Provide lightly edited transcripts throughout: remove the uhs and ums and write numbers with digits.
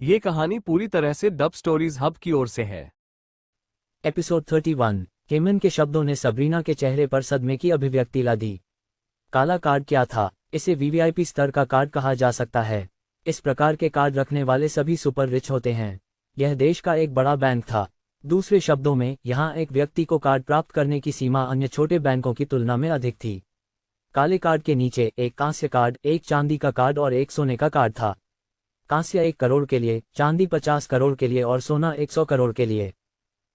ये कहानी पूरी तरह से डब स्टोरीज हब की ओर से है। एपिसोड 31। हेमन के शब्दों ने सबरीना के चेहरे पर सदमे की अभिव्यक्ति ला दी। काला कार्ड क्या था? इसे वीवीआईपी स्तर का कार्ड कहा जा सकता है। इस प्रकार के कार्ड रखने वाले सभी सुपर रिच होते हैं। यह देश का एक बड़ा बैंक था। दूसरे शब्दों में, यहाँ एक व्यक्ति को कार्ड प्राप्त करने की सीमा अन्य छोटे बैंकों की तुलना में अधिक थी। काले कार्ड के नीचे एक कांस्य कार्ड, एक चांदी का कार्ड और एक सोने का कार्ड था। कांस्य 1 करोड़ के लिए, चांदी 50 करोड़ के लिए और सोना 100 करोड़ के लिए।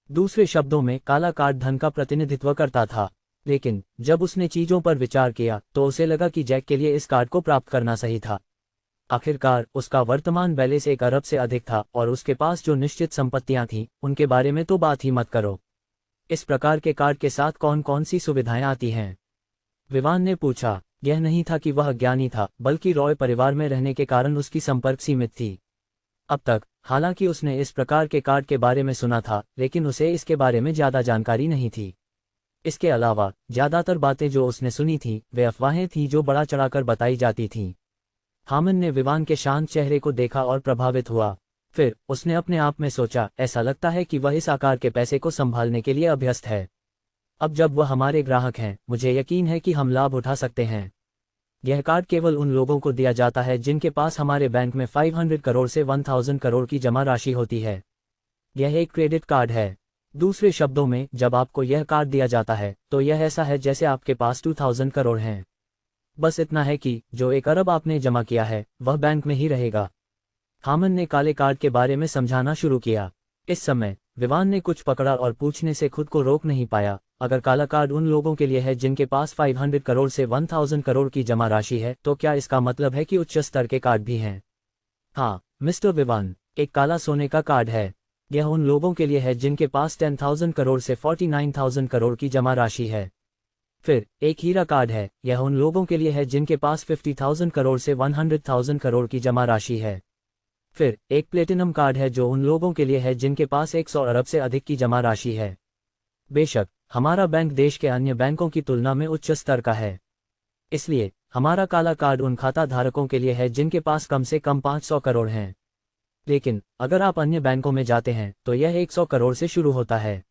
दूसरे शब्दों में, काला कार्ड धन का प्रतिनिधित्व करता था। लेकिन जब उसने चीजों पर विचार किया तो उसे लगा कि जैक के लिए इस कार्ड को प्राप्त करना सही था। आखिरकार उसका वर्तमान बैलेंस 1 अरब से अधिक था और उसके पास जो निश्चित संपत्तियां थीं उनके बारे में तो बात ही मत करो। इस प्रकार के कार्ड के साथ कौन कौन सी सुविधाएं आती हैं? विवान ने पूछा। यह नहीं था कि वह अज्ञानी था, बल्कि रॉय परिवार में रहने के कारण उसकी संपर्क सीमित थी। अब तक, हालांकि उसने इस प्रकार के कार्ड के बारे में सुना था, लेकिन उसे इसके बारे में ज्यादा जानकारी नहीं थी। इसके अलावा ज्यादातर बातें जो उसने सुनी थीं, वे अफवाहें थीं जो बड़ा चढ़ाकर बताई जाती थीं। हामन ने विवान के शांत चेहरे को देखा और प्रभावित हुआ। फिर उसने अपने आप में सोचा, ऐसा लगता है कि वह इस आकार के पैसे को संभालने के लिए अभ्यस्त है। अब जब वह हमारे ग्राहक हैं, मुझे यकीन है कि हम लाभ उठा सकते हैं। यह कार्ड केवल उन लोगों को दिया जाता है जिनके पास हमारे बैंक में 500 करोड़ से 1000 करोड़ की जमा राशि होती है। यह एक क्रेडिट कार्ड है। दूसरे शब्दों में, जब आपको यह कार्ड दिया जाता है तो यह ऐसा है जैसे आपके पास 2000 करोड़ हैं। बस इतना है कि जो 1 अरब आपने जमा किया है वह बैंक में ही रहेगा। हामन ने काले कार्ड के बारे में समझाना शुरू किया। इस समय विवान ने कुछ पकड़ा और पूछने से खुद को रोक नहीं पाया, अगर काला कार्ड उन लोगों के लिए है जिनके पास 500 करोड़ से 1000 करोड़ की जमा राशि है, तो क्या इसका मतलब है कि उच्च स्तर के कार्ड भी हैं? हाँ मिस्टर विवान, एक काला सोने का कार्ड है। यह उन लोगों के लिए है जिनके पास 10,000 करोड़ से 49,000 करोड़ की जमा राशि है। फिर एक हीरा कार्ड है। यह उन लोगों के लिए है जिनके पास 50,000 करोड़ से 100,000 करोड़ की जमा राशि है। फिर एक प्लेटिनम कार्ड है जो उन लोगों के लिए है जिनके पास 100 अरब से अधिक की जमा राशि है। बेशक हमारा बैंक देश के अन्य बैंकों की तुलना में उच्च स्तर का है, इसलिए हमारा काला कार्ड उन खाता धारकों के लिए है जिनके पास कम से कम 500 करोड़ हैं। लेकिन अगर आप अन्य बैंकों में जाते हैं तो यह 100 करोड़ से शुरू होता है।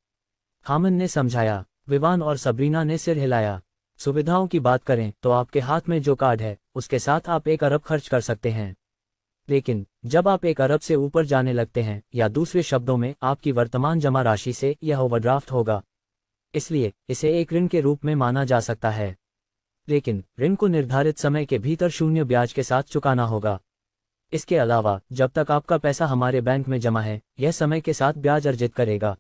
हामन ने समझाया। विवान और सबरीना ने सिर हिलाया। सुविधाओं की बात करें तो आपके हाथ में जो कार्ड है उसके साथ आप 1 अरब खर्च कर सकते हैं। लेकिन जब आप 1 अरब से ऊपर जाने लगते हैं, या दूसरे शब्दों में आपकी वर्तमान जमा राशि से, यह ओवरड्राफ्ट होगा। इसलिए इसे एक ऋण के रूप में माना जा सकता है। लेकिन ऋण को निर्धारित समय के भीतर शून्य ब्याज के साथ चुकाना होगा। इसके अलावा जब तक आपका पैसा हमारे बैंक में जमा है, यह समय के साथ ब्याज अर्जित करेगा।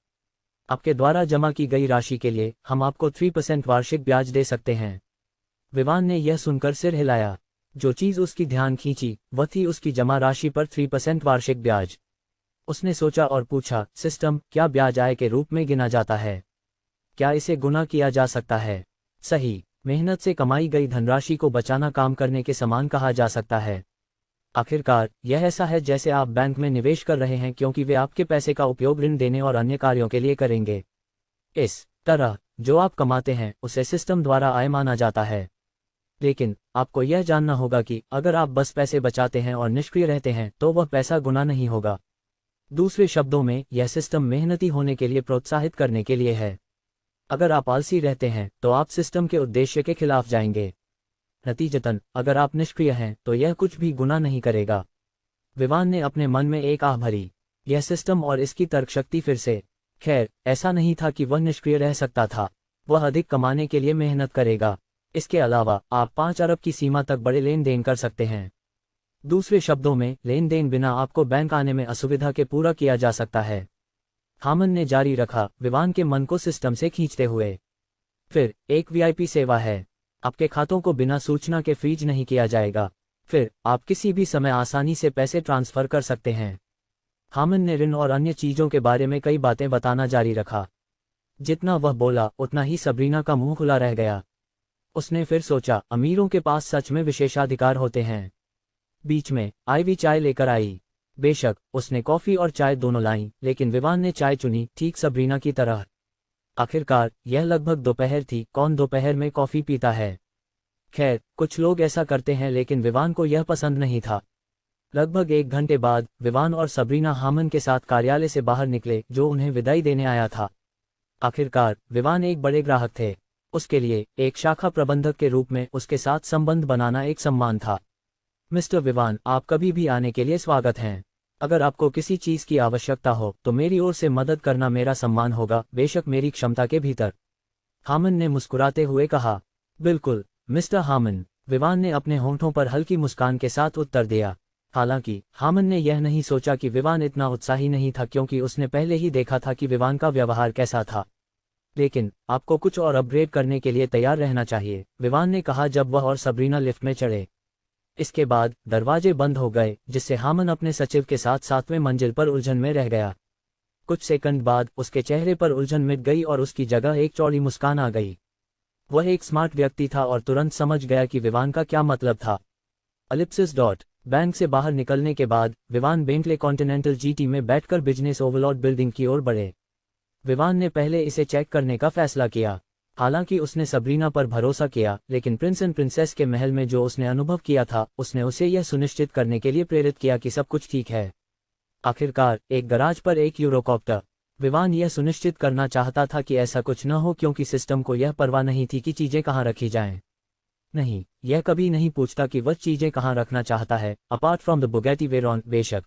आपके द्वारा जमा की गई राशि के लिए हम आपको 3% वार्षिक ब्याज दे सकते हैं। विवान ने यह सुनकर सिर हिलाया। जो चीज उसकी ध्यान खींची वह थी उसकी जमा राशि पर 3% वार्षिक ब्याज। उसने सोचा और पूछा, सिस्टम, क्या ब्याज आय के रूप में गिना जाता है? क्या इसे गुना किया जा सकता है? सही, मेहनत से कमाई गई धनराशि को बचाना काम करने के समान कहा जा सकता है। आखिरकार यह ऐसा है जैसे आप बैंक में निवेश कर रहे हैं, क्योंकि वे आपके पैसे का उपयोग ऋण देने और अन्य कार्यों के लिए करेंगे। इस तरह जो आप कमाते हैं उसे सिस्टम द्वारा आय माना जाता है। लेकिन आपको यह जानना होगा कि अगर आप बस पैसे बचाते हैं और निष्क्रिय रहते हैं तो वह पैसा गुना नहीं होगा। दूसरे शब्दों में, यह सिस्टम मेहनती होने के लिए प्रोत्साहित करने के लिए है। अगर आप आलसी रहते हैं तो आप सिस्टम के उद्देश्य के खिलाफ जाएंगे। नतीजतन अगर आप निष्क्रिय हैं तो यह कुछ भी गुना नहीं करेगा। विवान ने अपने मन में एक आह भरी। यह सिस्टम और इसकी तर्कशक्ति फिर से। खैर, ऐसा नहीं था कि वह निष्क्रिय रह सकता था। वह अधिक कमाने के लिए मेहनत करेगा। इसके अलावा आप 5 अरब की सीमा तक बड़े लेन देन कर सकते हैं। दूसरे शब्दों में, लेन देन बिना आपको बैंक आने में असुविधा के पूरा किया जा सकता है। हामन ने जारी रखा, विवान के मन को सिस्टम से खींचते हुए। फिर एक वीआईपी सेवा है। आपके खातों को बिना सूचना के फ्रीज नहीं किया जाएगा। फिर आप किसी भी समय आसानी से पैसे ट्रांसफर कर सकते हैं। हामन ने ऋण और अन्य चीजों के बारे में कई बातें बताना जारी रखा। जितना वह बोला उतना ही सबरीना का मुंह खुला रह गया। उसने फिर सोचा, अमीरों के पास सच में विशेषाधिकार होते हैं। बीच में आईवी चाय लेकर आई। बेशक उसने कॉफी और चाय दोनों लाई, लेकिन विवान ने चाय चुनी, ठीक सबरीना की तरह। आखिरकार यह लगभग दोपहर थी। कौन दोपहर में कॉफी पीता है? खैर, कुछ लोग ऐसा करते हैं, लेकिन विवान को यह पसंद नहीं था। लगभग 1 घंटे बाद विवान और सबरीना हामन के साथ कार्यालय से बाहर निकले, जो उन्हें विदाई देने आया था। आखिरकार विवान एक बड़े ग्राहक थे। उसके लिए एक शाखा प्रबंधक के रूप में उसके साथ संबंध बनाना एक सम्मान था। मिस्टर विवान, आप कभी भी आने के लिए स्वागत हैं। अगर आपको किसी चीज की आवश्यकता हो तो मेरी ओर से मदद करना मेरा सम्मान होगा, बेशक मेरी क्षमता के भीतर। हामन ने मुस्कुराते हुए कहा। बिल्कुल मिस्टर हामन, विवान ने अपने होंठों पर हल्की मुस्कान के साथ उत्तर दिया। हालांकि हामन ने यह नहीं सोचा कि विवान इतना उत्साही नहीं था, क्योंकि उसने पहले ही देखा था कि विवान का व्यवहार कैसा था। लेकिन आपको कुछ और अपग्रेड करने के लिए तैयार रहना चाहिए, विवान ने कहा जब वह और सबरीना लिफ्ट में चढ़े। इसके बाद दरवाजे बंद हो गए, जिससे हामन अपने सचिव के साथ 7वें मंजिल पर उलझन में रह गया। कुछ सेकंड बाद उसके चेहरे पर उलझन मिट गई और उसकी जगह एक चौड़ी मुस्कान आ गई। वह एक स्मार्ट व्यक्ति था और तुरंत समझ गया कि विवान का क्या मतलब था। Ellipsis dot. बैंक से बाहर निकलने के बाद विवान बेंटले कॉन्टिनेंटल जीटी में बैठकर बिजनेस ओवरलॉर्ड बिल्डिंग की ओर बढ़े। विवान ने पहले इसे चेक करने का फैसला किया। हालांकि उसने सबरीना पर भरोसा किया, लेकिन प्रिंस एंड प्रिंसेस के महल में जो उसने अनुभव किया था उसने उसे यह सुनिश्चित करने के लिए प्रेरित किया कि सब कुछ ठीक है। आखिरकार एक गराज पर एक यूरोकॉप्टर। विवान यह सुनिश्चित करना चाहता था कि ऐसा कुछ न हो, क्योंकि सिस्टम को यह परवाह नहीं थी कि चीजें कहाँ रखी जाएं। नहीं, यह कभी नहीं पूछता कि वह चीजें कहाँ रखना चाहता है, अपार्ट फ्रॉम द बुगैटी वेरॉन। बेशक।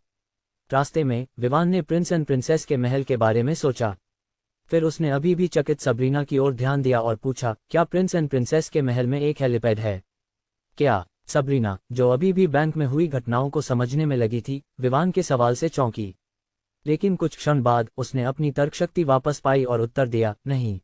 रास्ते में विवान ने प्रिंस एंड प्रिंसेस के महल के बारे में सोचा। फिर उसने अभी भी चकित सबरीना की ओर ध्यान दिया और पूछा, क्या प्रिंस एंड प्रिंसेस के महल में एक हेलीपैड है? क्या? सबरीना, जो अभी भी बैंक में हुई घटनाओं को समझने में लगी थी, विवान के सवाल से चौंकी। लेकिन कुछ क्षण बाद उसने अपनी तर्कशक्ति वापस पाई और उत्तर दिया, नहीं,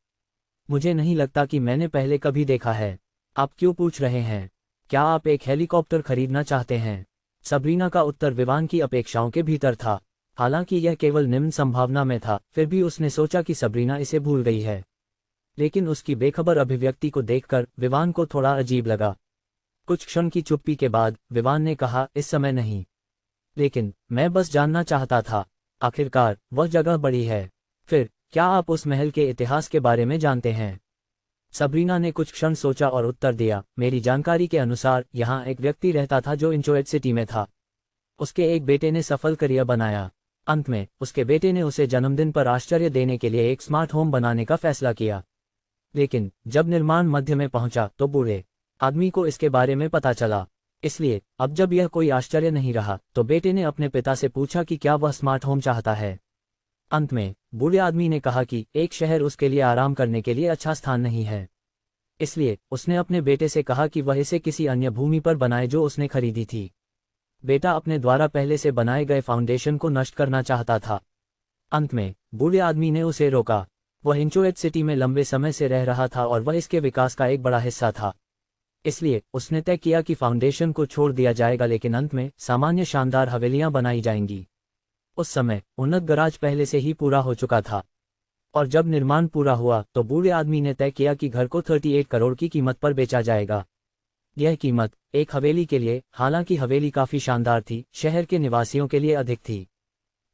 मुझे नहीं लगता कि मैंने पहले कभी देखा है। आप क्यों पूछ रहे हैं? क्या आप एक हेलीकॉप्टर खरीदना चाहते हैं? सबरीना का उत्तर विवान की अपेक्षाओं के भीतर था। हालांकि यह केवल निम्न संभावना में था, फिर भी उसने सोचा कि सबरीना इसे भूल गई है। लेकिन उसकी बेखबर अभिव्यक्ति को देखकर विवान को थोड़ा अजीब लगा। कुछ क्षण की चुप्पी के बाद विवान ने कहा, इस समय नहीं। लेकिन मैं बस जानना चाहता था। आखिरकार वह जगह बड़ी है। फिर क्या आप उस महल के इतिहास के बारे में जानते हैं? सबरीना ने कुछ क्षण सोचा और उत्तर दिया, मेरी जानकारी के अनुसार यहाँ एक व्यक्ति रहता था जो इंचोएट सिटी में था। उसके एक बेटे ने सफल करियर बनाया। अंत में उसके बेटे ने उसे जन्मदिन पर आश्चर्य देने के लिए एक स्मार्ट होम बनाने का फैसला किया। लेकिन जब निर्माण मध्य में पहुंचा तो बूढ़े आदमी को इसके बारे में पता चला। इसलिए अब जब यह कोई आश्चर्य नहीं रहा तो बेटे ने अपने पिता से पूछा कि क्या वह स्मार्ट होम चाहता है। अंत में बूढ़े आदमी ने कहा कि एक शहर उसके लिए आराम करने के लिए अच्छा स्थान नहीं है। इसलिए उसने अपने बेटे से कहा कि वह इसे किसी अन्य भूमि पर बनाए जो उसने खरीदी थी। बेटा अपने द्वारा पहले से बनाए गए फाउंडेशन को नष्ट करना चाहता था। अंत में बूढ़े आदमी ने उसे रोका। वह इंचोएट सिटी में लंबे समय से रह रहा था और वह इसके विकास का एक बड़ा हिस्सा था। इसलिए उसने तय किया कि फाउंडेशन को छोड़ दिया जाएगा, लेकिन अंत में सामान्य शानदार हवेलियां बनाई जाएंगी। उस समय उन्नत गराज पहले से ही पूरा हो चुका था। और जब निर्माण पूरा हुआ तो बूढ़े आदमी ने तय किया कि घर को 38 करोड़ की कीमत पर बेचा जाएगा। यह कीमत एक हवेली के लिए, हालांकि हवेली काफी शानदार थी, शहर के निवासियों के लिए अधिक थी।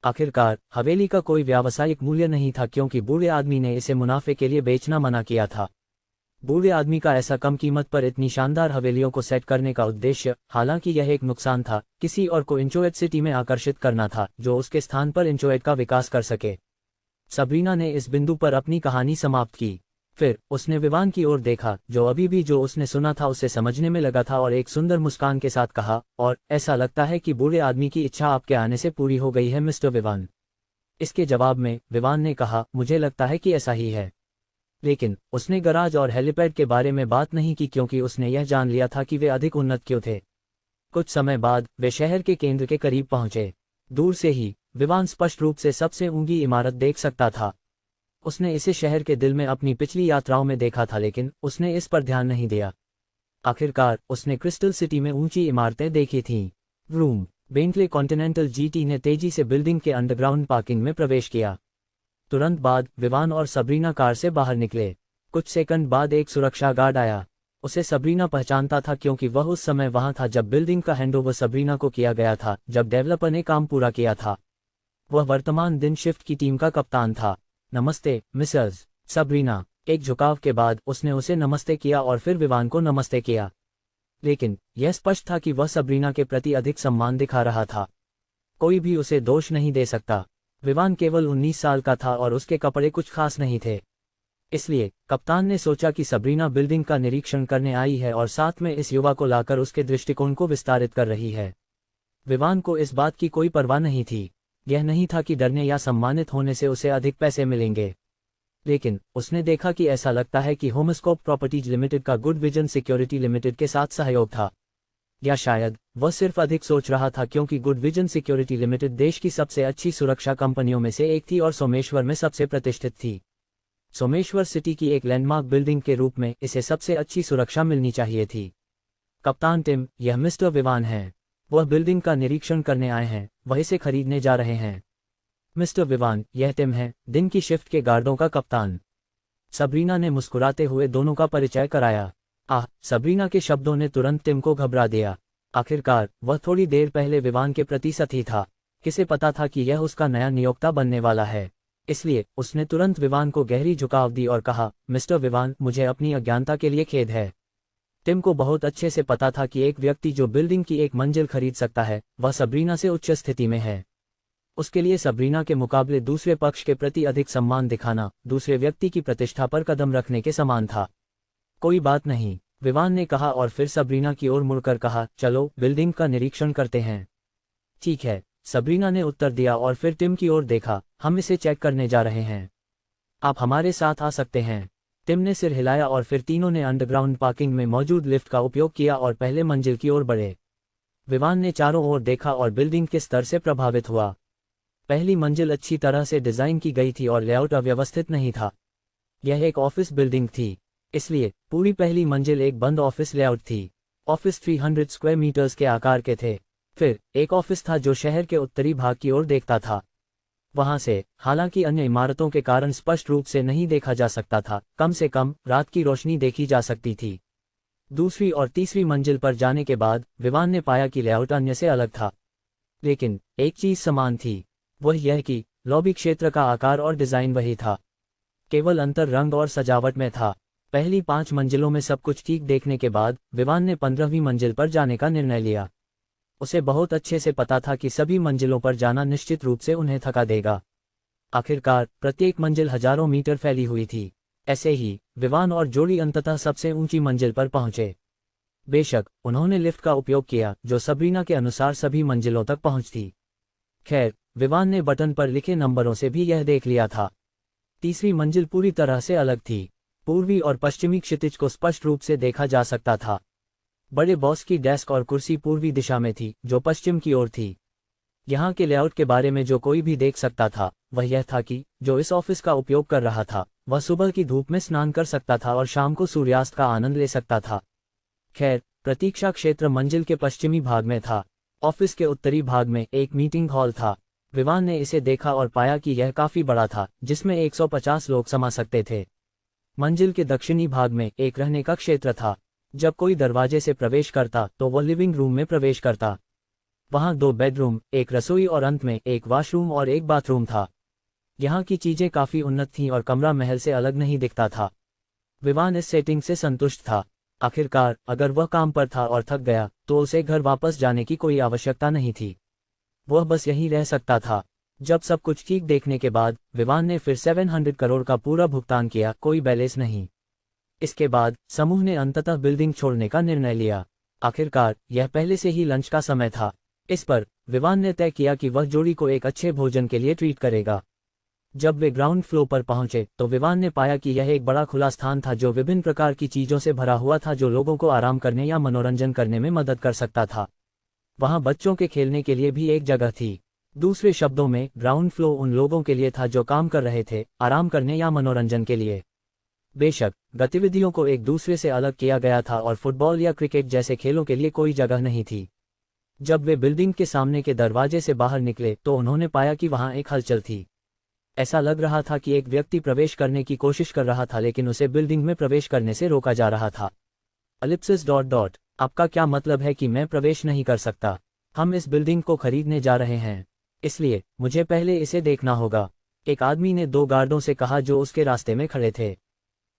आखिरकार हवेली का कोई व्यावसायिक मूल्य नहीं था, क्योंकि बूढ़े आदमी ने इसे मुनाफे के लिए बेचना मना किया था। बूढ़े आदमी का ऐसा कम कीमत पर इतनी शानदार हवेलियों को सेट करने का उद्देश्य, हालांकि यह एक नुकसान था, किसी और को इंचोएट सिटी में आकर्षित करना था जो उसके स्थान पर इंचोएट का विकास कर सके। सबरीना ने इस बिंदु पर अपनी कहानी समाप्त की। फिर उसने विवान की ओर देखा, जो अभी भी जो उसने सुना था उसे समझने में लगा था, और एक सुंदर मुस्कान के साथ कहा, और ऐसा लगता है कि बूढ़े आदमी की इच्छा आपके आने से पूरी हो गई है मिस्टर विवान। इसके जवाब में विवान ने कहा, मुझे लगता है कि ऐसा ही है। लेकिन उसने गराज और हेलीपैड के बारे में बात नहीं की, क्योंकि उसने यह जान लिया था कि वे अधिक उन्नत क्यों थे। कुछ समय बाद वे शहर के केंद्र के करीब पहुंचे। दूर से ही विवान स्पष्ट रूप से सबसे ऊंची इमारत देख सकता था। उसने इसे शहर के दिल में अपनी पिछली यात्राओं में देखा था, लेकिन उसने इस पर ध्यान नहीं दिया। आखिरकार उसने क्रिस्टल सिटी में ऊंची इमारतें देखी थीं। रूम बेंटले कॉन्टिनेंटल जीटी ने तेजी से बिल्डिंग के अंडरग्राउंड पार्किंग में प्रवेश किया। तुरंत बाद विवान और सबरीना कार से बाहर निकले। कुछ सेकंड बाद एक सुरक्षा गार्ड आया। उसे सबरीना पहचानता था, क्योंकि वह उस समय वहां था जब बिल्डिंग का हैंडओवर सबरीना को किया गया था, जब डेवलपर ने काम पूरा किया था। वह वर्तमान दिन शिफ्ट की टीम का कप्तान था। नमस्ते मिसेस सबरीना। एक झुकाव के बाद उसने उसे नमस्ते किया और फिर विवान को नमस्ते किया। लेकिन यह स्पष्ट था कि वह सबरीना के प्रति अधिक सम्मान दिखा रहा था। कोई भी उसे दोष नहीं दे सकता। विवान केवल 19 साल का था और उसके कपड़े कुछ खास नहीं थे। इसलिए कप्तान ने सोचा कि सबरीना बिल्डिंग का निरीक्षण करने आई है और साथ में इस युवा को लाकर उसके दृष्टिकोण को विस्तारित कर रही है। विवान को इस बात की कोई परवाह नहीं थी। यह नहीं था कि डरने या सम्मानित होने से उसे अधिक पैसे मिलेंगे, लेकिन उसने देखा कि ऐसा लगता है कि होमस्कोप प्रॉपर्टीज लिमिटेड का गुड विजन सिक्योरिटी लिमिटेड के साथ सहयोग था। या शायद वह सिर्फ अधिक सोच रहा था, क्योंकि गुड विजन सिक्योरिटी लिमिटेड देश की सबसे अच्छी सुरक्षा कंपनियों में से एक थी और सोमेश्वर में सबसे प्रतिष्ठित थी। सोमेश्वर सिटी की एक लैंडमार्क बिल्डिंग के रूप में इसे सबसे अच्छी सुरक्षा मिलनी चाहिए थी। कप्तान टिम, यह मिस्टर विवान हैं। वह बिल्डिंग का निरीक्षण करने आए हैं, वह इसे खरीदने जा रहे हैं। मिस्टर विवान, यह टिम है, दिन की शिफ्ट के गार्डों का कप्तान। सबरीना ने मुस्कुराते हुए दोनों का परिचय कराया। सबरीना के शब्दों ने तुरंत टिम को घबरा दिया। आखिरकार वह थोड़ी देर पहले विवान के प्रति सती था। किसे पता था कि यह उसका नया नियोक्ता बनने वाला है। इसलिए उसने तुरंत विवान को गहरी झुकाव दी और कहा, मिस्टर विवान, मुझे अपनी अज्ञानता के लिए खेद है। टिम को बहुत अच्छे से पता था कि एक व्यक्ति जो बिल्डिंग की एक मंजिल खरीद सकता है, वह सबरीना से उच्च स्थिति में है। उसके लिए सबरीना के मुकाबले दूसरे पक्ष के प्रति अधिक सम्मान दिखाना दूसरे व्यक्ति की प्रतिष्ठा पर कदम रखने के समान था। कोई बात नहीं, विवान ने कहा और फिर सबरीना की ओर मुड़कर कहा, चलो बिल्डिंग का निरीक्षण करते हैं। ठीक है, सबरीना ने उत्तर दिया और फिर टिम की ओर देखा। हम इसे चेक करने जा रहे हैं, आप हमारे साथ आ सकते हैं। टिम ने सिर हिलाया और फिर तीनों ने अंडरग्राउंड पार्किंग में मौजूद लिफ्ट का उपयोग किया और पहले मंजिल की ओर बढ़े। विवान ने चारों ओर देखा और बिल्डिंग के स्तर से प्रभावित हुआ। पहली मंजिल अच्छी तरह से डिजाइन की गई थी और लेआउट अव्यवस्थित नहीं था। यह एक ऑफिस बिल्डिंग थी, इसलिए पूरी पहली मंजिल एक बंद ऑफिस लेआउट थी। ऑफिस 300 स्क्वायर मीटर्स के आकार के थे। फिर एक ऑफिस था जो शहर के उत्तरी भाग की ओर देखता था। वहां से हालांकि अन्य इमारतों के कारण स्पष्ट रूप से नहीं देखा जा सकता था, कम से कम रात की रोशनी देखी जा सकती थी। दूसरी और तीसरी मंजिल पर जाने के बाद विवान ने पाया कि लेआउट अन्य से अलग था, लेकिन एक चीज समान थी, वह यह कि लॉबी क्षेत्र का आकार और डिजाइन वही था। केवल अंतर रंग और सजावट में था। पहली 5 मंजिलों में सब कुछ ठीक देखने के बाद विवान ने 15वीं मंजिल पर जाने का निर्णय लिया। उसे बहुत अच्छे से पता था कि सभी मंजिलों पर जाना निश्चित रूप से उन्हें थका देगा। आखिरकार प्रत्येक मंजिल हजारों मीटर फैली हुई थी। ऐसे ही विवान और जोड़ी अंततः सबसे ऊंची मंजिल पर पहुंचे। बेशक उन्होंने लिफ्ट का उपयोग किया, जो सबरीना के अनुसार सभी मंजिलों तक पहुंचती। खैर, विवान ने बटन पर लिखे नंबरों से भी यह देख लिया था। तीसरी मंजिल पूरी तरह से अलग थी। पूर्वी और पश्चिमी क्षितिज को स्पष्ट रूप से देखा जा सकता था। बड़े बॉस की डेस्क और कुर्सी पूर्वी दिशा में थी, जो पश्चिम की ओर थी। यहाँ के लेआउट के बारे में जो कोई भी देख सकता था वह यह था कि जो इस ऑफिस का उपयोग कर रहा था वह सुबह की धूप में स्नान कर सकता था और शाम को सूर्यास्त का आनंद ले सकता था। खैर, प्रतीक्षा क्षेत्र मंजिल के पश्चिमी भाग में था। ऑफिस के उत्तरी भाग में एक मीटिंग हॉल था। विवान ने इसे देखा और पाया कि यह काफी बड़ा था, जिसमें 150 लोग समा सकते थे। मंजिल के दक्षिणी भाग में एक रहने का क्षेत्र था। जब कोई दरवाजे से प्रवेश करता तो वह लिविंग रूम में प्रवेश करता। वहां 2 बेडरूम, एक रसोई और अंत में एक वॉशरूम और एक बाथरूम था। यहाँ की चीजें काफी उन्नत थीं और कमरा महल से अलग नहीं दिखता था। विवान इस सेटिंग से संतुष्ट था। आखिरकार अगर वह काम पर था और थक गया तो उसे घर वापस जाने की कोई आवश्यकता नहीं थी। वह बस यहीं रह सकता था। जब सब कुछ ठीक देखने के बाद विवान ने फिर 700 करोड़ का पूरा भुगतान किया, कोई बैलेंस नहीं। इसके बाद समूह ने अंततः बिल्डिंग छोड़ने का निर्णय लिया। आखिरकार यह पहले से ही लंच का समय था। इस पर विवान ने तय किया कि वह जोड़ी को एक अच्छे भोजन के लिए ट्रीट करेगा। जब वे ग्राउंड फ्लोर पर पहुंचे तो विवान ने पाया कि यह एक बड़ा खुला स्थान था जो विभिन्न प्रकार की चीजों से भरा हुआ था, जो लोगों को आराम करने या मनोरंजन करने में मदद कर सकता था। वहां बच्चों के खेलने के लिए भी एक जगह थी। दूसरे शब्दों में, ग्राउंड फ्लोर उन लोगों के लिए था जो काम कर रहे थे, आराम करने या मनोरंजन के लिए। बेशक गतिविधियों को एक दूसरे से अलग किया गया था और फुटबॉल या क्रिकेट जैसे खेलों के लिए कोई जगह नहीं थी। जब वे बिल्डिंग के सामने के दरवाजे से बाहर निकले तो उन्होंने पाया कि वहां एक हलचल थी। ऐसा लग रहा था कि एक व्यक्ति प्रवेश करने की कोशिश कर रहा था, लेकिन उसे बिल्डिंग में प्रवेश करने से रोका जा रहा था। एलिप्सिस ... आपका क्या मतलब है कि मैं प्रवेश नहीं कर सकता? हम इस बिल्डिंग को खरीदने जा रहे हैं, इसलिए मुझे पहले इसे देखना होगा, एक आदमी ने 2 गार्डों से कहा जो उसके रास्ते में खड़े थे।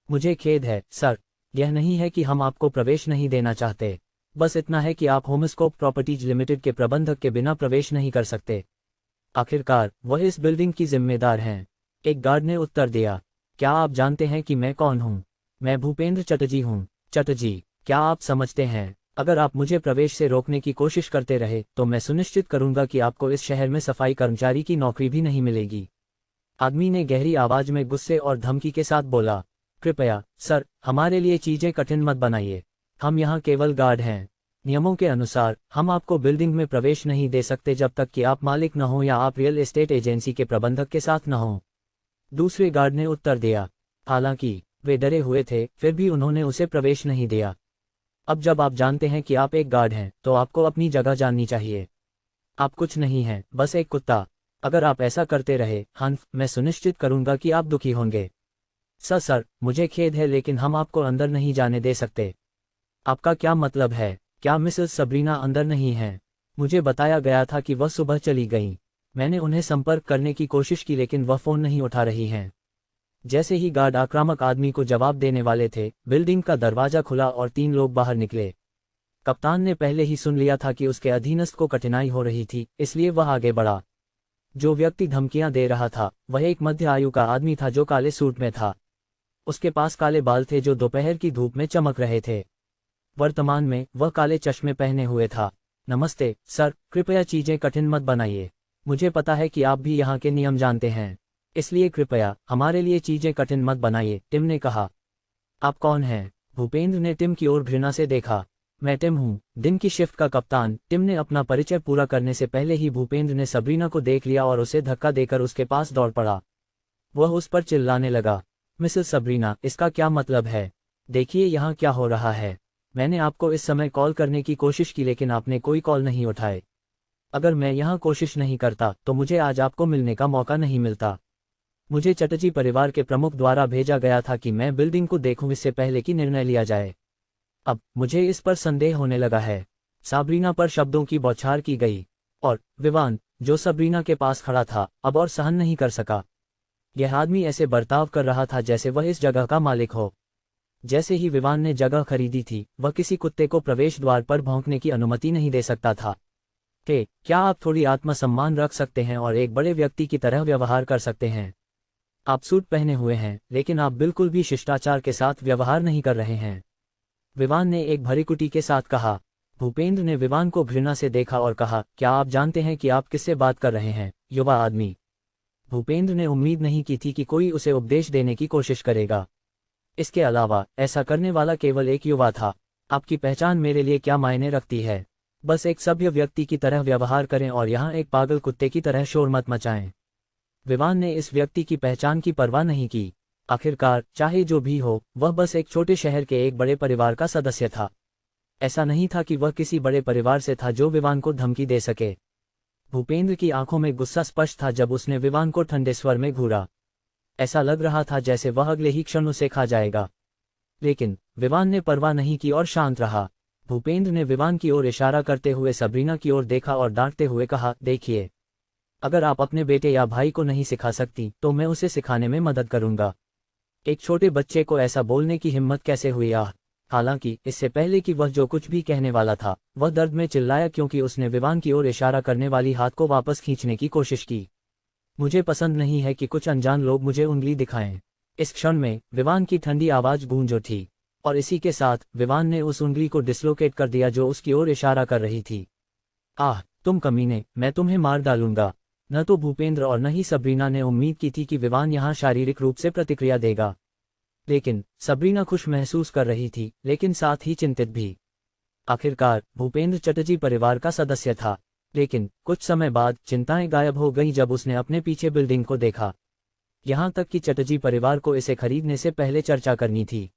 मुझे खेद है सर, यह नहीं है कि हम आपको प्रवेश नहीं देना चाहते। बस इतना है कि आप होमस्कोप प्रॉपर्टीज लिमिटेड के प्रबंधक के बिना प्रवेश नहीं कर सकते। आखिरकार वह इस बिल्डिंग की जिम्मेदार हैं। एक गार्ड ने उत्तर दिया, क्या आप जानते हैं कि मैं कौन हूँ? मैं भूपेंद्र चटर्जी हूँ। चटर्जी, क्या आप समझते हैं, अगर आप मुझे प्रवेश से रोकने की कोशिश करते रहे तो मैं सुनिश्चित करूंगा कि आपको इस शहर में सफाई कर्मचारी की नौकरी भी नहीं मिलेगी। आदमी ने गहरी आवाज में गुस्से और धमकी के साथ बोला, कृपया सर, हमारे लिए चीजें कठिन मत बनाइए। हम यहाँ केवल गार्ड हैं। नियमों के अनुसार हम आपको बिल्डिंग में प्रवेश नहीं दे सकते जब तक कि आप मालिक न हो या आप रियल एस्टेट एजेंसी के प्रबंधक के साथ न हो। दूसरे गार्ड ने उत्तर दिया। हालांकि वे डरे हुए थे, फिर भी उन्होंने उसे प्रवेश नहीं दिया। अब जब आप जानते हैं कि आप एक गार्ड हैं, तो आपको अपनी जगह जाननी चाहिए। आप कुछ नहीं हैं, बस एक कुत्ता। अगर आप ऐसा करते रहे, हंफ, मैं सुनिश्चित करूंगा कि आप दुखी होंगे। सर, मुझे खेद है लेकिन हम आपको अंदर नहीं जाने दे सकते। आपका क्या मतलब है? क्या मिसेस सबरीना अंदर नहीं हैं? मुझे बताया गया था कि वह सुबह चली गईं। मैंने उन्हें संपर्क करने की कोशिश की लेकिन वह फ़ोन नहीं उठा रही हैं। जैसे ही गार्ड आक्रामक आदमी को जवाब देने वाले थे, बिल्डिंग का दरवाजा खुला और 3 लोग बाहर निकले। कप्तान ने पहले ही सुन लिया था कि उसके अधीनस्थ को कठिनाई हो रही थी, इसलिए वह आगे बढ़ा। जो व्यक्ति धमकियां दे रहा था वह एक मध्य आयु का आदमी था जो काले सूट में था। उसके पास काले बाल थे जो दोपहर की धूप में चमक रहे थे। वर्तमान में वह काले चश्मे पहने हुए था। नमस्ते सर, कृपया चीजें कठिन मत बनाइए। मुझे पता है कि आप भी यहाँ के नियम जानते हैं, इसलिए कृपया हमारे लिए चीजें कठिन मत बनाइए, टिम ने कहा। आप कौन हैं? भूपेंद्र ने टिम की ओर घृणा से देखा। मैं टिम हूँ, दिन की शिफ्ट का कप्तान। टिम ने अपना परिचय पूरा करने से पहले ही भूपेंद्र ने सबरीना को देख लिया और उसे धक्का देकर उसके पास दौड़ पड़ा। वह उस पर चिल्लाने लगा, मिसेस सबरीना, इसका क्या मतलब है? देखिए यहाँ क्या हो रहा है। मैंने आपको इस समय कॉल करने की कोशिश की लेकिन आपने कोई कॉल नहीं उठाए। अगर मैं यहाँ कोशिश नहीं करता तो मुझे आज आपको मिलने का मौका नहीं मिलता। मुझे चटर्जी परिवार के प्रमुख द्वारा भेजा गया था कि मैं बिल्डिंग को देखूं इससे पहले कि निर्णय लिया जाए। अब मुझे इस पर संदेह होने लगा है। साबरीना पर शब्दों की बौछार की गई और विवान, जो सबरीना के पास खड़ा था, अब और सहन नहीं कर सका। यह आदमी ऐसे बर्ताव कर रहा था जैसे वह इस जगह का मालिक हो। जैसे ही विवान ने जगह खरीदी थी, वह किसी कुत्ते को प्रवेश द्वार पर भौंकने की अनुमति नहीं दे सकता था। क्या आप थोड़ी आत्मसम्मान रख सकते हैं और एक बड़े व्यक्ति की तरह व्यवहार कर सकते हैं? आप सूट पहने हुए हैं लेकिन आप बिल्कुल भी शिष्टाचार के साथ व्यवहार नहीं कर रहे हैं, विवान ने एक भरीकुटी के साथ कहा। भूपेंद्र ने विवान को घृणा से देखा और कहा, क्या आप जानते हैं कि आप किससे बात कर रहे हैं, युवा आदमी? भूपेंद्र ने उम्मीद नहीं की थी कि कोई उसे उपदेश देने की कोशिश करेगा। इसके अलावा ऐसा करने वाला केवल एक युवा था। आपकी पहचान मेरे लिए क्या मायने रखती है? बस एक सभ्य व्यक्ति की तरह व्यवहार करें और यहाँ एक पागल कुत्ते की तरह शोर मत मचाएं। विवान ने इस व्यक्ति की पहचान की परवाह नहीं की। आखिरकार चाहे जो भी हो, वह बस एक छोटे शहर के एक बड़े परिवार का सदस्य था। ऐसा नहीं था कि वह किसी बड़े परिवार से था जो विवान को धमकी दे सके। भूपेंद्र की आंखों में गुस्सा स्पष्ट था जब उसने विवान को ठंडे स्वर में घूरा। ऐसा लग रहा था जैसे वह अगले ही क्षण उसे खा जाएगा, लेकिन विवान ने परवाह नहीं की और शांत रहा। भूपेंद्र ने विवान की ओर इशारा करते हुए सबरीना की ओर देखा और डांटते हुए कहा, देखिए, अगर आप अपने बेटे या भाई को नहीं सिखा सकती तो मैं उसे सिखाने में मदद करूंगा। एक छोटे बच्चे को ऐसा बोलने की हिम्मत कैसे हुई? हालांकि इससे पहले कि वह जो कुछ भी कहने वाला था, वह दर्द में चिल्लाया क्योंकि उसने विवान की ओर इशारा करने वाली हाथ को वापस खींचने की कोशिश की। मुझे पसंद नहीं है कि कुछ अनजान लोग मुझे उंगली दिखाएं। इस क्षण में विवान की ठंडी आवाज गूंज उठी और इसी के साथ विवान ने उस उंगली को डिसलोकेट कर दिया जो उसकी ओर इशारा कर रही थी। तुम कमीने, मैं तुम्हें मार डालूंगा। न तो भूपेंद्र और न ही सबरीना ने उम्मीद की थी कि विवान यहाँ शारीरिक रूप से प्रतिक्रिया देगा, लेकिन सबरीना खुश महसूस कर रही थी, लेकिन साथ ही चिंतित भी। आखिरकार भूपेंद्र चटर्जी परिवार का सदस्य था, लेकिन कुछ समय बाद चिंताएं गायब हो गईं जब उसने अपने पीछे बिल्डिंग को देखा। यहाँ तक कि चटर्जी परिवार को इसे खरीदने से पहले चर्चा करनी थी।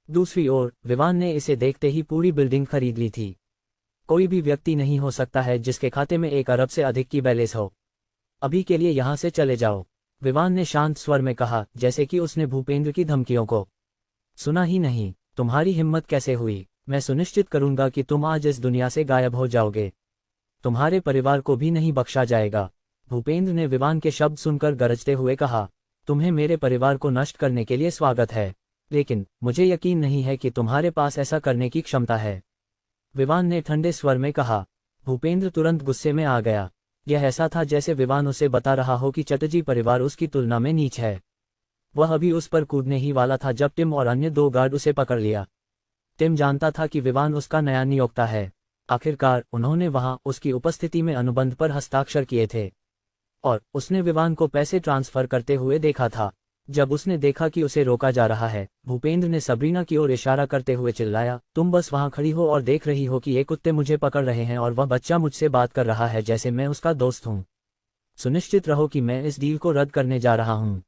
दूसरी ओर विवान ने इसे देखते ही पूरी बिल्डिंग खरीद ली थी। कोई भी व्यक्ति नहीं हो सकता है जिसके खाते में 1 अरब से अधिक की बैलेंस हो। अभी के लिए यहाँ से चले जाओ, विवान ने शांत स्वर में कहा, जैसे कि उसने भूपेंद्र की धमकियों को सुना ही नहीं। तुम्हारी हिम्मत कैसे हुई? मैं सुनिश्चित करूंगा कि तुम आज इस दुनिया से गायब हो जाओगे। तुम्हारे परिवार को भी नहीं बख्शा जाएगा। भूपेंद्र ने विवान के शब्द सुनकर गरजते हुए कहा, तुम्हें मेरे परिवार को नष्ट करने के लिए स्वागत है, लेकिन मुझे यकीन नहीं है कि तुम्हारे पास ऐसा करने की क्षमता है। विवान ने ठंडे स्वर में कहा। भूपेंद्र तुरंत गुस्से में आ गया। यह ऐसा था जैसे विवान उसे बता रहा हो कि चटर्जी परिवार उसकी तुलना में नीच है। वह अभी उस पर कूदने ही वाला था जब टिम और अन्य 2 गार्ड उसे पकड़ लिया। टिम जानता था कि विवान उसका नया नियोक्ता है। आखिरकार उन्होंने वहां उसकी उपस्थिति में अनुबंध पर हस्ताक्षर किए थे और उसने विवान को पैसे ट्रांसफर करते हुए देखा था। जब उसने देखा कि उसे रोका जा रहा है, भूपेंद्र ने सबरीना की ओर इशारा करते हुए चिल्लाया, तुम बस वहां खड़ी हो और देख रही हो कि ये कुत्ते मुझे पकड़ रहे हैं और वह बच्चा मुझसे बात कर रहा है जैसे मैं उसका दोस्त हूं। सुनिश्चित रहो कि मैं इस डील को रद्द करने जा रहा हूं।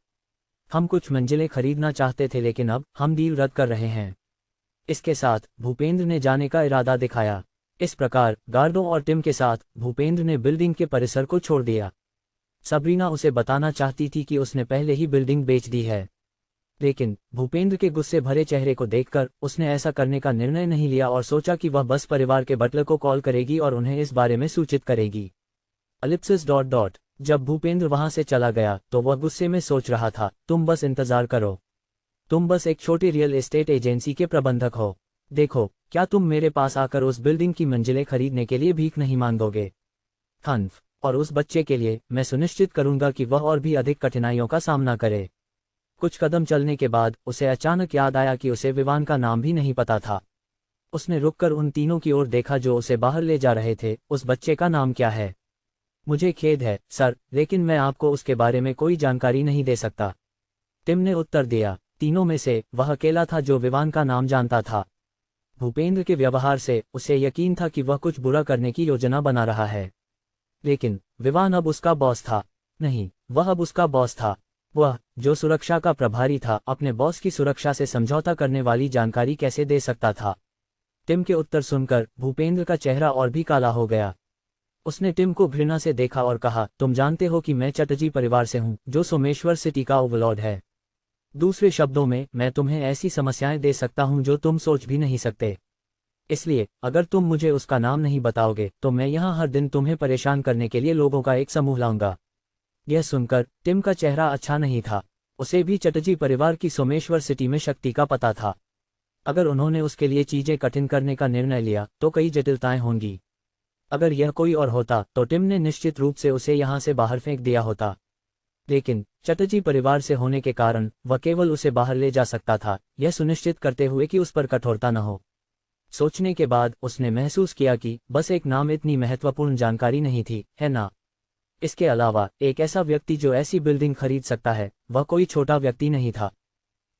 हम कुछ मंजिलें खरीदना चाहते थे लेकिन अब हम डील रद्द कर रहे हैं। इसके साथ भूपेंद्र ने जाने का इरादा दिखाया। इस प्रकार गार्डों और टिम के साथ भूपेंद्र ने बिल्डिंग के परिसर को छोड़ दिया। सबरीना उसे बताना चाहती थी कि उसने पहले ही बिल्डिंग बेच दी है, लेकिन भूपेंद्र के गुस्से भरे चेहरे को देखकर उसने ऐसा करने का निर्णय नहीं लिया और सोचा कि वह बस परिवार के बटलर को कॉल करेगी और उन्हें इस बारे में सूचित करेगी। एलिप्सिस ... जब भूपेंद्र वहां से चला गया तो वह गुस्से में सोच रहा था, तुम बस इंतजार करो। तुम बस एक छोटी रियल एस्टेट एजेंसी के प्रबंधक हो। देखो, क्या तुम मेरे पास आकर उस बिल्डिंग की मंजिलें खरीदने के लिए भीख नहीं मांगोगे? हन्फ, और उस बच्चे के लिए मैं सुनिश्चित करूंगा कि वह और भी अधिक कठिनाइयों का सामना करे। कुछ कदम चलने के बाद उसे अचानक याद आया कि उसे विवान का नाम भी नहीं पता था। उसने रुककर उन तीनों की ओर देखा जो उसे बाहर ले जा रहे थे। उस बच्चे का नाम क्या है? मुझे खेद है सर, लेकिन मैं आपको उसके बारे में कोई जानकारी नहीं दे सकता, टिम ने उत्तर दिया। तीनों में से वह अकेला था जो विवान का नाम जानता था। भूपेंद्र के व्यवहार से उसे यकीन था कि वह कुछ बुरा करने की योजना बना रहा है, लेकिन विवान अब उसका बॉस था। नहीं, वह अब उसका बॉस था। वह, जो सुरक्षा का प्रभारी था, अपने बॉस की सुरक्षा से समझौता करने वाली जानकारी कैसे दे सकता था? टिम के उत्तर सुनकर भूपेंद्र का चेहरा और भी काला हो गया। उसने टिम को घृणा से देखा और कहा, तुम जानते हो कि मैं चटर्जी परिवार से हूं, जो सोमेश्वर सिटी का ओवरलॉर्ड है। दूसरे शब्दों में, मैं तुम्हें ऐसी समस्याएं दे सकता हूं जो तुम सोच भी नहीं सकते। इसलिए अगर तुम मुझे उसका नाम नहीं बताओगे तो मैं यहाँ हर दिन तुम्हें परेशान करने के लिए लोगों का एक समूह लाऊंगा। यह सुनकर टिम का चेहरा अच्छा नहीं था। उसे भी चटर्जी परिवार की सोमेश्वर सिटी में शक्ति का पता था। अगर उन्होंने उसके लिए चीजें कठिन करने का निर्णय लिया तो कई जटिलताएं होंगी। अगर यह कोई और होता तो टिम ने निश्चित रूप से उसे यहाँ से बाहर फेंक दिया होता, लेकिन चटर्जी परिवार से होने के कारण वह केवल उसे बाहर ले जा सकता था, यह सुनिश्चित करते हुए कि उस पर कठोरता न हो। सोचने के बाद उसने महसूस किया कि बस एक नाम इतनी महत्वपूर्ण जानकारी नहीं थी, है ना? इसके अलावा एक ऐसा व्यक्ति जो ऐसी बिल्डिंग खरीद सकता है, वह कोई छोटा व्यक्ति नहीं था।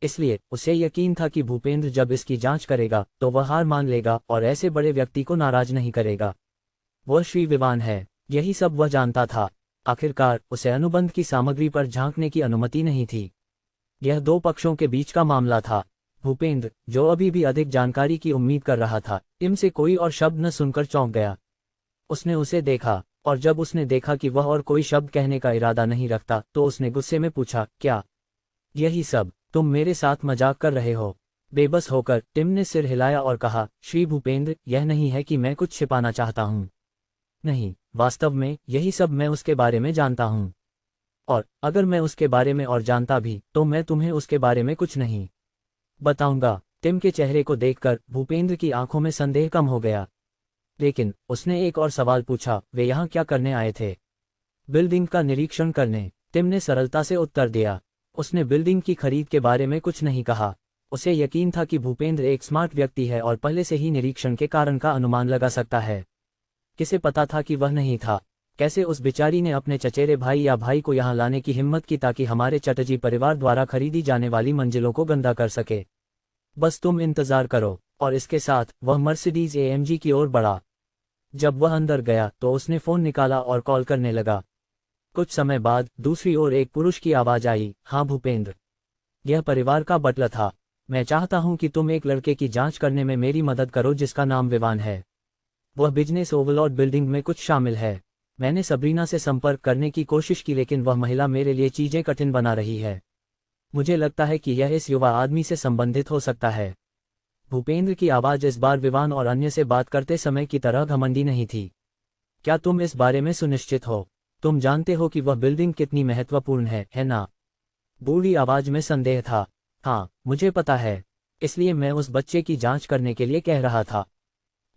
इसलिए उसे यकीन था कि भूपेंद्र जब इसकी जांच करेगा तो वह हार मान लेगा और ऐसे बड़े व्यक्ति को नाराज नहीं करेगा। वह श्री विवान है, यही सब वह जानता था। आखिरकार उसे अनुबंध की सामग्री पर झांकने की अनुमति नहीं थी। यह 2 पक्षों के बीच का मामला था। भूपेंद्र, जो अभी भी अधिक जानकारी की उम्मीद कर रहा था, टिम से कोई और शब्द न सुनकर चौंक गया। उसने उसे देखा और जब उसने देखा कि वह और कोई शब्द कहने का इरादा नहीं रखता तो उसने गुस्से में पूछा, क्या यही सब? तुम मेरे साथ मजाक कर रहे हो? बेबस होकर टिम ने सिर हिलाया और कहा, श्री भूपेंद्र, यह नहीं है कि मैं कुछ छिपाना चाहता हूँ। नहीं, वास्तव में यही सब मैं उसके बारे में जानता हूँ, और अगर मैं उसके बारे में और जानता भी तो मैं तुम्हें उसके बारे में कुछ नहीं बताऊंगा। टिम के चेहरे को देखकर भूपेंद्र की आंखों में संदेह कम हो गया, लेकिन उसने एक और सवाल पूछा, वे यहाँ क्या करने आए थे? बिल्डिंग का निरीक्षण करने, टिम ने सरलता से उत्तर दिया। उसने बिल्डिंग की खरीद के बारे में कुछ नहीं कहा। उसे यकीन था कि भूपेंद्र एक स्मार्ट व्यक्ति है और पहले से ही निरीक्षण के कारण का अनुमान लगा सकता है। किसे पता था कि वह नहीं था? कैसे उस बेचारी ने अपने चचेरे भाई या भाई को यहाँ लाने की हिम्मत की ताकि हमारे चटर्जी परिवार द्वारा खरीदी जाने वाली मंजिलों को गंदा कर सके? बस तुम इंतजार करो। और इसके साथ वह मर्सिडीज AMG की ओर बढ़ा। जब वह अंदर गया तो उसने फोन निकाला और कॉल करने लगा। कुछ समय बाद दूसरी ओर एक पुरुष की आवाज आई, हाँ भूपेंद्र, यह परिवार का बटलर था। मैं चाहता हूं कि तुम एक लड़के की जांच करने में मेरी मदद करो जिसका नाम विवान है। वह बिजनेस ओवरलॉर्ड बिल्डिंग में कुछ शामिल है। मैंने सबरीना से संपर्क करने की कोशिश की लेकिन वह महिला मेरे लिए चीजें कठिन बना रही है। मुझे लगता है कि यह इस युवा आदमी से संबंधित हो सकता है। भूपेंद्र की आवाज इस बार विवान और अन्य से बात करते समय की तरह घमंडी नहीं थी। क्या तुम इस बारे में सुनिश्चित हो? तुम जानते हो कि वह बिल्डिंग कितनी महत्वपूर्ण है ना? बूढ़ी आवाज में संदेह था। हाँ, मुझे पता है, इसलिए मैं उस बच्चे की जांच करने के लिए कह रहा था।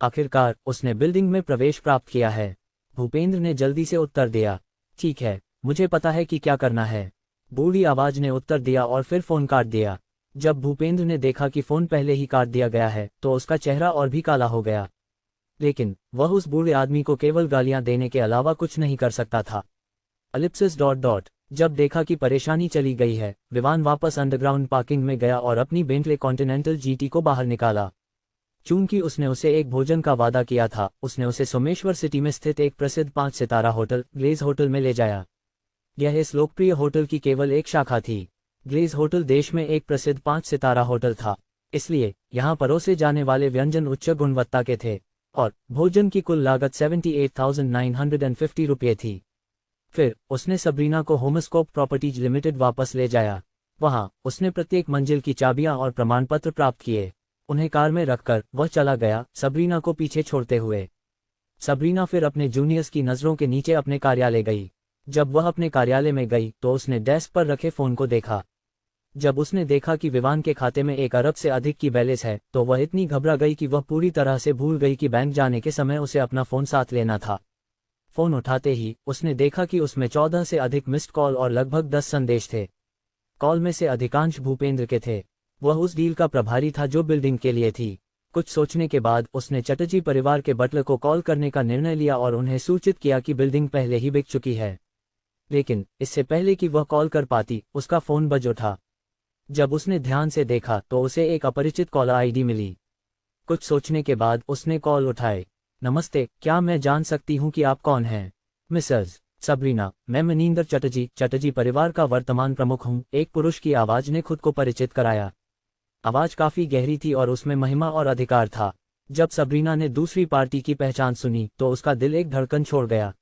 आखिरकार उसने बिल्डिंग में प्रवेश प्राप्त किया है। भूपेंद्र ने जल्दी से उत्तर दिया, ठीक है, मुझे पता है कि क्या करना है। बूढ़ी आवाज ने उत्तर दिया और फिर फोन काट दिया। जब भूपेंद्र ने देखा कि फोन पहले ही काट दिया गया है तो उसका चेहरा और भी काला हो गया। लेकिन वह उस बूढ़े आदमी को केवल गालियां देने के अलावा कुछ नहीं कर सकता था। एलिप्सिस डॉट डॉट जब देखा कि परेशानी चली गई है, विवान वापस अंडरग्राउंड पार्किंग में गया और अपनी बेंटले कॉन्टिनेंटल जीटी को बाहर निकाला। चूंकि उसने उसे एक भोजन का वादा किया था, उसने उसे सोमेश्वर सिटी में स्थित एक प्रसिद्ध 5 सितारा होटल ग्लेज होटल में ले जाया। यह इस लोकप्रिय होटल की केवल एक शाखा थी। ग्लेज होटल देश में एक प्रसिद्ध 5 सितारा होटल था, इसलिए यहाँ परोसे जाने वाले व्यंजन उच्च गुणवत्ता के थे और भोजन की कुल लागत 78,950 रुपये थी। फिर उसने सबरीना को होमस्कोप प्रॉपर्टीज लिमिटेड वापस ले जाया। वहां उसने प्रत्येक मंजिल की चाबियां और प्रमाण पत्र प्राप्त किए। उन्हें कार में रखकर वह चला गया, सबरीना को पीछे छोड़ते हुए। सबरीना फिर अपने जूनियर्स की नज़रों के नीचे अपने कार्यालय गई। जब वह अपने कार्यालय में गई तो उसने डेस्क पर रखे फोन को देखा। जब उसने देखा कि विवान के खाते में 1 अरब से अधिक की बैलेंस है तो वह इतनी घबरा गई कि वह पूरी तरह से भूल गई कि बैंक जाने के समय उसे अपना फ़ोन साथ लेना था। फ़ोन उठाते ही उसने देखा कि उसमें 14 से अधिक मिस्ड कॉल और लगभग 10 संदेश थे। कॉल में से अधिकांश भूपेंद्र के थे। वह उस डील का प्रभारी था जो बिल्डिंग के लिए थी। कुछ सोचने के बाद उसने चटर्जी परिवार के बटलर को कॉल करने का निर्णय लिया और उन्हें सूचित किया कि बिल्डिंग पहले ही बिक चुकी है। लेकिन इससे पहले कि वह कॉल कर पाती, उसका फ़ोन बज उठा। जब उसने ध्यान से देखा तो उसे एक अपरिचित कॉलर आईडी मिली। कुछ सोचने के बाद उसने कॉल उठाए। नमस्ते, क्या मैं जान सकती हूँ कि आप कौन हैं? मिसेस सबरीना, मैं मनिंदर चटर्जी परिवार का वर्तमान प्रमुख हूँ, एक पुरुष की आवाज ने खुद को परिचित कराया। आवाज काफी गहरी थी और उसमें महिमा और अधिकार था। जब सबरीना ने दूसरी पार्टी की पहचान सुनी तो उसका दिल एक धड़कन छोड़ गया।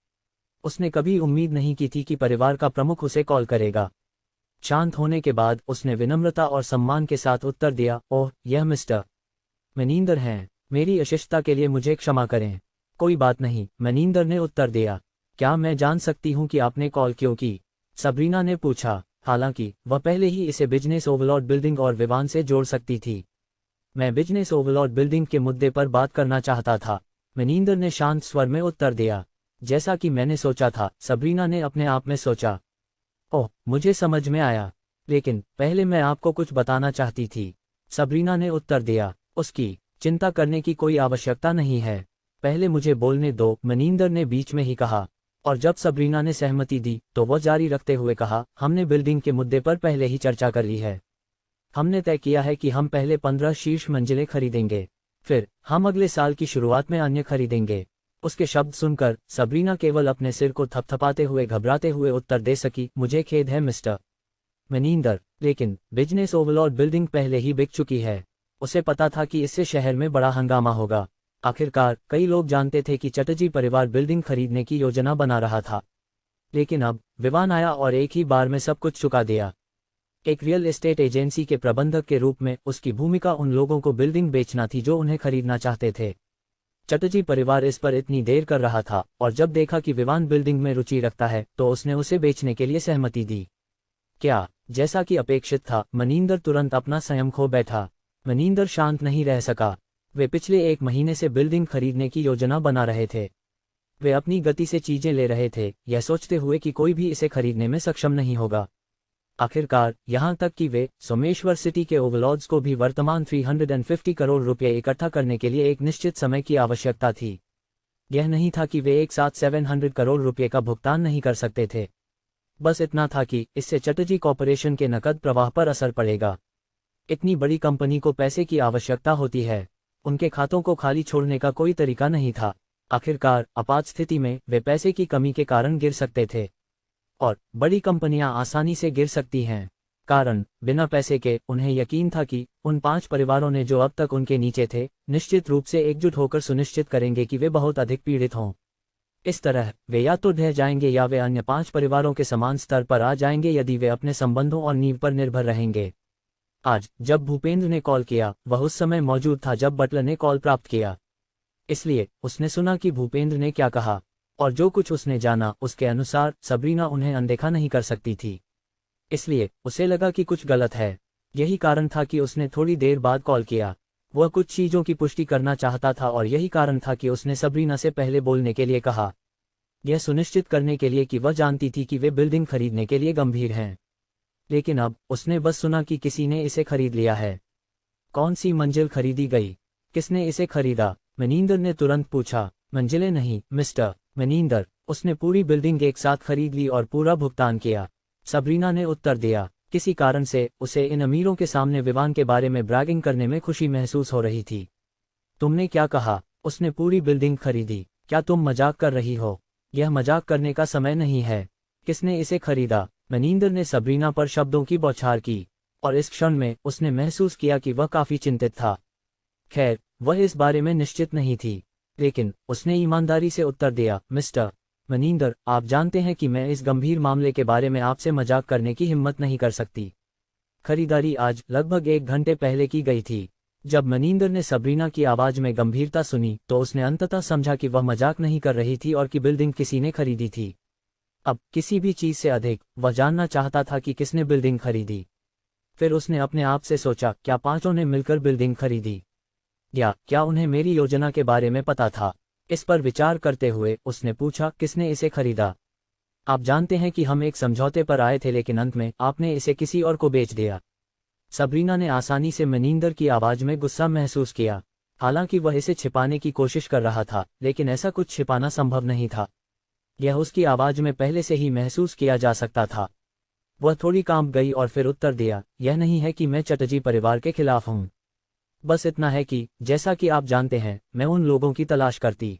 उसने कभी उम्मीद नहीं की थी कि परिवार का प्रमुख उसे कॉल करेगा। शांत होने के बाद उसने विनम्रता और सम्मान के साथ उत्तर दिया, ओह, यह मिस्टर मनिंदर हैं। मेरी अशिष्टता के लिए मुझे क्षमा करें। कोई बात नहीं, मनिंदर ने उत्तर दिया। क्या मैं जान सकती हूँ कि आपने कॉल क्यों की? सबरीना ने पूछा। हालांकि वह पहले ही इसे बिजनेस ओवरलॉर्ड बिल्डिंग और विवान से जोड़ सकती थी। मैं बिजनेस ओवरलॉर्ड बिल्डिंग के मुद्दे पर बात करना चाहता था, मनिंदर ने शांत स्वर में उत्तर दिया। जैसा कि मैंने सोचा था, सबरीना ने अपने आप में सोचा। ओह, मुझे समझ में आया, लेकिन पहले मैं आपको कुछ बताना चाहती थी, सबरीना ने उत्तर दिया। उसकी चिंता करने की कोई आवश्यकता नहीं है, पहले मुझे बोलने दो, मनिंदर ने बीच में ही कहा। और जब सबरीना ने सहमति दी तो वह जारी रखते हुए कहा, हमने बिल्डिंग के मुद्दे पर पहले ही चर्चा कर ली है। हमने तय किया है कि हम पहले 15 शीर्ष मंजिलें खरीदेंगे, फिर हम अगले साल की शुरुआत में अन्य खरीदेंगे। उसके शब्द सुनकर सबरीना केवल अपने सिर को थपथपाते हुए घबराते हुए उत्तर दे सकी, मुझे खेद है मिस्टर मनिंदर, लेकिन बिजनेस ओवरलॉर्ड बिल्डिंग पहले ही बिक चुकी है। उसे पता था कि इससे शहर में बड़ा हंगामा होगा। आखिरकार कई लोग जानते थे कि चटर्जी परिवार बिल्डिंग खरीदने की योजना बना रहा था। लेकिन अब विवान आया और एक ही बार में सब कुछ चुका दिया। एक रियल एस्टेट एजेंसी के प्रबंधक के रूप में उसकी भूमिका उन लोगों को बिल्डिंग बेचना थी जो उन्हें खरीदना चाहते थे। चटर्जी परिवार इस पर इतनी देर कर रहा था और जब देखा कि विवान बिल्डिंग में रुचि रखता है तो उसने उसे बेचने के लिए सहमति दी। क्या, जैसा कि अपेक्षित था, मनिंदर तुरंत अपना संयम खो बैठा। मनिंदर शांत नहीं रह सका। वे पिछले 1 महीने से बिल्डिंग खरीदने की योजना बना रहे थे। वे अपनी गति से चीजें ले रहे थे, यह सोचते हुए कि कोई भी इसे खरीदने में सक्षम नहीं होगा। आखिरकार यहाँ तक कि वे सोमेश्वर सिटी के ओवरलॉर्ड्स को भी वर्तमान 350 करोड़ रुपये इकट्ठा करने के लिए एक निश्चित समय की आवश्यकता थी। यह नहीं था कि वे एक साथ 700 करोड़ रुपये का भुगतान नहीं कर सकते थे। बस इतना था कि इससे चटर्जी कॉर्पोरेशन के नकद प्रवाह पर असर पड़ेगा। इतनी बड़ी कंपनी को पैसे की आवश्यकता होती है, उनके खातों को खाली छोड़ने का कोई तरीका नहीं था। आखिरकार आपात स्थिति में वे पैसे की कमी के कारण गिर सकते थे, और बड़ी कंपनियां आसानी से गिर सकती हैं। कारण बिना पैसे के उन्हें यकीन था कि उन 5 परिवारों ने जो अब तक उनके नीचे थे, निश्चित रूप से एकजुट होकर सुनिश्चित करेंगे कि वे बहुत अधिक पीड़ित हों। इस तरह वे या तो ढह जाएंगे या वे अन्य 5 परिवारों के समान स्तर पर आ जाएंगे यदि वे अपने संबंधों और नींव पर निर्भर रहेंगे। आज जब भूपेंद्र ने कॉल किया, वह उस समय मौजूद था जब बटलर ने कॉल प्राप्त किया। इसलिए उसने सुना कि भूपेंद्र ने क्या कहा, और जो कुछ उसने जाना उसके अनुसार सबरीना उन्हें अनदेखा नहीं कर सकती थी। इसलिए उसे लगा कि कुछ गलत है। यही कारण था कि उसने थोड़ी देर बाद कॉल किया। वह कुछ चीजों की पुष्टि करना चाहता था और यही कारण था कि उसने सबरीना से पहले बोलने के लिए कहा, यह सुनिश्चित करने के लिए कि वह जानती थी कि वे बिल्डिंग खरीदने के लिए गंभीर हैं। लेकिन अब उसने बस सुना कि किसी ने इसे खरीद लिया है। कौन सी मंजिल खरीदी गई? किसने इसे खरीदा? मनिंदर ने तुरंत पूछा। मंजिलें नहीं मिस्टर मनिंदर, उसने पूरी बिल्डिंग एक साथ खरीद ली और पूरा भुगतान किया, सबरीना ने उत्तर दिया। किसी कारण से उसे इन अमीरों के सामने विवान के बारे में ब्रैगिंग करने में खुशी महसूस हो रही थी। तुमने क्या कहा? उसने पूरी बिल्डिंग खरीदी? क्या तुम मजाक कर रही हो? यह मजाक करने का समय नहीं है। किसने इसे खरीदा? मनिंदर ने सबरीना पर शब्दों की बौछार की, और इस क्षण में उसने महसूस किया कि वह काफी चिंतित था। खैर, वह इस बारे में निश्चित नहीं थी, लेकिन उसने ईमानदारी से उत्तर दिया, मिस्टर मनिंदर, आप जानते हैं कि मैं इस गंभीर मामले के बारे में आपसे मजाक करने की हिम्मत नहीं कर सकती। खरीदारी आज लगभग 1 घंटे पहले की गई थी। जब मनिंदर ने सबरीना की आवाज में गंभीरता सुनी तो उसने अंततः समझा कि वह मजाक नहीं कर रही थी और कि बिल्डिंग किसी ने खरीदी थी। अब किसी भी चीज से अधिक वह जानना चाहता था कि किसने बिल्डिंग खरीदी। फिर उसने अपने आप से सोचा, क्या पांचों ने मिलकर बिल्डिंग खरीदी? या क्या उन्हें मेरी योजना के बारे में पता था? इस पर विचार करते हुए उसने पूछा, किसने इसे खरीदा? आप जानते हैं कि हम एक समझौते पर आए थे, लेकिन अंत में आपने इसे किसी और को बेच दिया। सबरीना ने आसानी से मनिंदर की आवाज में गुस्सा महसूस किया। हालांकि वह इसे छिपाने की कोशिश कर रहा था, लेकिन ऐसा कुछ छिपाना संभव नहीं था। यह उसकी आवाज में पहले से ही महसूस किया जा सकता था। वह थोड़ी कांप गई और फिर उत्तर दिया, यह नहीं है कि मैं चटर्जी परिवार के खिलाफ हूं। बस इतना है कि जैसा कि आप जानते हैं, मैं उन लोगों की तलाश करती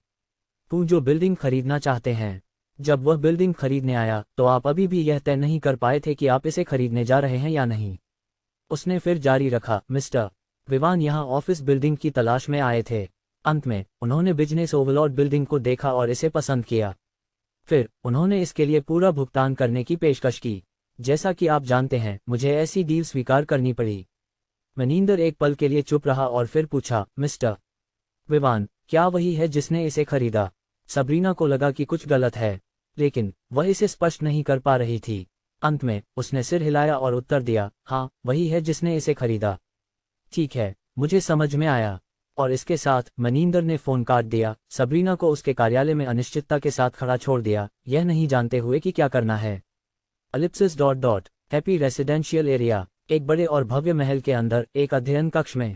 हूं जो बिल्डिंग खरीदना चाहते हैं। जब वह बिल्डिंग खरीदने आया तो आप अभी भी यह तय नहीं कर पाए थे कि आप इसे खरीदने जा रहे हैं या नहीं। उसने फिर जारी रखा, मिस्टर विवान यहाँ ऑफिस बिल्डिंग की तलाश में आए थे। अंत में उन्होंने बिजनेस ओवरलॉर्ड बिल्डिंग को देखा और इसे पसंद किया। फिर उन्होंने इसके लिए पूरा भुगतान करने की पेशकश की। जैसा कि आप जानते हैं, मुझे ऐसी डील स्वीकार करनी पड़ी। मनिंदर एक पल के लिए चुप रहा और फिर पूछा, मिस्टर विवान, क्या वही है जिसने इसे खरीदा? सबरीना को लगा कि कुछ गलत है, लेकिन वह इसे स्पष्ट नहीं कर पा रही थी। अंत में उसने सिर हिलाया और उत्तर दिया, हाँ, वही है जिसने इसे खरीदा। ठीक है, मुझे समझ में आया। और इसके साथ मनिंदर ने फोन काट दिया, सबरीना को उसके कार्यालय में अनिश्चितता के साथ खड़ा छोड़ दिया, यह नहीं जानते हुए कि क्या करना है। Ellipsis dot dot happy residential area. एक बड़े और भव्य महल के अंदर एक अध्ययन कक्ष में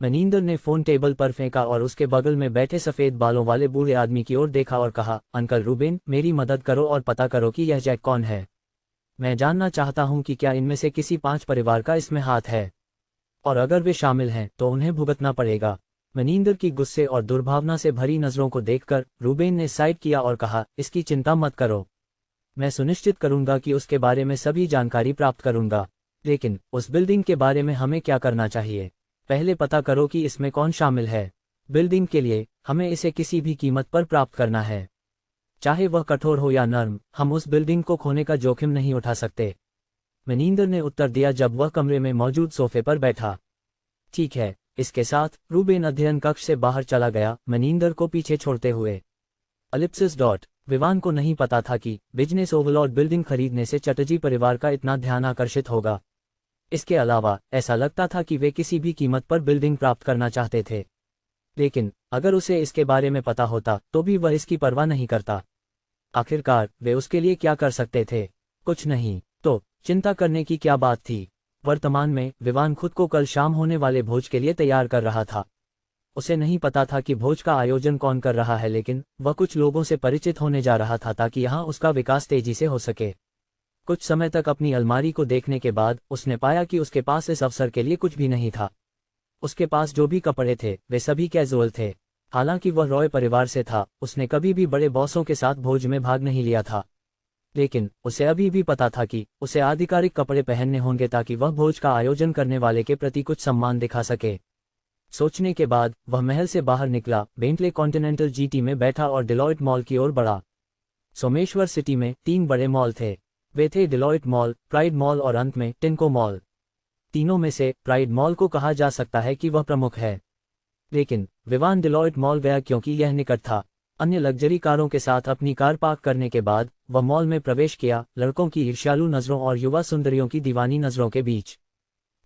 मनिंदर ने फोन टेबल पर फेंका और उसके बगल में बैठे सफेद बालों वाले बूढ़े आदमी की ओर देखा और कहा, अंकल रूबेन, मेरी मदद करो और पता करो कि यह जैक कौन है। मैं जानना चाहता हूं कि क्या इनमें से किसी 5 परिवार का इसमें हाथ है, और अगर वे शामिल हैं तो उन्हें भुगतना पड़ेगा। मनिंदर की गुस्से और दुर्भावना से भरी नजरों को देखकर रूबेन ने साइड किया और कहा, इसकी चिंता मत करो, मैं सुनिश्चित करूंगा कि उसके बारे में सभी जानकारी प्राप्त करूंगा। लेकिन उस बिल्डिंग के बारे में हमें क्या करना चाहिए? पहले पता करो कि इसमें कौन शामिल है। बिल्डिंग के लिए हमें इसे किसी भी कीमत पर प्राप्त करना है, चाहे वह कठोर हो या नर्म। हम उस बिल्डिंग को खोने का जोखिम नहीं उठा सकते। मनिंदर ने उत्तर दिया जब वह कमरे में मौजूद सोफे पर बैठा। ठीक है। इसके साथ रूबेन अध्ययन कक्ष से बाहर चला गया, मनिंदर को पीछे छोड़ते हुए। एलिप्सिस डॉट विवान को नहीं पता था कि बिजनेस ओवरलॉर्ड बिल्डिंग खरीदने से चटर्जी परिवार का इतना ध्यान आकर्षित होगा। इसके अलावा ऐसा लगता था कि वे किसी भी कीमत पर बिल्डिंग प्राप्त करना चाहते थे, लेकिन अगर उसे इसके बारे में पता होता तो भी वह इसकी परवाह नहीं करता। आखिरकार वे उसके लिए क्या कर सकते थे? कुछ नहीं। तो चिंता करने की क्या बात थी? वर्तमान में विवान खुद को कल शाम होने वाले भोज के लिए तैयार कर रहा था। उसे नहीं पता था कि भोज का आयोजन कौन कर रहा है, लेकिन वह कुछ लोगों से परिचित होने जा रहा था ताकि यहाँ उसका विकास तेजी से हो सके। कुछ समय तक अपनी अलमारी को देखने के बाद उसने पाया कि उसके पास इस अवसर के लिए कुछ भी नहीं था। उसके पास जो भी कपड़े थे वे सभी कैजुअल थे। हालांकि वह रॉय परिवार से था, उसने कभी भी बड़े बॉसों के साथ भोज में भाग नहीं लिया था, लेकिन उसे अभी भी पता था कि उसे आधिकारिक कपड़े पहनने होंगे ताकि वह भोज का आयोजन करने वाले के प्रति कुछ सम्मान दिखा सके। सोचने के बाद वह महल से बाहर निकला, बेंटले कॉन्टिनेंटल जीटी में बैठा और डिलॉयट मॉल की ओर बढ़ा। सोमेश्वर सिटी में 3 बड़े मॉल थे। वे थे डिलॉयट मॉल, प्राइड मॉल और अंत में टिनको मॉल। तीनों में से प्राइड मॉल को कहा जा सकता है कि वह प्रमुख है, लेकिन विवान डिलॉयट मॉल गया क्योंकि यह निकट था। अन्य लग्जरी कारों के साथ अपनी कार पार्क करने के बाद वह मॉल में प्रवेश किया, लड़कों की ईर्ष्यालु नजरों और युवा सुंदरियों की दीवानी नजरों के बीच।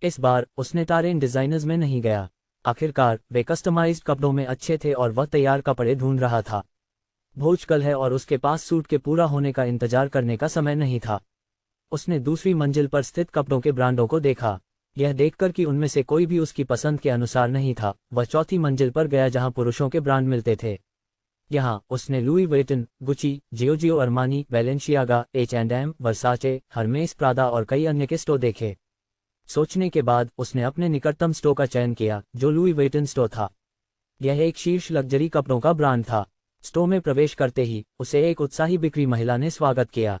इस बार उसने टारेन डिजाइनर्स में नहीं गया। आखिरकार वे कस्टमाइज्ड कपड़ों में अच्छे थे और वह तैयार कपड़े ढूंढ रहा था। भोज कल है और उसके पास सूट के पूरा होने का इंतजार करने का समय नहीं था। उसने दूसरी मंजिल पर स्थित कपड़ों के ब्रांडों को देखा। यह देखकर कि उनमें से कोई भी उसकी पसंद के अनुसार नहीं था, वह चौथी मंजिल पर गया जहां पुरुषों के ब्रांड मिलते थे। यहां उसने लुई वेटन, गुची, जियोजियो अरमानी, बैलेंशियागा, H&M, वर्साचे, हर्मेस प्रादा और कई अन्य के स्टोर देखे। सोचने के बाद उसने अपने निकटतम स्टोर का चयन किया, जो लुई वेटन स्टोर था। यह एक शीर्ष लग्जरी कपड़ों का ब्रांड था। स्टोर में प्रवेश करते ही उसे एक उत्साही बिक्री महिला ने स्वागत किया।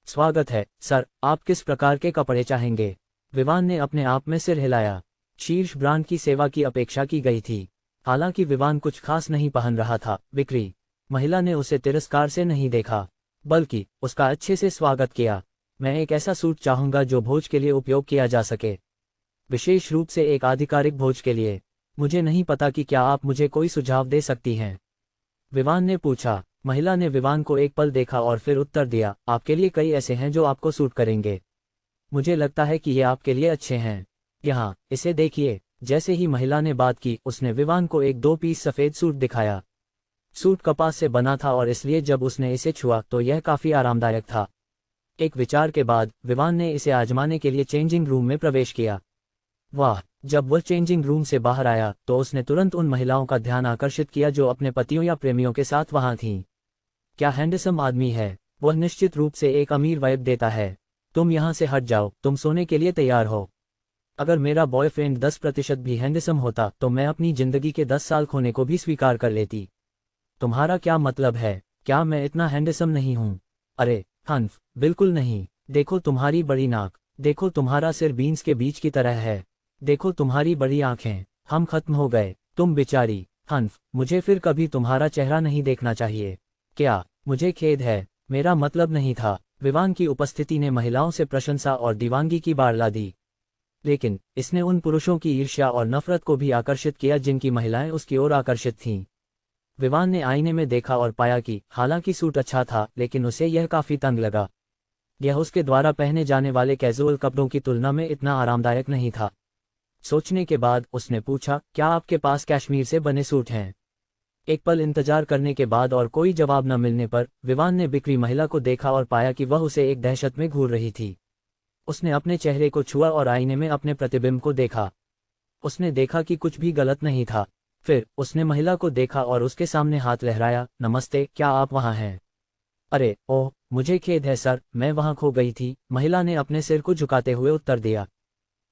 स्वागत है सर, आप किस प्रकार के कपड़े चाहेंगे? विवान ने अपने आप में सिर हिलाया। शीर्ष ब्रांड की सेवा की अपेक्षा की गई थी। हालांकि विवान कुछ खास नहीं पहन रहा था। बिक्री महिला ने उसे तिरस्कार से नहीं देखा, बल्कि उसका अच्छे से स्वागत किया। मैं एक ऐसा सूट चाहूंगा जो भोज के लिए उपयोग किया जा सके, विशेष रूप से एक आधिकारिक भोज के लिए। मुझे नहीं पता कि क्या आप मुझे कोई सुझाव दे सकती हैं? विवान ने पूछा। महिला ने विवान को एक पल देखा और फिर उत्तर दिया, आपके लिए कई ऐसे हैं जो आपको सूट करेंगे। मुझे लगता है कि ये आपके लिए अच्छे हैं। यहाँ इसे देखिए। जैसे ही महिला ने बात की, उसने विवान को एक 2 पीस सफेद सूट दिखाया। सूट कपास से बना था और इसलिए जब उसने इसे छुआ तो यह काफी आरामदायक था। एक विचार के बाद विवान ने इसे आजमाने के लिए चेंजिंग रूम में प्रवेश किया। वाह! जब वह चेंजिंग रूम से बाहर आया तो उसने तुरंत उन महिलाओं का ध्यान आकर्षित किया जो अपने पतियों या प्रेमियों के साथ वहां थीं। क्या हैंडसम आदमी है! वह निश्चित रूप से एक अमीर वाइब देता है। तुम यहाँ से हट जाओ, तुम सोने के लिए तैयार हो। अगर मेरा बॉयफ्रेंड 10% भी हैंडसम होता तो मैं अपनी जिंदगी के 10 साल खोने को भी स्वीकार कर लेती। तुम्हारा क्या मतलब है? क्या मैं इतना हैंडसम नहीं हूँ? अरे हन्फ, बिल्कुल नहीं। देखो तुम्हारी बड़ी नाक, देखो तुम्हारा सिर बीन्स के बीच की तरह है, देखो तुम्हारी बड़ी आंखें। हम खत्म हो गए। तुम बेचारी हन्फ, मुझे फिर कभी तुम्हारा चेहरा नहीं देखना चाहिए। क्या? मुझे खेद है, मेरा मतलब नहीं था। विवान की उपस्थिति ने महिलाओं से प्रशंसा और दीवानगी की बाढ़ ला दी, लेकिन इसने उन पुरुषों की ईर्ष्या और नफरत को भी आकर्षित किया जिनकी महिलाएं उसकी ओर आकर्षित थीं। विवान ने आईने में देखा और पाया कि हालांकि सूट अच्छा था, लेकिन उसे यह काफी तंग लगा। यह उसके द्वारा पहने जाने वाले कैजुअल कपड़ों की तुलना में इतना आरामदायक नहीं था। सोचने के बाद उसने पूछा, क्या आपके पास कश्मीर से बने सूट हैं? एक पल इंतजार करने के बाद और कोई जवाब न मिलने पर विवान ने बिक्री महिला को देखा और पाया कि वह उसे एक दहशत में घूर रही थी। उसने अपने चेहरे को छुआ और आईने में अपने प्रतिबिंब को देखा। उसने देखा कि कुछ भी गलत नहीं था। फिर उसने महिला को देखा और उसके सामने हाथ लहराया। नमस्ते, क्या आप वहां हैं? अरे ओह, मुझे खेद है सर, मैं वहां खो गई थी। महिला ने अपने सिर को झुकाते हुए उत्तर दिया।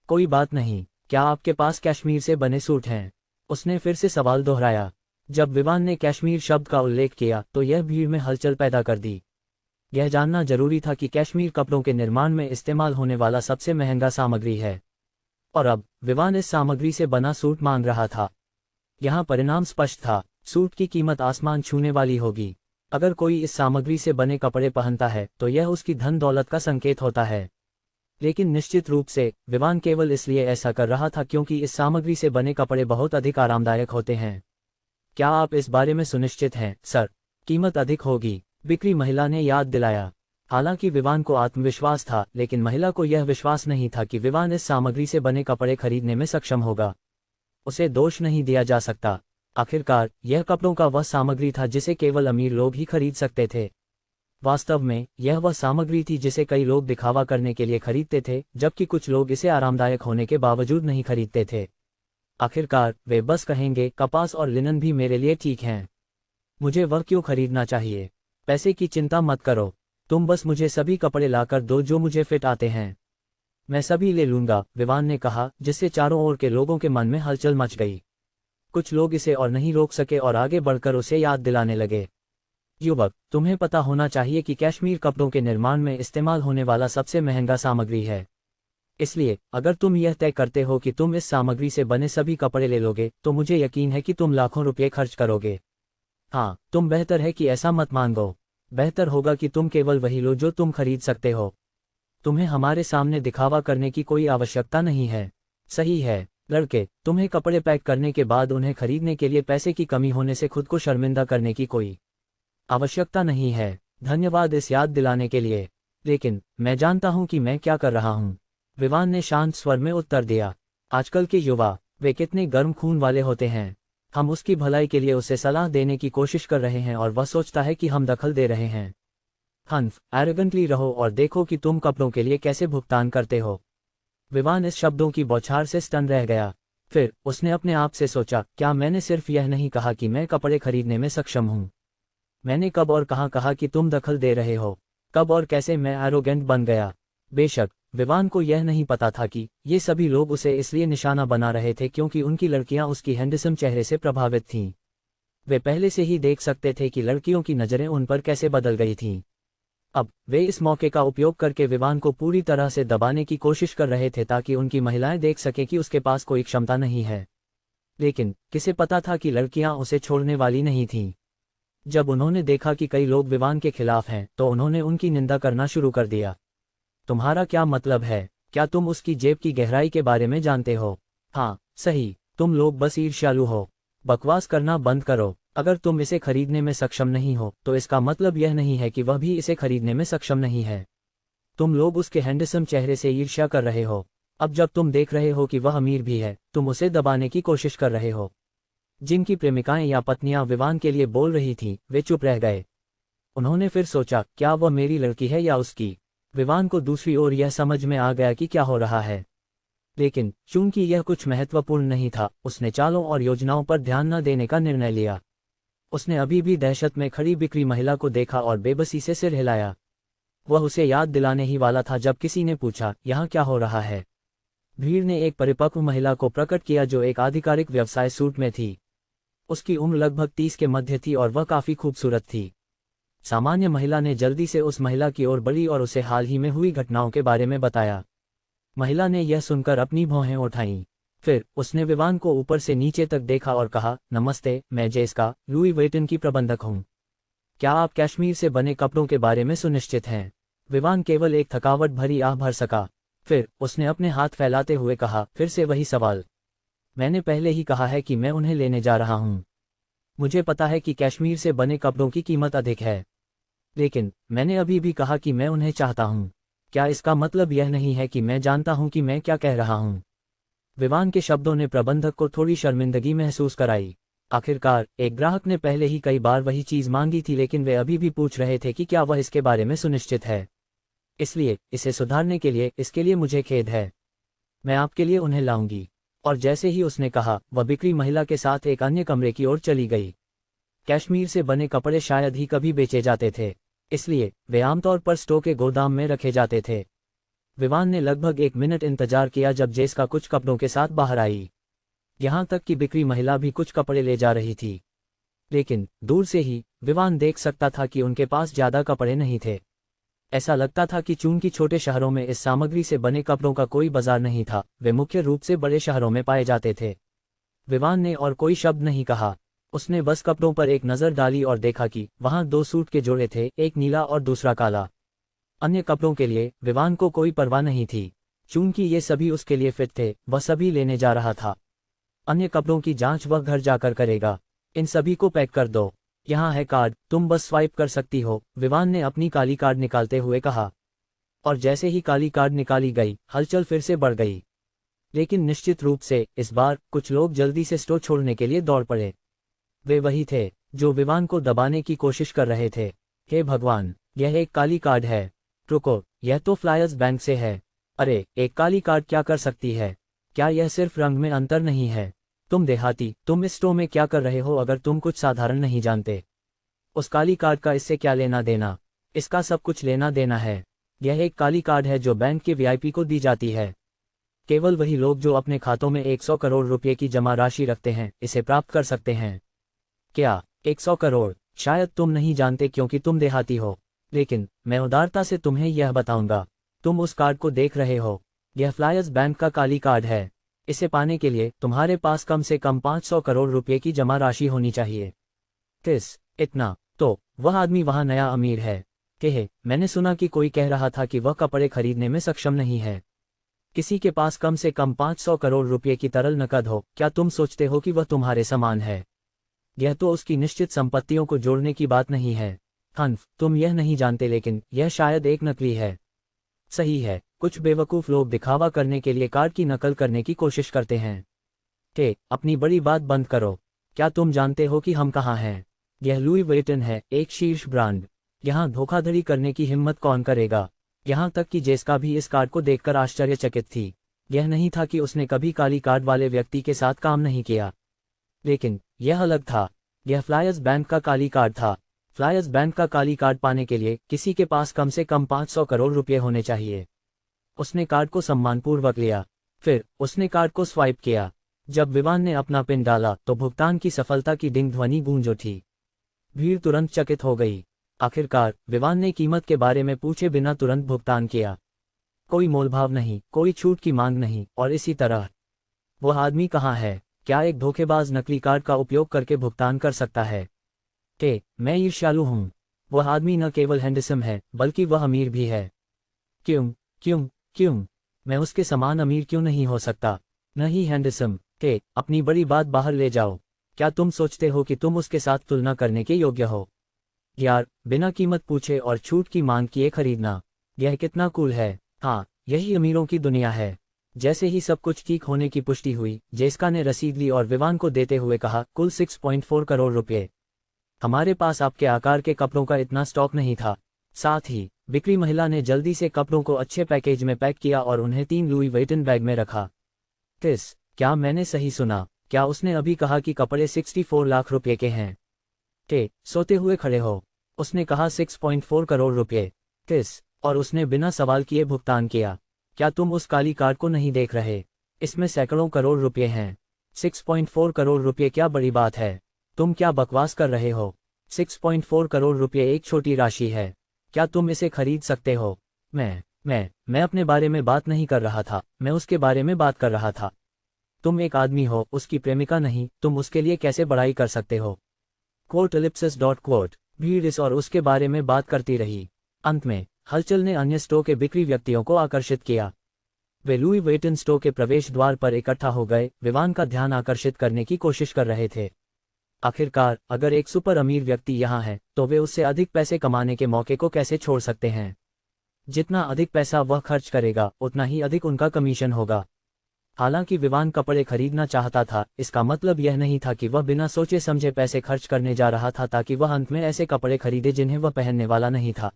कोई बात नहीं। क्या आपके पास कश्मीर से बने सूट हैं? उसने फिर से सवाल दोहराया। जब विवान ने कश्मीर शब्द का उल्लेख किया तो यह भीड़ में हलचल पैदा कर दी। यह जानना जरूरी था कि कश्मीर कपड़ों के निर्माण में इस्तेमाल होने वाला सबसे महंगा सामग्री है, और अब विवान इस सामग्री से बना सूट मांग रहा था। यहाँ परिणाम स्पष्ट था, सूट की कीमत आसमान छूने वाली होगी। अगर कोई इस सामग्री से बने कपड़े पहनता है तो यह उसकी धन दौलत का संकेत होता है। लेकिन निश्चित रूप से विवान केवल इसलिए ऐसा कर रहा था क्योंकि इस सामग्री से बने कपड़े बहुत अधिक आरामदायक होते हैं। क्या आप इस बारे में सुनिश्चित हैं, सर? कीमत अधिक होगी, बिक्री महिला ने याद दिलाया। हालांकि विवान को आत्मविश्वास था, लेकिन महिला को यह विश्वास नहीं था कि विवान इस सामग्री से बने कपड़े खरीदने में सक्षम होगा। उसे दोष नहीं दिया जा सकता। आखिरकार यह कपड़ों का वह सामग्री था जिसे केवल अमीर लोग ही खरीद सकते थे। वास्तव में यह वह सामग्री थी जिसे कई लोग दिखावा करने के लिए खरीदते थे, जबकि कुछ लोग इसे आरामदायक होने के बावजूद नहीं खरीदते थे। आखिरकार वे बस कहेंगे, कपास और लिनन भी मेरे लिए ठीक हैं, मुझे वह क्यों खरीदना चाहिए? पैसे की चिंता मत करो, तुम बस मुझे सभी कपड़े लाकर दो जो मुझे फिट आते हैं, मैं सभी ले लूंगा, विवान ने कहा, जिससे चारों ओर के लोगों के मन में हलचल मच गई। कुछ लोग इसे और नहीं रोक सके और आगे बढ़कर उसे याद दिलाने लगे। युवक, तुम्हें पता होना चाहिए कि कश्मीर कपड़ों के निर्माण में इस्तेमाल होने वाला सबसे महंगा सामग्री है। इसलिए अगर तुम यह तय करते हो कि तुम इस सामग्री से बने सभी कपड़े ले लोगे तो मुझे यकीन है कि तुम लाखों रुपये खर्च करोगे। हाँ, तुम बेहतर है कि ऐसा मत मांगो। बेहतर होगा कि तुम केवल वही लो जो तुम खरीद सकते हो। तुम्हें हमारे सामने दिखावा करने की कोई आवश्यकता नहीं है। सही है लड़के, तुम्हें कपड़े पैक करने के बाद उन्हें खरीदने के लिए पैसे की कमी होने से खुद को शर्मिंदा करने की कोई आवश्यकता नहीं है। धन्यवाद इस याद दिलाने के लिए, लेकिन मैं जानता हूं कि मैं क्या कर रहा हूं, विवान ने शांत स्वर में उत्तर दिया। आजकल के युवा, वे कितने गर्म खून वाले होते हैं। हम उसकी भलाई के लिए उसे सलाह देने की कोशिश कर रहे हैं और वह सोचता है कि हम दखल दे रहे हैं। हन्फ, एरोगेंटली रहो और देखो कि तुम कपड़ों के लिए कैसे भुगतान करते हो। विवान इस शब्दों की बौछार से स्टन रह गया। फिर उसने अपने आप से सोचा, क्या मैंने सिर्फ यह नहीं कहा कि मैं कपड़े खरीदने में सक्षम हूँ? मैंने कब और कहाँ कहा कि तुम दखल दे रहे हो? कब और कैसे मैं एरोगेंट बन गया? बेशक विवान को यह नहीं पता था कि ये सभी लोग उसे इसलिए निशाना बना रहे थे क्योंकि उनकी लड़कियां उसकी हैंडसम चेहरे से प्रभावित थीं। वे पहले से ही देख सकते थे कि लड़कियों की नज़रें उन पर कैसे बदल गई थीं। अब वे इस मौके का उपयोग करके विवान को पूरी तरह से दबाने की कोशिश कर रहे थे ताकि उनकी महिलाएं देख सकें कि उसके पास कोई क्षमता नहीं है। लेकिन किसे पता था कि लड़कियां उसे छोड़ने वाली नहीं थीं। जब उन्होंने देखा कि कई लोग विवान के खिलाफ हैं तो उन्होंने उनकी निंदा करना शुरू कर दिया। तुम्हारा क्या मतलब है? क्या तुम उसकी जेब की गहराई के बारे में जानते हो? हाँ सही, तुम लोग बस ईर्ष्यालु हो। बकवास करना बंद करो। अगर तुम इसे खरीदने में सक्षम नहीं हो तो इसका मतलब यह नहीं है कि वह भी इसे खरीदने में सक्षम नहीं है। तुम लोग उसके हैंडसम चेहरे से ईर्ष्या कर रहे हो। अब जब तुम देख रहे हो कि वह अमीर भी है, तुम उसे दबाने की कोशिश कर रहे हो। जिनकी प्रेमिकाएं या पत्नियां विवान के लिए बोल रही थीं, वे चुप रह गए। उन्होंने फिर सोचा, क्या वह मेरी लड़की है या उसकी? विवान को दूसरी ओर यह समझ में आ गया कि क्या हो रहा है। लेकिन चूंकि यह कुछ महत्वपूर्ण नहीं था, उसने चालों और योजनाओं पर ध्यान न देने का निर्णय लिया। उसने अभी भी दहशत में खड़ी बिक्री महिला को देखा और बेबसी से सिर हिलाया। वह उसे याद दिलाने ही वाला था जब किसी ने पूछा, यहाँ क्या हो रहा है? भीड़ ने एक परिपक्व महिला को प्रकट किया जो एक आधिकारिक व्यवसाय सूट में थी। उसकी उम्र लगभग 30 के मध्य थी और वह काफी खूबसूरत थी। सामान्य महिला ने जल्दी से उस महिला की ओर बढ़ी और उसे हाल ही में हुई घटनाओं के बारे में बताया। महिला ने यह सुनकर अपनी भौहें उठाईं। फिर उसने विवान को ऊपर से नीचे तक देखा और कहा, नमस्ते, मैं जेसिका, लुई वेटन की प्रबंधक हूँ। क्या आप कश्मीर से बने कपड़ों के बारे में सुनिश्चित हैं? विवान केवल एक थकावट भरी आह भर सका। फिर उसने अपने हाथ फैलाते हुए कहा, फिर से वही सवाल। मैंने पहले ही कहा है कि मैं उन्हें लेने जा रहा हूँ। मुझे पता है कि कश्मीर से बने कपड़ों की कीमत अधिक है, लेकिन मैंने अभी भी कहा कि मैं उन्हें चाहता हूँ। क्या इसका मतलब यह नहीं है कि मैं जानता हूँ कि मैं क्या कह रहा हूँ? विवान के शब्दों ने प्रबंधक को थोड़ी शर्मिंदगी महसूस कराई। आखिरकार एक ग्राहक ने पहले ही कई बार वही चीज मांगी थी, लेकिन वे अभी भी पूछ रहे थे कि क्या वह इसके बारे में सुनिश्चित है। इसलिए इसे सुधारने के लिए, इसके लिए मुझे खेद है। मैं आपके लिए उन्हें लाऊंगी। और जैसे ही उसने कहा, वह बिक्री महिला के साथ एक अन्य कमरे की ओर चली गई। कश्मीर से बने कपड़े शायद ही कभी बेचे जाते थे, इसलिए वे आमतौर पर स्टोर के गोदाम में रखे जाते थे। विवान ने लगभग 1 मिनट इंतजार किया जब जेसिका कुछ कपड़ों के साथ बाहर आई। यहाँ तक कि बिक्री महिला भी कुछ कपड़े ले जा रही थी। लेकिन दूर से ही विवान देख सकता था कि उनके पास ज्यादा कपड़े नहीं थे। ऐसा लगता था कि चूंकि छोटे शहरों में इस सामग्री से बने कपड़ों का कोई बाजार नहीं था, वे मुख्य रूप से बड़े शहरों में पाए जाते थे। विवान ने और कोई शब्द नहीं कहा। उसने बस कपड़ों पर एक नज़र डाली और देखा कि वहां 2 सूट के जोड़े थे, एक नीला और दूसरा काला। अन्य कपड़ों के लिए विवान को कोई परवाह नहीं थी। चूंकि ये सभी उसके लिए फिट थे, वह सभी लेने जा रहा था। अन्य कपड़ों की जांच वह घर जाकर करेगा। इन सभी को पैक कर दो। यहाँ है कार्ड, तुम बस स्वाइप कर सकती हो, विवान ने अपनी काली कार्ड निकालते हुए कहा। और जैसे ही काली कार्ड निकाली गई, हलचल फिर से बढ़ गई। लेकिन निश्चित रूप से इस बार कुछ लोग जल्दी से स्टोर छोड़ने के लिए दौड़ पड़े। वे वही थे जो विवान को दबाने की कोशिश कर रहे थे। हे भगवान, यह एक काली कार्ड है। रुको, यह तो फ्लायर्स बैंक से है। अरे, एक काली कार्ड क्या कर सकती है? क्या यह सिर्फ रंग में अंतर नहीं है? तुम देहाती, तुम इस स्टोर में क्या कर रहे हो अगर तुम कुछ साधारण नहीं जानते? उस काली कार्ड का इससे क्या लेना देना? इसका सब कुछ लेना देना है। यह एक काली कार्ड है जो बैंक के वीआईपी को दी जाती है। केवल वही लोग जो अपने खातों में 100 करोड़ रुपए की जमा राशि रखते हैं इसे प्राप्त कर सकते हैं। क्या 100 करोड़? शायद तुम नहीं जानते क्योंकि तुम देहाती हो, लेकिन मैं उदारता से तुम्हें यह बताऊंगा। तुम उस कार्ड को देख रहे हो, यह फ्लायर्स बैंक का काली कार्ड है। इसे पाने के लिए तुम्हारे पास कम से कम 500 करोड़ रुपए की जमा राशि होनी चाहिए। इतना तो वह आदमी वहां नया अमीर है। मैंने सुना कि कोई कह रहा था कि वह कपड़े खरीदने में सक्षम नहीं है। किसी के पास कम से कम 500 करोड़ रुपए की तरल नकद हो, क्या तुम सोचते हो कि वह तुम्हारे समान है? यह तो उसकी निश्चित संपत्तियों को जोड़ने की बात नहीं है। हन्फ, तुम यह नहीं जानते, लेकिन यह शायद एक नकली है। सही है, कुछ बेवकूफ लोग दिखावा करने के लिए कार्ड की नकल करने की कोशिश करते हैं। अपनी बड़ी बात बंद करो। क्या तुम जानते हो कि हम कहाँ हैं? यह लुई वेटन है, एक शीर्ष ब्रांड। यहाँ धोखाधड़ी करने की हिम्मत कौन करेगा? यहाँ तक कि जेसिका भी इस कार्ड को देखकर आश्चर्यचकित थी। यह नहीं था कि उसने कभी काली कार्ड वाले व्यक्ति के साथ काम नहीं किया, लेकिन यह अलग था। यह फ्लायर्स बैंक का काली कार्ड था। फ्लायर्स बैंक का काली कार्ड पाने के लिए किसी के पास कम से कम 500 करोड़ रुपए होने चाहिए। उसने कार्ड को सम्मानपूर्वक लिया। फिर उसने कार्ड को स्वाइप किया। जब विवान ने अपना पिन डाला तो भुगतान की सफलता की डिंग ध्वनि गूंज उठी। भीड़ तुरंत चकित हो गई। आखिरकार विवान ने कीमत के बारे में पूछे बिना तुरंत भुगतान किया। कोई मोलभाव नहीं, कोई छूट की मांग नहीं, और इसी तरह। वह आदमी कहाँ है? क्या एक धोखेबाज नकली कार्ड का उपयोग करके भुगतान कर सकता है? मैं ईर्ष्यालु हूँ। वह आदमी न केवल हैंडसम है, बल्कि वह अमीर भी है। क्यों क्यों क्यों मैं उसके समान अमीर क्यों नहीं हो सकता? न ही हैंडसम। अपनी बड़ी बात बाहर ले जाओ। क्या तुम सोचते हो कि तुम उसके साथ तुलना करने के योग्य हो? यार, बिना कीमत पूछे और छूट की मांग किए खरीदना, यह कितना कूल है। हाँ, यही अमीरों की दुनिया है। जैसे ही सब कुछ ठीक होने की पुष्टि हुई, जेसिका ने रसीद ली और विवान को देते हुए कहा, कुल 6.4 करोड़ रुपए। हमारे पास आपके आकार के कपड़ों का इतना स्टॉक नहीं था। साथ ही बिक्री महिला ने जल्दी से कपड़ों को अच्छे पैकेज में पैक किया और उन्हें 3 लुई वेटन बैग में रखा। क्या मैंने सही सुना? क्या उसने अभी कहा कि कपड़े 64 लाख रुपए के हैं? सोते हुए खड़े हो। उसने कहा 6.4 करोड़ रुपए। और उसने बिना सवाल किए भुगतान किया। क्या तुम उस काली कार्ड को नहीं देख रहे? इसमें सैकड़ों करोड़ रुपए हैं। 6.4 करोड़ रुपए क्या बड़ी बात है? तुम क्या बकवास कर रहे हो? 6.4 करोड़ रुपए एक छोटी राशि है। क्या तुम इसे खरीद सकते हो? मैं अपने बारे में बात नहीं कर रहा था, मैं उसके बारे में बात कर रहा था। तुम एक आदमी हो, उसकी प्रेमिका नहीं। तुम उसके लिए कैसे बड़ाई कर सकते हो? भीड़ इस और उसके बारे में बात करती रही। अंत में हलचल ने अन्य स्टोर के बिक्री व्यक्तियों को आकर्षित किया। वे लुई वेटन स्टोर के प्रवेश द्वार पर इकट्ठा हो गए, विवान का ध्यान आकर्षित करने की कोशिश कर रहे थे। आखिरकार अगर एक सुपर अमीर व्यक्ति यहाँ है, तो वे उससे अधिक पैसे कमाने के मौके को कैसे छोड़ सकते हैं? जितना अधिक पैसा वह खर्च करेगा, उतना ही अधिक उनका कमीशन होगा। हालांकि विवान कपड़े खरीदना चाहता था, इसका मतलब यह नहीं था कि वह बिना सोचे समझे पैसे खर्च करने जा रहा था ताकि वह अंत में ऐसे कपड़े खरीदे जिन्हें वह पहनने वाला नहीं था।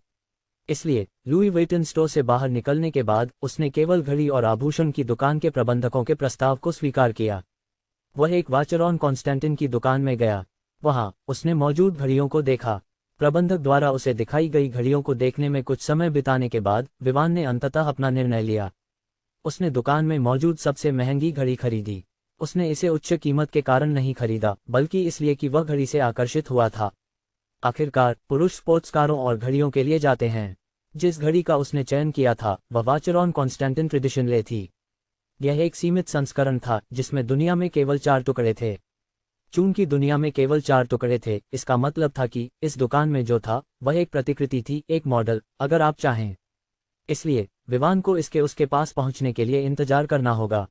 इसलिए लुई वेटन स्टोर से बाहर निकलने के बाद उसने केवल घड़ी और आभूषण की दुकान के प्रबंधकों के प्रस्ताव को स्वीकार किया। वह एक वाचरॉन कॉन्स्टेंटिन की दुकान में गया। वहां उसने मौजूद घड़ियों को देखा। प्रबंधक द्वारा उसे दिखाई गई घड़ियों को देखने में कुछ समय बिताने के बाद विवान ने अंततः अपना निर्णय लिया। उसने दुकान में मौजूद सबसे महंगी घड़ी खरीदी। उसने इसे उच्च कीमत के कारण नहीं खरीदा, बल्कि इसलिए कि वह घड़ी से आकर्षित हुआ था। आखिरकार पुरुष स्पोर्ट्स कारों और घड़ियों के लिए जाते हैं। जिस घड़ी का उसने चयन किया था वह वाचरॉन कॉन्स्टेंटिन ट्रेडिशन ले थी। यह एक सीमित संस्करण था जिसमें दुनिया में केवल 4 टुकड़े थे। चूंकि दुनिया में केवल 4 टुकड़े थे, इसका मतलब था कि इस दुकान में जो था वह एक प्रतिकृति थी, एक मॉडल, अगर आप चाहें। इसलिए विवान को इसके उसके पास पहुंचने के लिए इंतजार करना होगा।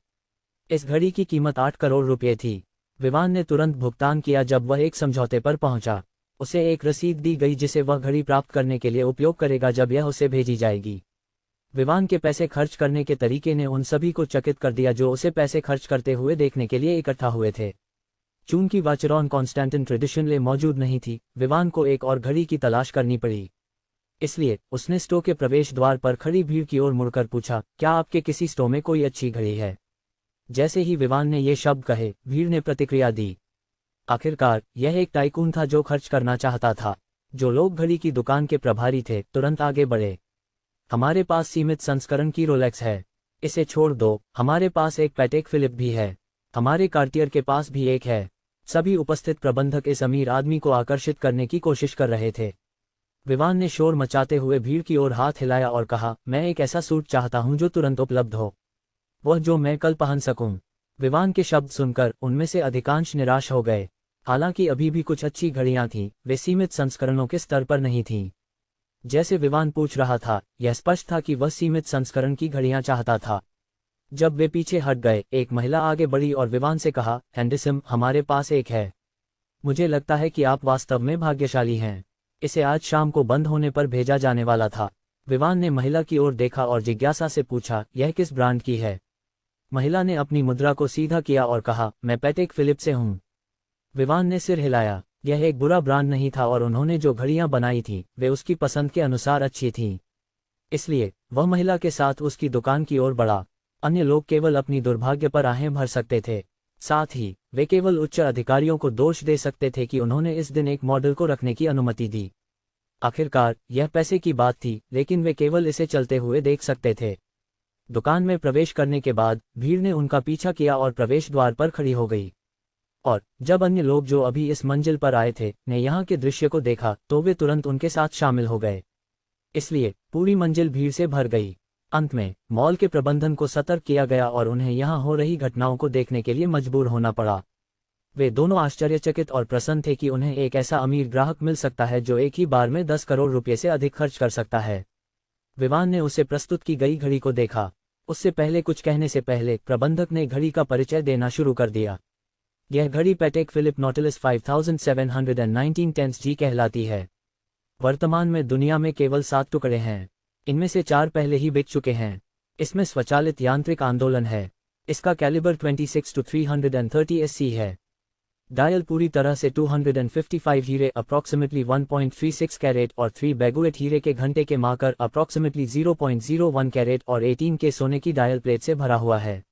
इस घड़ी की कीमत 8 करोड़ रुपए थी। विवान ने तुरंत भुगतान किया जब वह एक समझौते पर पहुंचा। उसे एक रसीद दी गई जिसे वह घड़ी प्राप्त करने के लिए उपयोग करेगा जब यह उसे भेजी जाएगी। विवान के पैसे खर्च करने के तरीके ने उन सभी को चकित कर दिया जो उसे पैसे खर्च करते हुए देखने के लिए इकट्ठा हुए थे। चूंकि वाचरॉन कॉन्स्टेंटिन ट्रेडिशन ले मौजूद नहीं थी, विवान को एक और घड़ी की तलाश करनी पड़ी। इसलिए उसने स्टोर के प्रवेश द्वार पर खड़ी भीड़ की ओर मुड़कर पूछा, क्या आपके किसी स्टोर में कोई अच्छी घड़ी है? जैसे ही विवान ने ये शब्द कहे, भीड़ ने प्रतिक्रिया दी। आखिरकार यह एक टाइकून था जो खर्च करना चाहता था। जो लोग घड़ी की दुकान के प्रभारी थे तुरंत आगे बढ़े। हमारे पास सीमित संस्करण की रोलेक्स है, इसे छोड़ दो। हमारे पास एक पैटेक फिलिप भी है। हमारे कार्टियर के पास भी एक है। सभी उपस्थित प्रबंधक इस अमीर आदमी को आकर्षित करने की कोशिश कर रहे थे। विवान ने शोर मचाते हुए भीड़ की ओर हाथ हिलाया और कहा, मैं एक ऐसा सूट चाहता हूं जो तुरंत उपलब्ध हो, वह जो मैं कल पहन सकूं। विवान के शब्द सुनकर उनमें से अधिकांश निराश हो गए। हालांकि अभी भी कुछ अच्छी घड़ियां थीं, वे सीमित संस्करणों के स्तर पर नहीं थीं। जैसे विवान पूछ रहा था, यह स्पष्ट था कि वह सीमित संस्करण की घड़ियां चाहता था। जब वे पीछे हट गए, एक महिला आगे बढ़ी और विवान से कहा, हैंडसम, हमारे पास एक है। मुझे लगता है कि आप वास्तव में भाग्यशाली हैं। इसे आज शाम को बंद होने पर भेजा जाने वाला था। विवान ने महिला की ओर देखा और जिज्ञासा से पूछा, यह किस ब्रांड की है? महिला ने अपनी मुद्रा को सीधा किया और कहा, मैं पैटेक फिलिप से हूँ। विवान ने सिर हिलाया। यह एक बुरा ब्रांड नहीं था और उन्होंने जो घड़ियां बनाई थीं वे उसकी पसंद के अनुसार अच्छी थीं। इसलिए वह महिला के साथ उसकी दुकान की ओर बढ़ा। अन्य लोग केवल अपनी दुर्भाग्य पर आहें भर सकते थे। साथ ही वे केवल उच्च अधिकारियों को दोष दे सकते थे कि उन्होंने इस दिन एक मॉडल को रखने की अनुमति दी। आखिरकार यह पैसे की बात थी, लेकिन वे केवल इसे चलते हुए देख सकते थे। दुकान में प्रवेश करने के बाद भीड़ ने उनका पीछा किया और प्रवेश द्वार पर खड़ी हो गई। और जब अन्य लोग जो अभी इस मंजिल पर आए थे ने यहाँ के दृश्य को देखा तो वे तुरंत उनके साथ शामिल हो गए। इसलिए पूरी मंजिल भीड़ से भर गई। अंत में मॉल के प्रबंधन को सतर्क किया गया और उन्हें यहाँ हो रही घटनाओं को देखने के लिए मजबूर होना पड़ा। वे दोनों आश्चर्यचकित और प्रसन्न थे कि उन्हें एक ऐसा अमीर ग्राहक मिल सकता है जो एक ही बार में 10 करोड़ रुपये से अधिक खर्च कर सकता है। विवान ने उसे प्रस्तुत की गई घड़ी को देखा। उससे पहले कुछ कहने से पहले प्रबंधक ने घड़ी का परिचय देना शुरू कर दिया। यह घड़ी पैटेक फिलिप नॉटिलस 5719 टेंस जी कहलाती है। वर्तमान में दुनिया में केवल 7 टुकड़े हैं। इनमें से 4 पहले ही बिक चुके हैं। इसमें स्वचालित यांत्रिक आंदोलन है। इसका कैलिबर 26-330 SC है। डायल पूरी तरह से 255 हीरे अप्रॉक्सीमेटली 1.36 कैरेट और 3 बैगुएट हीरे के घंटे के मार्कर अप्रॉक्सीमेटली 0.01 कैरेट और 18 के सोने की डायल प्लेट से भरा हुआ है।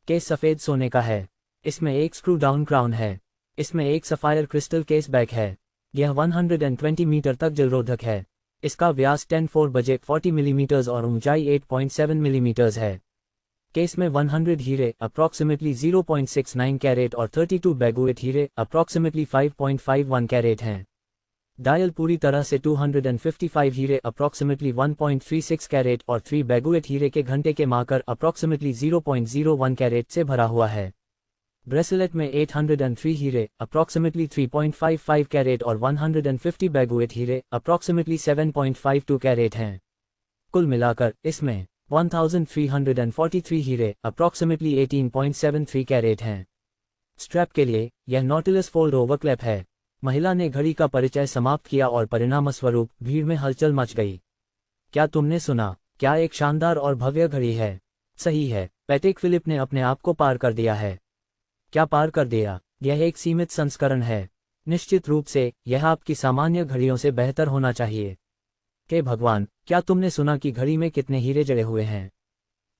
केस सफ़ेद सोने का है। इसमें एक स्क्रू डाउन क्राउन है। इसमें एक सफ़ायर क्रिस्टल केस बैक है। यह 120 मीटर तक जलरोधक है। इसका व्यास 10-4 बजे 40 मिलीमीटर्स और ऊंचाई 8.7 मिलीमीटर्स है। केस में 100 हीरे अप्रॉक्सीमेटली 0.69 कैरेट और 32 बैगुएट हीरे अप्रॉक्सीमेटली 5.51 कैरेट हैं। डायल पूरी तरह से 255 हीरे अप्रॉक्सीमेटली 1.36 कैरेट और 3 बैगुएट हीरे के घंटे के मार्कर अप्रॉक्सीमेटली 0.01 कैरेट से भरा हुआ है। ब्रेसलेट में 803 हीरे अप्रॉक्सीमेटली 3.55 कैरेट और 150 बैगुएट हीरे अप्रॉक्सीमेटली 7.52 कैरेट हैं। कुल मिलाकर इसमें 1343 हीरे अप्रॉक्सीमेटली 18.73 कैरेट हैं। स्ट्रैप के लिए यह नॉटिलस फोल्ड ओवर क्लैप है। महिला ने घड़ी का परिचय समाप्त किया और परिणामस्वरूप भीड़ में हलचल मच गई। क्या तुमने सुना? क्या एक शानदार और भव्य घड़ी है? सही है, पैटेक फिलिप ने अपने आप को पार कर दिया है। क्या पार कर दिया? यह एक सीमित संस्करण है। निश्चित रूप से यह आपकी सामान्य घड़ियों से बेहतर होना चाहिए। हे भगवान, क्या तुमने सुना कि घड़ी में कितने हीरे जड़े हुए हैं?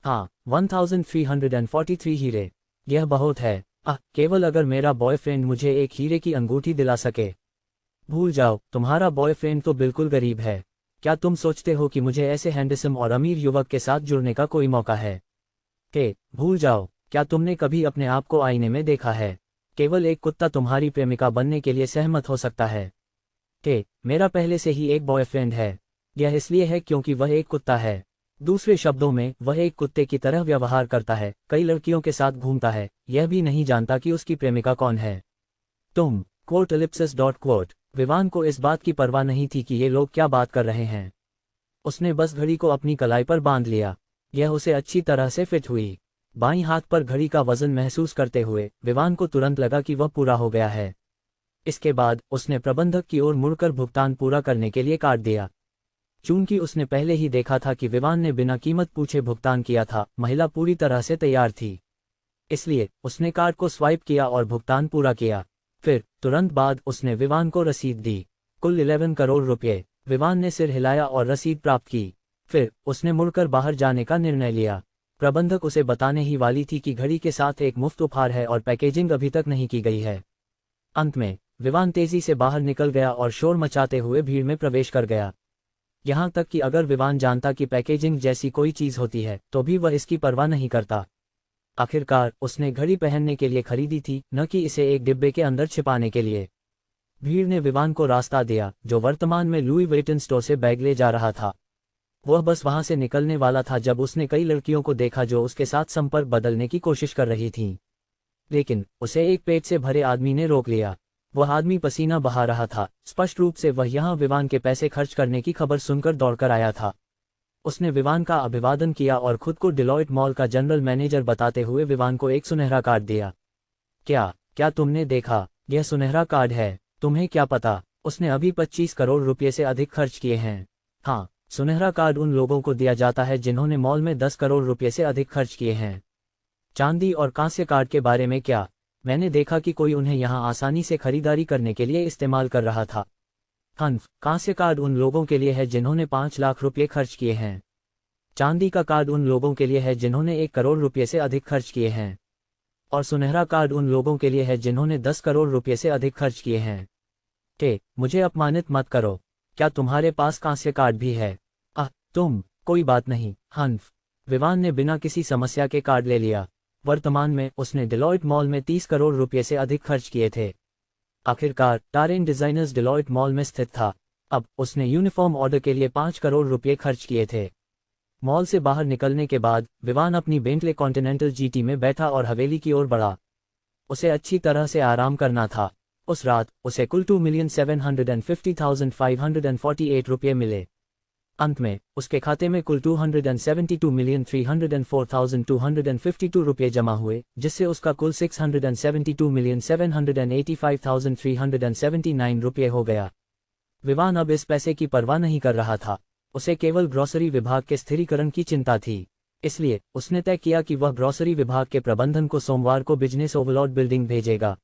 हाँ, 1343 हीरे। यह बहुत है। केवल अगर मेरा बॉयफ्रेंड मुझे एक हीरे की अंगूठी दिला सके। भूल जाओ, तुम्हारा बॉयफ्रेंड तो बिल्कुल गरीब है। क्या तुम सोचते हो कि मुझे ऐसे हैंडसम और अमीर युवक के साथ जुड़ने का कोई मौका है? भूल जाओ। क्या तुमने कभी अपने आप को आईने में देखा है? केवल एक कुत्ता तुम्हारी प्रेमिका बनने के लिए सहमत हो सकता है। मेरा पहले से ही एक बॉयफ्रेंड है। यह इसलिए है क्योंकि वह एक कुत्ता है। दूसरे शब्दों में, वह एक कुत्ते की तरह व्यवहार करता है, कई लड़कियों के साथ घूमता है, यह भी नहीं जानता कि उसकी प्रेमिका कौन है। तुम __. विवान को इस बात की परवाह नहीं थी कि ये लोग क्या बात कर रहे हैं। उसने बस घड़ी को अपनी कलाई पर बांध लिया। यह उसे अच्छी तरह से फिट हुई। बाईं हाथ पर घड़ी का वजन महसूस करते हुए विवान को तुरंत लगा कि वह पूरा हो गया है। इसके बाद उसने प्रबंधक की ओर मुड़कर भुगतान पूरा करने के लिए काट दिया। चूंकि उसने पहले ही देखा था कि विवान ने बिना कीमत पूछे भुगतान किया था, महिला पूरी तरह से तैयार थी। इसलिए उसने कार्ड को स्वाइप किया और भुगतान पूरा किया। फिर तुरंत बाद उसने विवान को रसीद दी, कुल 11 करोड़ रुपये। विवान ने सिर हिलाया और रसीद प्राप्त की। फिर उसने मुड़कर बाहर जाने का निर्णय लिया। प्रबंधक उसे बताने ही वाली थी कि घड़ी के साथ एक मुफ्त उपहार है और पैकेजिंग अभी तक नहीं की गई है। अंत में विवान तेजी से बाहर निकल गया और शोर मचाते हुए भीड़ में प्रवेश कर गया। यहाँ तक कि अगर विवान जानता कि पैकेजिंग जैसी कोई चीज़ होती है तो भी वह इसकी परवाह नहीं करता। आखिरकार उसने घड़ी पहनने के लिए खरीदी थी, न कि इसे एक डिब्बे के अंदर छिपाने के लिए। भीड़ ने विवान को रास्ता दिया, जो वर्तमान में लुई वेटन स्टोर से बैग ले जा रहा था। वह बस वहां से निकलने वाला था जब उसने कई लड़कियों को देखा जो उसके साथ संपर्क बदलने की कोशिश कर रही थीं। लेकिन उसे एक पेट से भरे आदमी ने रोक लिया। वह आदमी पसीना बहा रहा था। स्पष्ट रूप से वह यहाँ विवान के पैसे खर्च करने की खबर सुनकर दौड़कर आया था। उसने विवान का अभिवादन किया और खुद को डिलॉयट मॉल का जनरल मैनेजर बताते हुए विवान को एक सुनहरा कार्ड दिया। क्या तुमने देखा? यह सुनहरा कार्ड है। तुम्हें क्या पता, उसने अभी 25 करोड़ रुपये से अधिक खर्च किए हैं। हाँ, सुनहरा कार्ड उन लोगों को दिया जाता है जिन्होंने मॉल में 10 करोड़ रुपये से अधिक खर्च किए हैं। चांदी और कांस्य कार्ड के बारे में क्या? मैंने देखा कि कोई उन्हें यहाँ आसानी से खरीदारी करने के लिए इस्तेमाल कर रहा था। हन्फ, कांस्य कार्ड उन लोगों के लिए है जिन्होंने 5 लाख रुपये खर्च किए हैं। चांदी का कार्ड उन लोगों के लिए है जिन्होंने 1 करोड़ रुपये से अधिक खर्च किए हैं। और सुनहरा कार्ड उन लोगों के लिए है जिन्होंने 10 करोड़ रुपये से अधिक खर्च किए हैं। मुझे अपमानित मत करो। क्या तुम्हारे पास कांस्य कार्ड भी है? तुम, कोई बात नहीं, हन्फ। विवान ने बिना किसी समस्या के कार्ड ले लिया। वर्तमान में उसने डिलॉयट मॉल में 30 करोड़ रुपये से अधिक खर्च किए थे। आखिरकार टारेन डिजाइनर्स डिलॉयट मॉल में स्थित था। अब उसने यूनिफॉर्म ऑर्डर के लिए 5 करोड़ रुपये खर्च किए थे। मॉल से बाहर निकलने के बाद विवान अपनी बेंटले कॉन्टिनेंटल जीटी में बैठा और हवेली की ओर बढ़ा। उसे अच्छी तरह से आराम करना था। उस रात उसे कुल 2,750,548 रुपये मिले। अंत में उसके खाते में कुल 272,304,252 रुपये जमा हुए, जिससे उसका कुल 672,785,379 रुपये हो गया। विवान अब इस पैसे की परवाह नहीं कर रहा था। उसे केवल ग्रॉसरी विभाग के स्थिरीकरण की चिंता थी। इसलिए उसने तय किया कि वह ग्रॉसरी विभाग के प्रबंधन को सोमवार को बिजनेस ओवरलॉर्ड बिल्डिंग भेजेगा।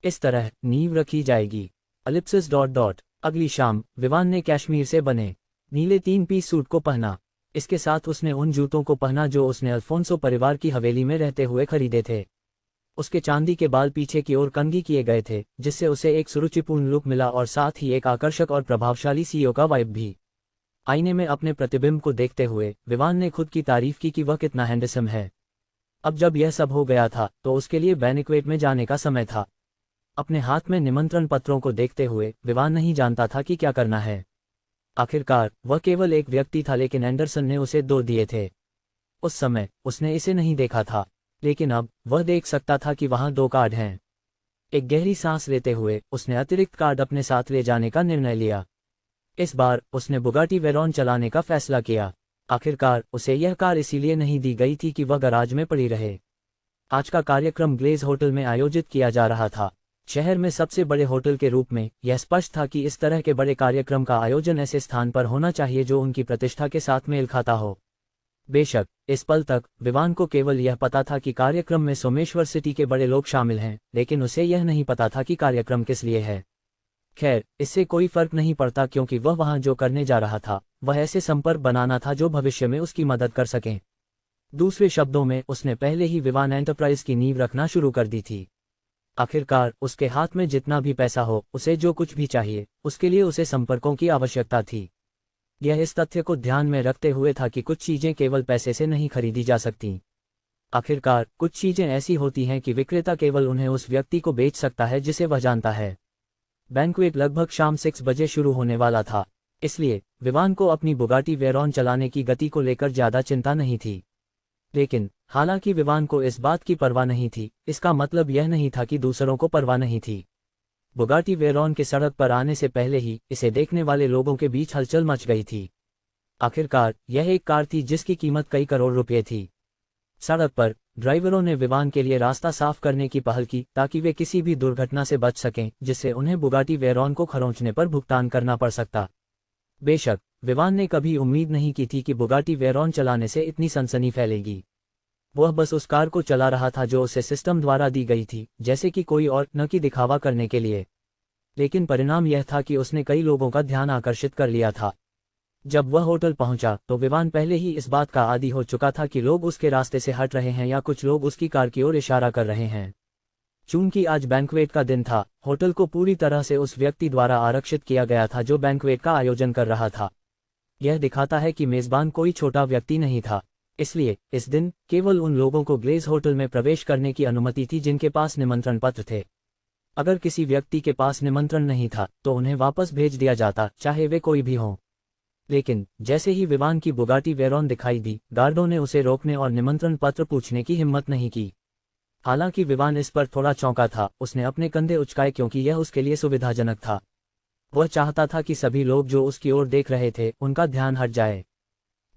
इस तरह नींव रखी जाएगी। अगली शाम विवान ने कश्मीर से बने नीले 3 पीस सूट को पहना। इसके साथ उसने उन जूतों को पहना जो उसने अल्फोंसो परिवार की हवेली में रहते हुए खरीदे थे। उसके चांदी के बाल पीछे की ओर कंघी किए गए थे, जिससे उसे एक सुरुचिपूर्ण लुक मिला और साथ ही एक आकर्षक और प्रभावशाली सीईओ का वाइब भी। आईने में अपने प्रतिबिंब को देखते हुए विवान ने खुद की तारीफ की कि वह कितना हैंडसम है। अब जब यह सब हो गया था तो उसके लिए बैंक्वेट में जाने का समय था। अपने हाथ में निमंत्रण पत्रों को देखते हुए विवान नहीं जानता था कि क्या करना है। आखिरकार वह केवल एक व्यक्ति था, लेकिन एंडरसन ने उसे 2 दिए थे। उस समय उसने इसे नहीं देखा था, लेकिन अब वह देख सकता था कि वहां 2 कार्ड हैं। एक गहरी सांस लेते हुए उसने अतिरिक्त कार्ड अपने साथ ले जाने का निर्णय लिया। इस बार उसने बुगाटी वेरॉन चलाने का फैसला किया। आखिरकार उसे यह कार इसीलिए नहीं दी गई थी कि वह गराज में पड़ी रहे। आज का कार्यक्रम ग्लेज होटल में आयोजित किया जा रहा था। शहर में सबसे बड़े होटल के रूप में यह स्पष्ट था कि इस तरह के बड़े कार्यक्रम का आयोजन ऐसे स्थान पर होना चाहिए जो उनकी प्रतिष्ठा के साथ मेल खाता हो। बेशक इस पल तक विवान को केवल यह पता था कि कार्यक्रम में सोमेश्वर सिटी के बड़े लोग शामिल हैं, लेकिन उसे यह नहीं पता था कि कार्यक्रम किस लिए है। खैर, इससे कोई फर्क नहीं पड़ता, क्योंकि वह वहां जो करने जा रहा था वह ऐसे संपर्क बनाना था जो भविष्य में उसकी मदद कर सकें। दूसरे शब्दों में उसने पहले ही विवान एंटरप्राइज की नींव रखना शुरू कर दी थी। आखिरकार उसके हाथ में जितना भी पैसा हो, उसे जो कुछ भी चाहिए, उसके लिए उसे संपर्कों की आवश्यकता थी। यह इस तथ्य को ध्यान में रखते हुए था कि कुछ चीजें केवल पैसे से नहीं खरीदी जा सकती। आखिरकार कुछ चीजें ऐसी होती हैं कि विक्रेता केवल उन्हें उस व्यक्ति को बेच सकता है जिसे वह जानता है। बैंक्वेट लगभग शाम 6 बजे शुरू होने वाला था, इसलिए विवान को अपनी बुगाटी वेरॉन चलाने की गति को लेकर ज्यादा चिंता नहीं थी। लेकिन हालांकि विवान को इस बात की परवाह नहीं थी, इसका मतलब यह नहीं था कि दूसरों को परवाह नहीं थी। बुगाटी वेरॉन के सड़क पर आने से पहले ही इसे देखने वाले लोगों के बीच हलचल मच गई थी। आखिरकार यह एक कार थी जिसकी कीमत कई करोड़ रुपए थी। सड़क पर ड्राइवरों ने विवान के लिए रास्ता साफ करने की पहल की ताकि वे किसी भी दुर्घटना से बच सकें जिससे उन्हें बुगाटी वेरॉन को खरोंचने पर भुगतान करना पड़ सकता। बेशक विवान ने कभी उम्मीद नहीं की थी कि बुगाटी वेरॉन चलाने से इतनी सनसनी फैलेगी। वह बस उस कार को चला रहा था जो उसे सिस्टम द्वारा दी गई थी, जैसे कि कोई और, न कि दिखावा करने के लिए। लेकिन परिणाम यह था कि उसने कई लोगों का ध्यान आकर्षित कर लिया था। जब वह होटल पहुंचा तो विवान पहले ही इस बात का आदी हो चुका था कि लोग उसके रास्ते से हट रहे हैं या कुछ लोग उसकी कार की ओर इशारा कर रहे हैं। चूंकि आज बैंक्वेट का दिन था, होटल को पूरी तरह से उस व्यक्ति द्वारा आरक्षित किया गया था जो बैंक्वेट का आयोजन कर रहा था। यह दिखाता है कि मेजबान कोई छोटा व्यक्ति नहीं था, इसलिए इस दिन केवल उन लोगों को ग्लेज होटल में प्रवेश करने की अनुमति थी जिनके पास निमंत्रण पत्र थे। अगर किसी व्यक्ति के पास निमंत्रण नहीं था तो उन्हें वापस भेज दिया जाता, चाहे वे कोई भी हों। लेकिन जैसे ही विवान की बुगाटी वेरॉन दिखाई दी, गार्डों ने उसे रोकने और निमंत्रण पत्र पूछने की हिम्मत नहीं की। हालांकि विवान इस पर थोड़ा चौंका था। उसने अपने कंधे उचकाए क्योंकि यह उसके लिए सुविधाजनक था। वह चाहता था कि सभी लोग जो उसकी ओर देख रहे थे उनका ध्यान हट जाए।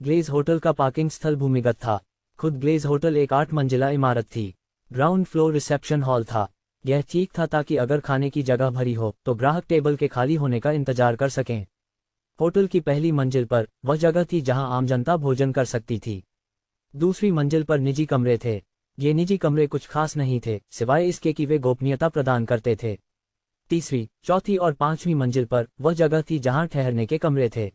ग्लेज होटल का पार्किंग स्थल भूमिगत था। खुद ग्लेज होटल एक 8 मंजिला इमारत थी। ग्राउंड फ्लोर रिसेप्शन हॉल था। यह ठीक था ताकि अगर खाने की जगह भरी हो तो ग्राहक टेबल के खाली होने का इंतजार कर सकें। होटल की पहली मंजिल पर वह जगह थी जहां आम जनता भोजन कर सकती थी। दूसरी मंजिल पर निजी कमरे थे। ये निजी कमरे कुछ खास नहीं थे, सिवाय इसके कि वे गोपनीयता प्रदान करते थे। तीसरी, चौथी और पांचवी मंजिल पर वह जगह थी जहां ठहरने के कमरे थे।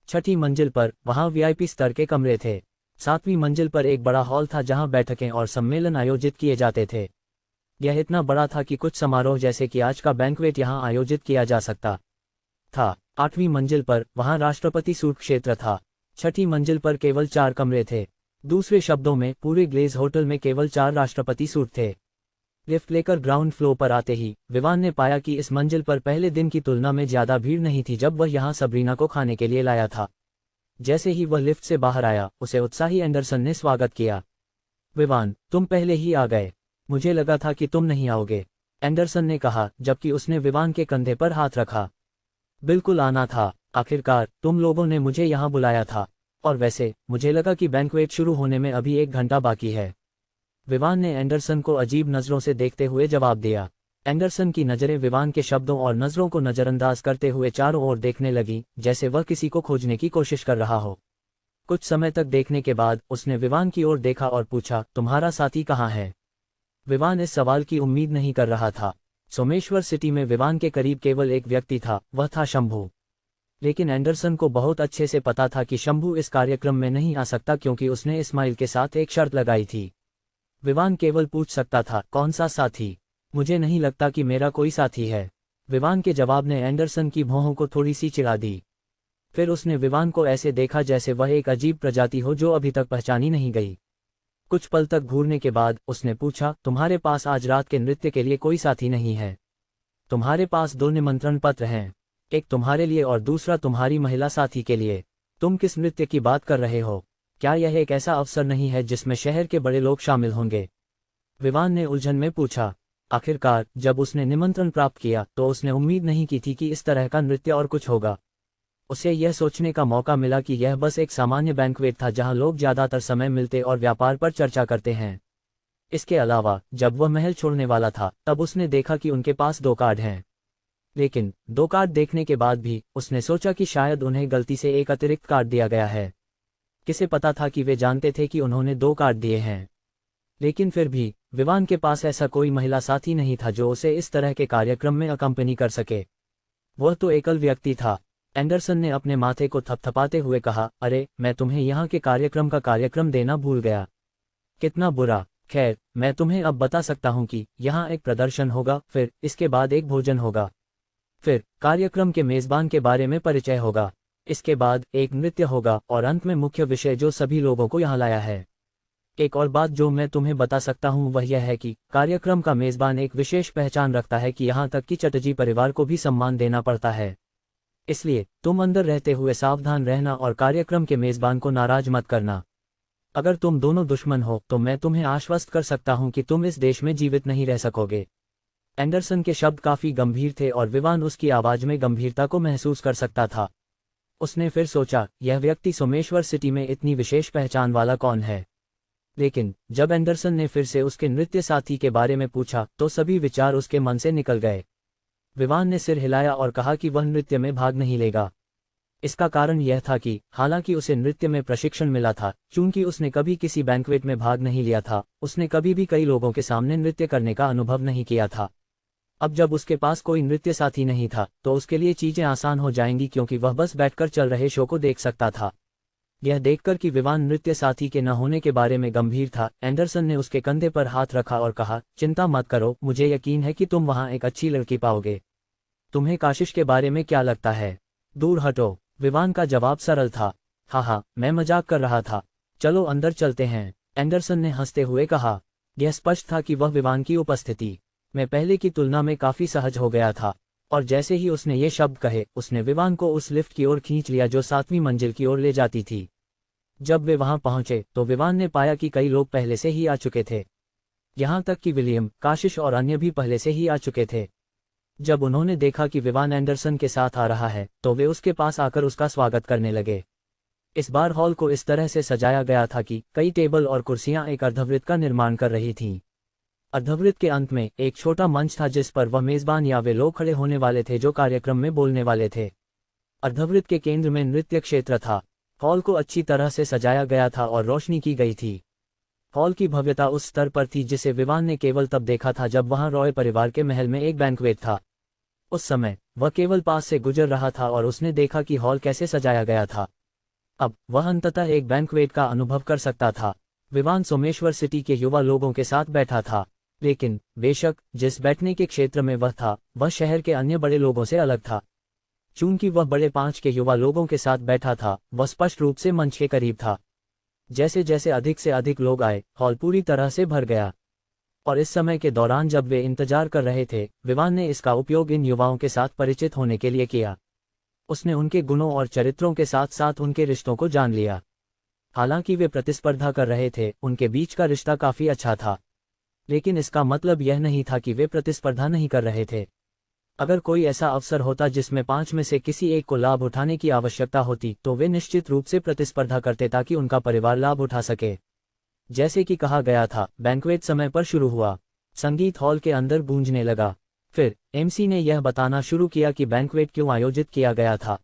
छठी मंजिल पर वहां वीआईपी स्तर के कमरे थे। सातवीं मंजिल पर एक बड़ा हॉल था जहां बैठकें और सम्मेलन आयोजित किए जाते थे। यह इतना बड़ा था कि कुछ समारोह जैसे कि आज का बैंक्वेट यहां आयोजित किया जा सकता था। आठवीं मंजिल पर वहां राष्ट्रपति सूट क्षेत्र था। छठी मंजिल पर केवल 4 कमरे थे। दूसरे शब्दों में पूरे ग्लेज होटल में केवल 4 राष्ट्रपति सूट थे। लिफ्ट लेकर ग्राउंड फ्लोर पर आते ही विवान ने पाया कि इस मंजिल पर पहले दिन की तुलना में ज्यादा भीड़ नहीं थी जब वह यहां सबरीना को खाने के लिए लाया था। जैसे ही वह लिफ्ट से बाहर आया, उसे उत्साही एंडरसन ने स्वागत किया। विवान, तुम पहले ही आ गए। मुझे लगा था कि तुम नहीं आओगे, एंडरसन ने कहा जबकि उसने विवान के कंधे पर हाथ रखा। बिल्कुल आना था, आखिरकार तुम लोगों ने मुझे यहाँ बुलाया था। और वैसे मुझे लगा कि बैंक्वेट शुरू होने में अभी 1 घंटा बाकी है। विवान ने एंडरसन को अजीब नजरों से देखते हुए जवाब दिया। एंडरसन की नजरें विवान के शब्दों और नजरों को नजरअंदाज करते हुए चारों ओर देखने लगी, जैसे वह किसी को खोजने की कोशिश कर रहा हो। कुछ समय तक देखने के बाद उसने विवान की ओर देखा और पूछा, तुम्हारा साथी कहाँ है? विवान इस सवाल की उम्मीद नहीं कर रहा था। सोमेश्वर सिटी में विवान के करीब केवल एक व्यक्ति था, वह था शंभू। लेकिन एंडरसन को बहुत अच्छे से पता था कि शंभू इस कार्यक्रम में नहीं आ सकता क्योंकि उसने इस्माइल के साथ एक शर्त लगाई थी। विवान केवल पूछ सकता था, कौन सा साथी? मुझे नहीं लगता कि मेरा कोई साथी है। विवान के जवाब ने एंडरसन की भौहों को थोड़ी सी चिढ़ा दी। फिर उसने विवान को ऐसे देखा जैसे वह एक अजीब प्रजाति हो जो अभी तक पहचानी नहीं गई। कुछ पल तक घूरने के बाद उसने पूछा, तुम्हारे पास आज रात के नृत्य के लिए कोई साथी नहीं है? तुम्हारे पास 2 निमंत्रण पत्र हैं, एक तुम्हारे लिए और दूसरा तुम्हारी महिला साथी के लिए। तुम किस नृत्य की बात कर रहे हो? क्या यह एक ऐसा अवसर नहीं है जिसमें शहर के बड़े लोग शामिल होंगे? विवान ने उलझन में पूछा। आखिरकार जब उसने निमंत्रण प्राप्त किया तो उसने उम्मीद नहीं की थी कि इस तरह का नृत्य और कुछ होगा। उसे यह सोचने का मौका मिला कि यह बस एक सामान्य बैंक्वेट था जहां लोग ज्यादातर समय मिलते और व्यापार पर चर्चा करते हैं। इसके अलावा जब वह महल छोड़ने वाला था तब उसने देखा कि उनके पास 2 कार्ड हैं। लेकिन 2 कार्ड देखने के बाद भी उसने सोचा कि शायद उन्हें गलती से एक अतिरिक्त कार्ड दिया गया है। किसे पता था कि वे जानते थे कि उन्होंने 2 कार्ड दिए हैं। लेकिन फिर भी विवान के पास ऐसा कोई महिला साथी नहीं था जो उसे इस तरह के कार्यक्रम में अकम्पनी कर सके। वह तो एकल व्यक्ति था। एंडरसन ने अपने माथे को थपथपाते हुए कहा, अरे मैं तुम्हें यहाँ के कार्यक्रम का कार्यक्रम देना भूल गया। कितना बुरा। खैर, मैं तुम्हें अब बता सकता हूँ कि यहाँ एक प्रदर्शन होगा, फिर इसके बाद एक भोजन होगा, फिर कार्यक्रम के मेजबान के बारे में परिचय होगा, इसके बाद एक नृत्य होगा और अंत में मुख्य विषय जो सभी लोगों को यहाँ लाया है। एक और बात जो मैं तुम्हें बता सकता हूँ वह यह है कि कार्यक्रम का मेजबान एक विशेष पहचान रखता है कि यहाँ तक कि चटर्जी परिवार को भी सम्मान देना पड़ता है। इसलिए तुम अंदर रहते हुए सावधान रहना और कार्यक्रम के मेजबान को नाराज मत करना। अगर तुम दोनों दुश्मन हो तो मैं तुम्हें आश्वस्त कर सकता हूँ कि तुम इस देश में जीवित नहीं रह सकोगे। एंडरसन के शब्द काफी गंभीर थे और विवान उसकी आवाज में गंभीरता को महसूस कर सकता था। उसने फिर सोचा, यह व्यक्ति सोमेश्वर सिटी में इतनी विशेष पहचान वाला कौन है? लेकिन जब एंडरसन ने फिर से उसके नृत्य साथी के बारे में पूछा तो सभी विचार उसके मन से निकल गए। विवान ने सिर हिलाया और कहा कि वह नृत्य में भाग नहीं लेगा। इसका कारण यह था कि हालांकि उसे नृत्य में प्रशिक्षण मिला था, चूंकि उसने कभी किसी बैंक्वेट में भाग नहीं लिया था, उसने कभी भी कई लोगों के सामने नृत्य करने का अनुभव नहीं किया था। अब जब उसके पास कोई नृत्य साथी नहीं था तो उसके लिए चीजें आसान हो जाएंगी क्योंकि वह बस बैठकर चल रहे शो को देख सकता था। यह देखकर कि विवान नृत्य साथी के न होने के बारे में गंभीर था, एंडरसन ने उसके कंधे पर हाथ रखा और कहा, चिंता मत करो, मुझे यकीन है कि तुम वहां एक अच्छी लड़की पाओगे। तुम्हें काशिश के बारे में क्या लगता है? दूर हटो। विवान का जवाब सरल था, हाँ, मैं मजाक कर रहा था, चलो अंदर चलते हैं, एंडरसन ने हंसते हुए कहा। यह स्पष्ट था कि वह विवान की उपस्थिति में पहले की तुलना में काफी सहज हो गया था, और जैसे ही उसने ये शब्द कहे उसने विवान को उस लिफ्ट की ओर खींच लिया जो 7वीं मंजिल की ओर ले जाती थी। जब वे वहां पहुंचे तो विवान ने पाया कि कई लोग पहले से ही आ चुके थे, यहां तक कि विलियम, काशिश और अन्य भी पहले से ही आ चुके थे। जब उन्होंने देखा कि विवान एंडरसन के साथ आ रहा है तो वे उसके पास आकर उसका स्वागत करने लगे। इस बार हॉल को इस तरह से सजाया गया था कि कई टेबल और कुर्सियां एक अर्धवृत्त का निर्माण कर रही थीं। अर्धवृत्त के अंत में एक छोटा मंच था जिस पर वह मेजबान या वे लोग खड़े होने वाले थे जो कार्यक्रम में बोलने वाले थे। अर्धवृत्त के केंद्र में नृत्य क्षेत्र था। हॉल को अच्छी तरह से सजाया गया था और रोशनी की गई थी। हॉल की भव्यता उस स्तर पर थी जिसे विवान ने केवल तब देखा था जब वहां रॉय परिवार के महल में एक बैंक्वेट था। उस समय वह केवल पास से गुजर रहा था और उसने देखा कि हॉल कैसे सजाया गया था। अब वह अंततः एक बैंक्वेट का अनुभव कर सकता था। विवान सोमेश्वर सिटी के युवा लोगों के साथ बैठा था, लेकिन बेशक जिस बैठने के क्षेत्र में वह था वह शहर के अन्य बड़े लोगों से अलग था। चूंकि वह बड़े 5 के युवा लोगों के साथ बैठा था, वह स्पष्ट रूप से मंच के करीब था। जैसे जैसे अधिक से अधिक लोग आए, हॉल पूरी तरह से भर गया। और इस समय के दौरान जब वे इंतजार कर रहे थे, विवान ने इसका उपयोग इन युवाओं के साथ परिचित होने के लिए किया। उसने उनके गुणों और चरित्रों के साथ साथ उनके रिश्तों को जान लिया। हालांकि वे प्रतिस्पर्धा कर रहे थे, उनके बीच का रिश्ता काफी अच्छा था, लेकिन इसका मतलब यह नहीं था कि वे प्रतिस्पर्धा नहीं कर रहे थे। अगर कोई ऐसा अवसर होता जिसमें 5 में से किसी एक को लाभ उठाने की आवश्यकता होती, तो वे निश्चित रूप से प्रतिस्पर्धा करते ताकि उनका परिवार लाभ उठा सके। जैसे कि कहा गया था, बैंक्वेट समय पर शुरू हुआ। संगीत हॉल के अंदर गूंजने लगा। फिर एमसी ने यह बताना शुरू किया कि बैंक्वेट क्यों आयोजित किया गया था।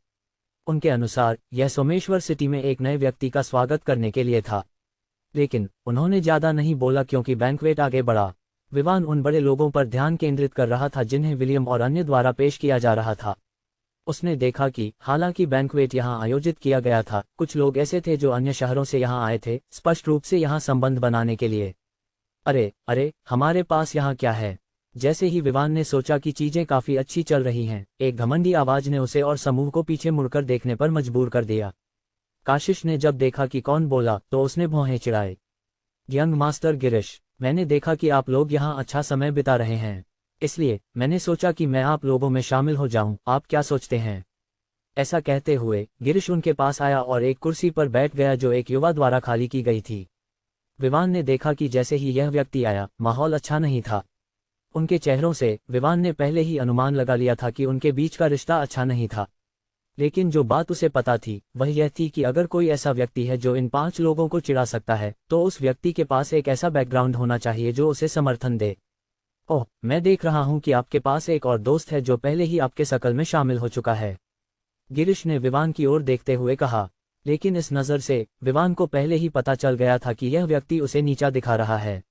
उनके अनुसार यह सोमेश्वर सिटी में एक नए व्यक्ति का स्वागत करने के लिए था। लेकिन उन्होंने ज्यादा नहीं बोला क्योंकि बैंक्वेट आगे बढ़ा। विवान उन बड़े लोगों पर ध्यान केंद्रित कर रहा था जिन्हें विलियम और अन्य द्वारा पेश किया जा रहा था। उसने देखा कि हालांकि बैंक्वेट यहां आयोजित किया गया था, कुछ लोग ऐसे थे जो अन्य शहरों से यहां आए थे, स्पष्ट रूप से यहां संबंध बनाने के लिए। अरे अरे, हमारे पास यहां क्या है? जैसे ही विवान ने सोचा कि चीजें काफी अच्छी चल रही हैं, एक घमंडी आवाज ने उसे और समूह को पीछे मुड़कर देखने पर मजबूर कर दिया। काशिश ने जब देखा कि कौन बोला, तो उसने भौहें चिढ़ाई। यंग मास्टर गिरिश, मैंने देखा कि आप लोग यहाँ अच्छा समय बिता रहे हैं, इसलिए मैंने सोचा कि मैं आप लोगों में शामिल हो जाऊं। आप क्या सोचते हैं? ऐसा कहते हुए गिरिश उनके पास आया और एक कुर्सी पर बैठ गया जो एक युवा द्वारा खाली की गई थी। विवान ने देखा कि जैसे ही यह व्यक्ति आया, माहौल अच्छा नहीं था। उनके चेहरों से विवान ने पहले ही अनुमान लगा लिया था कि उनके बीच का रिश्ता अच्छा नहीं था। लेकिन जो बात उसे पता थी वह यह थी कि अगर कोई ऐसा व्यक्ति है जो इन 5 लोगों को चिढ़ा सकता है, तो उस व्यक्ति के पास एक ऐसा बैकग्राउंड होना चाहिए जो उसे समर्थन दे। ओह, मैं देख रहा हूं कि आपके पास एक और दोस्त है जो पहले ही आपके सर्कल में शामिल हो चुका है, गिरिश ने विवान की ओर देखते हुए कहा। लेकिन इस नज़र से विवान को पहले ही पता चल गया था कि यह व्यक्ति उसे नीचा दिखा रहा है।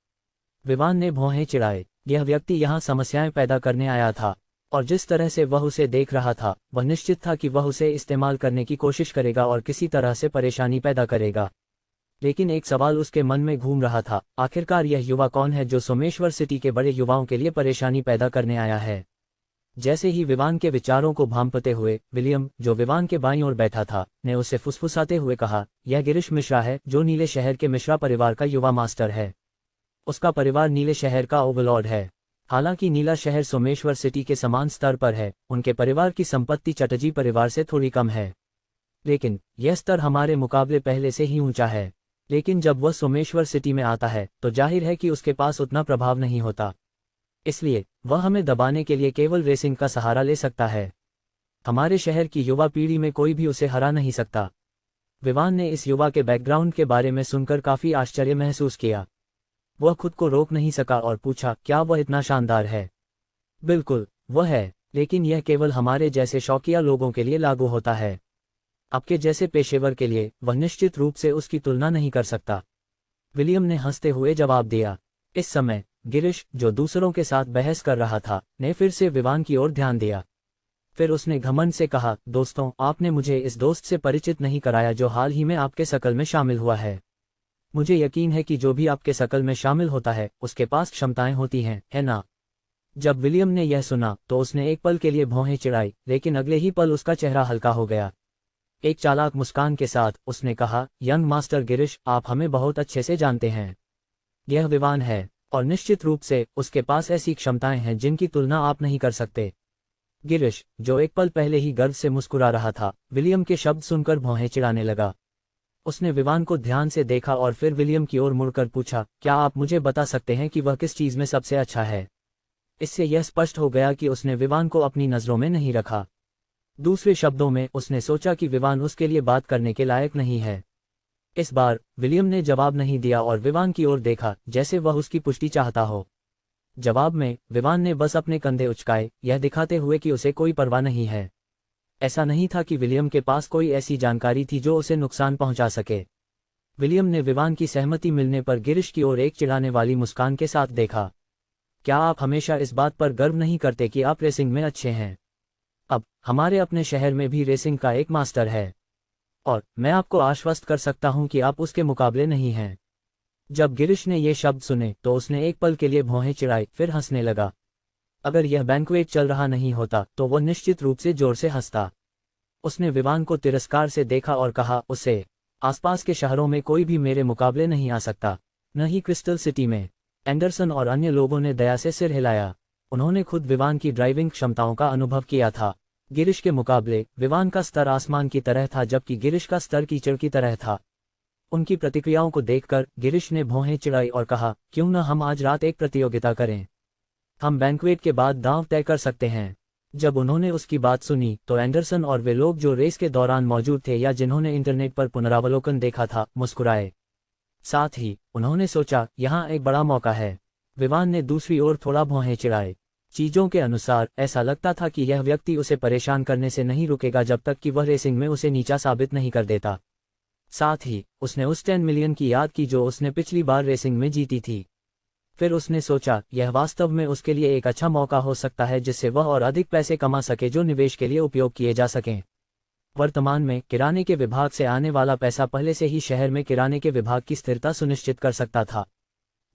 विवान ने भौहें चिढ़ाए। यह व्यक्ति यहाँ समस्याएं पैदा करने आया था, और जिस तरह से वह उसे देख रहा था, वह निश्चित था कि वह उसे इस्तेमाल करने की कोशिश करेगा और किसी तरह से परेशानी पैदा करेगा। लेकिन एक सवाल उसके मन में घूम रहा था, आखिरकार यह युवा कौन है जो सोमेश्वर सिटी के बड़े युवाओं के लिए परेशानी पैदा करने आया है? जैसे ही विवान के विचारों को भांपते हुए विलियम, जो विवान के बाईं ओर बैठा था, ने उसे फुसफुसाते हुए कहा, यह गिरीश मिश्रा है जो नीले शहर के मिश्रा परिवार का युवा मास्टर है। उसका परिवार नीले शहर का ओवरलॉर्ड है। हालांकि नीला शहर सोमेश्वर सिटी के समान स्तर पर है, उनके परिवार की संपत्ति चटर्जी परिवार से थोड़ी कम है, लेकिन यह स्तर हमारे मुकाबले पहले से ही ऊंचा है। लेकिन जब वह सोमेश्वर सिटी में आता है तो जाहिर है कि उसके पास उतना प्रभाव नहीं होता, इसलिए वह हमें दबाने के लिए केवल रेसिंग का सहारा ले सकता है। हमारे शहर की युवा पीढ़ी में कोई भी उसे हरा नहीं सकता। विवान ने इस युवा के बैकग्राउंड के बारे में सुनकर काफी आश्चर्य महसूस किया। वह खुद को रोक नहीं सका और पूछा, क्या वह इतना शानदार है? बिल्कुल, वह है, लेकिन यह केवल हमारे जैसे शौकिया लोगों के लिए लागू होता है। आपके जैसे पेशेवर के लिए वह निश्चित रूप से उसकी तुलना नहीं कर सकता। विलियम ने हंसते हुए जवाब दिया। इस समय गिरीश, जो दूसरों के साथ बहस कर रहा था, ने फिर से विवान की ओर ध्यान दिया। फिर उसने घमंड से कहा, दोस्तों, आपने मुझे इस दोस्त से परिचित नहीं कराया जो हाल ही में आपके सर्कल में शामिल हुआ है। मुझे यकीन है कि जो भी आपके सर्कल में शामिल होता है उसके पास क्षमताएं होती हैं, है ना? जब विलियम ने यह सुना तो उसने एक पल के लिए भौहें चिढ़ाई, लेकिन अगले ही पल उसका चेहरा हल्का हो गया। एक चालाक मुस्कान के साथ उसने कहा, यंग मास्टर गिरीश, आप हमें बहुत अच्छे से जानते हैं। यह विवान है, और निश्चित रूप से उसके पास ऐसी क्षमताएं हैं जिनकी तुलना आप नहीं कर सकते। गिरीश, जो एक पल पहले ही गर्व से मुस्कुरा रहा था, विलियम के शब्द सुनकर भौहें चिढ़ाने लगा। उसने विवान को ध्यान से देखा और फिर विलियम की ओर मुड़कर पूछा, क्या आप मुझे बता सकते हैं कि वह किस चीज में सबसे अच्छा है? इससे यह स्पष्ट हो गया कि उसने विवान को अपनी नजरों में नहीं रखा। दूसरे शब्दों में उसने सोचा कि विवान उसके लिए बात करने के लायक नहीं है। इस बार विलियम ने जवाब नहीं दिया और विवान की ओर देखा जैसे वह उसकी पुष्टि चाहता हो। जवाब में विवान ने बस अपने कंधे उचकाए, यह दिखाते हुए कि उसे कोई परवाह नहीं है। ऐसा नहीं था कि विलियम के पास कोई ऐसी जानकारी थी जो उसे नुकसान पहुंचा सके। विलियम ने विवान की सहमति मिलने पर गिरिश की ओर एक चिढ़ाने वाली मुस्कान के साथ देखा। क्या आप हमेशा इस बात पर गर्व नहीं करते कि आप रेसिंग में अच्छे हैं? अब हमारे अपने शहर में भी रेसिंग का एक मास्टर है, और मैं आपको आश्वस्त कर सकता हूं कि आप उसके मुकाबले नहीं हैं। जब गिरिश ने ये शब्द सुने तो उसने एक पल के लिए भौहें चिढ़ाई, फिर हंसने लगा। अगर यह बैंक्वेट चल रहा नहीं होता तो वह निश्चित रूप से जोर से हंसता। उसने विवान को तिरस्कार से देखा और कहा, उससे आसपास के शहरों में कोई भी मेरे मुकाबले नहीं आ सकता, न ही क्रिस्टल सिटी में। एंडरसन और अन्य लोगों ने दया से सिर हिलाया। उन्होंने खुद विवान की ड्राइविंग क्षमताओं का अनुभव किया था। गिरिश के मुकाबले विवान का स्तर आसमान की तरह था, जबकि गिरिश का स्तर कीचड़ की तरह था। उनकी प्रतिक्रियाओं को देखकर गिरिश ने भौहें चिढ़ाई और कहा, क्यों न हम आज रात एक प्रतियोगिता करें? हम बैंक्वेट के बाद दांव तय कर सकते हैं। जब उन्होंने उसकी बात सुनी तो एंडरसन और वे लोग जो रेस के दौरान मौजूद थे या जिन्होंने इंटरनेट पर पुनरावलोकन देखा था, मुस्कुराए। साथ ही उन्होंने सोचा, यहाँ एक बड़ा मौका है। विवान ने दूसरी ओर थोड़ा भौहें चिढ़ाए। चीजों के अनुसार ऐसा लगता था कि यह व्यक्ति उसे परेशान करने से नहीं रुकेगा जब तक कि वह रेसिंग में उसे नीचा साबित नहीं कर देता। साथ ही उसने उस 10 मिलियन की याद की जो उसने पिछली बार रेसिंग में जीती थी। फिर उसने सोचा, यह वास्तव में उसके लिए एक अच्छा मौका हो सकता है जिससे वह और अधिक पैसे कमा सके जो निवेश के लिए उपयोग किए जा सकें। वर्तमान में किराने के विभाग से आने वाला पैसा पहले से ही शहर में किराने के विभाग की स्थिरता सुनिश्चित कर सकता था।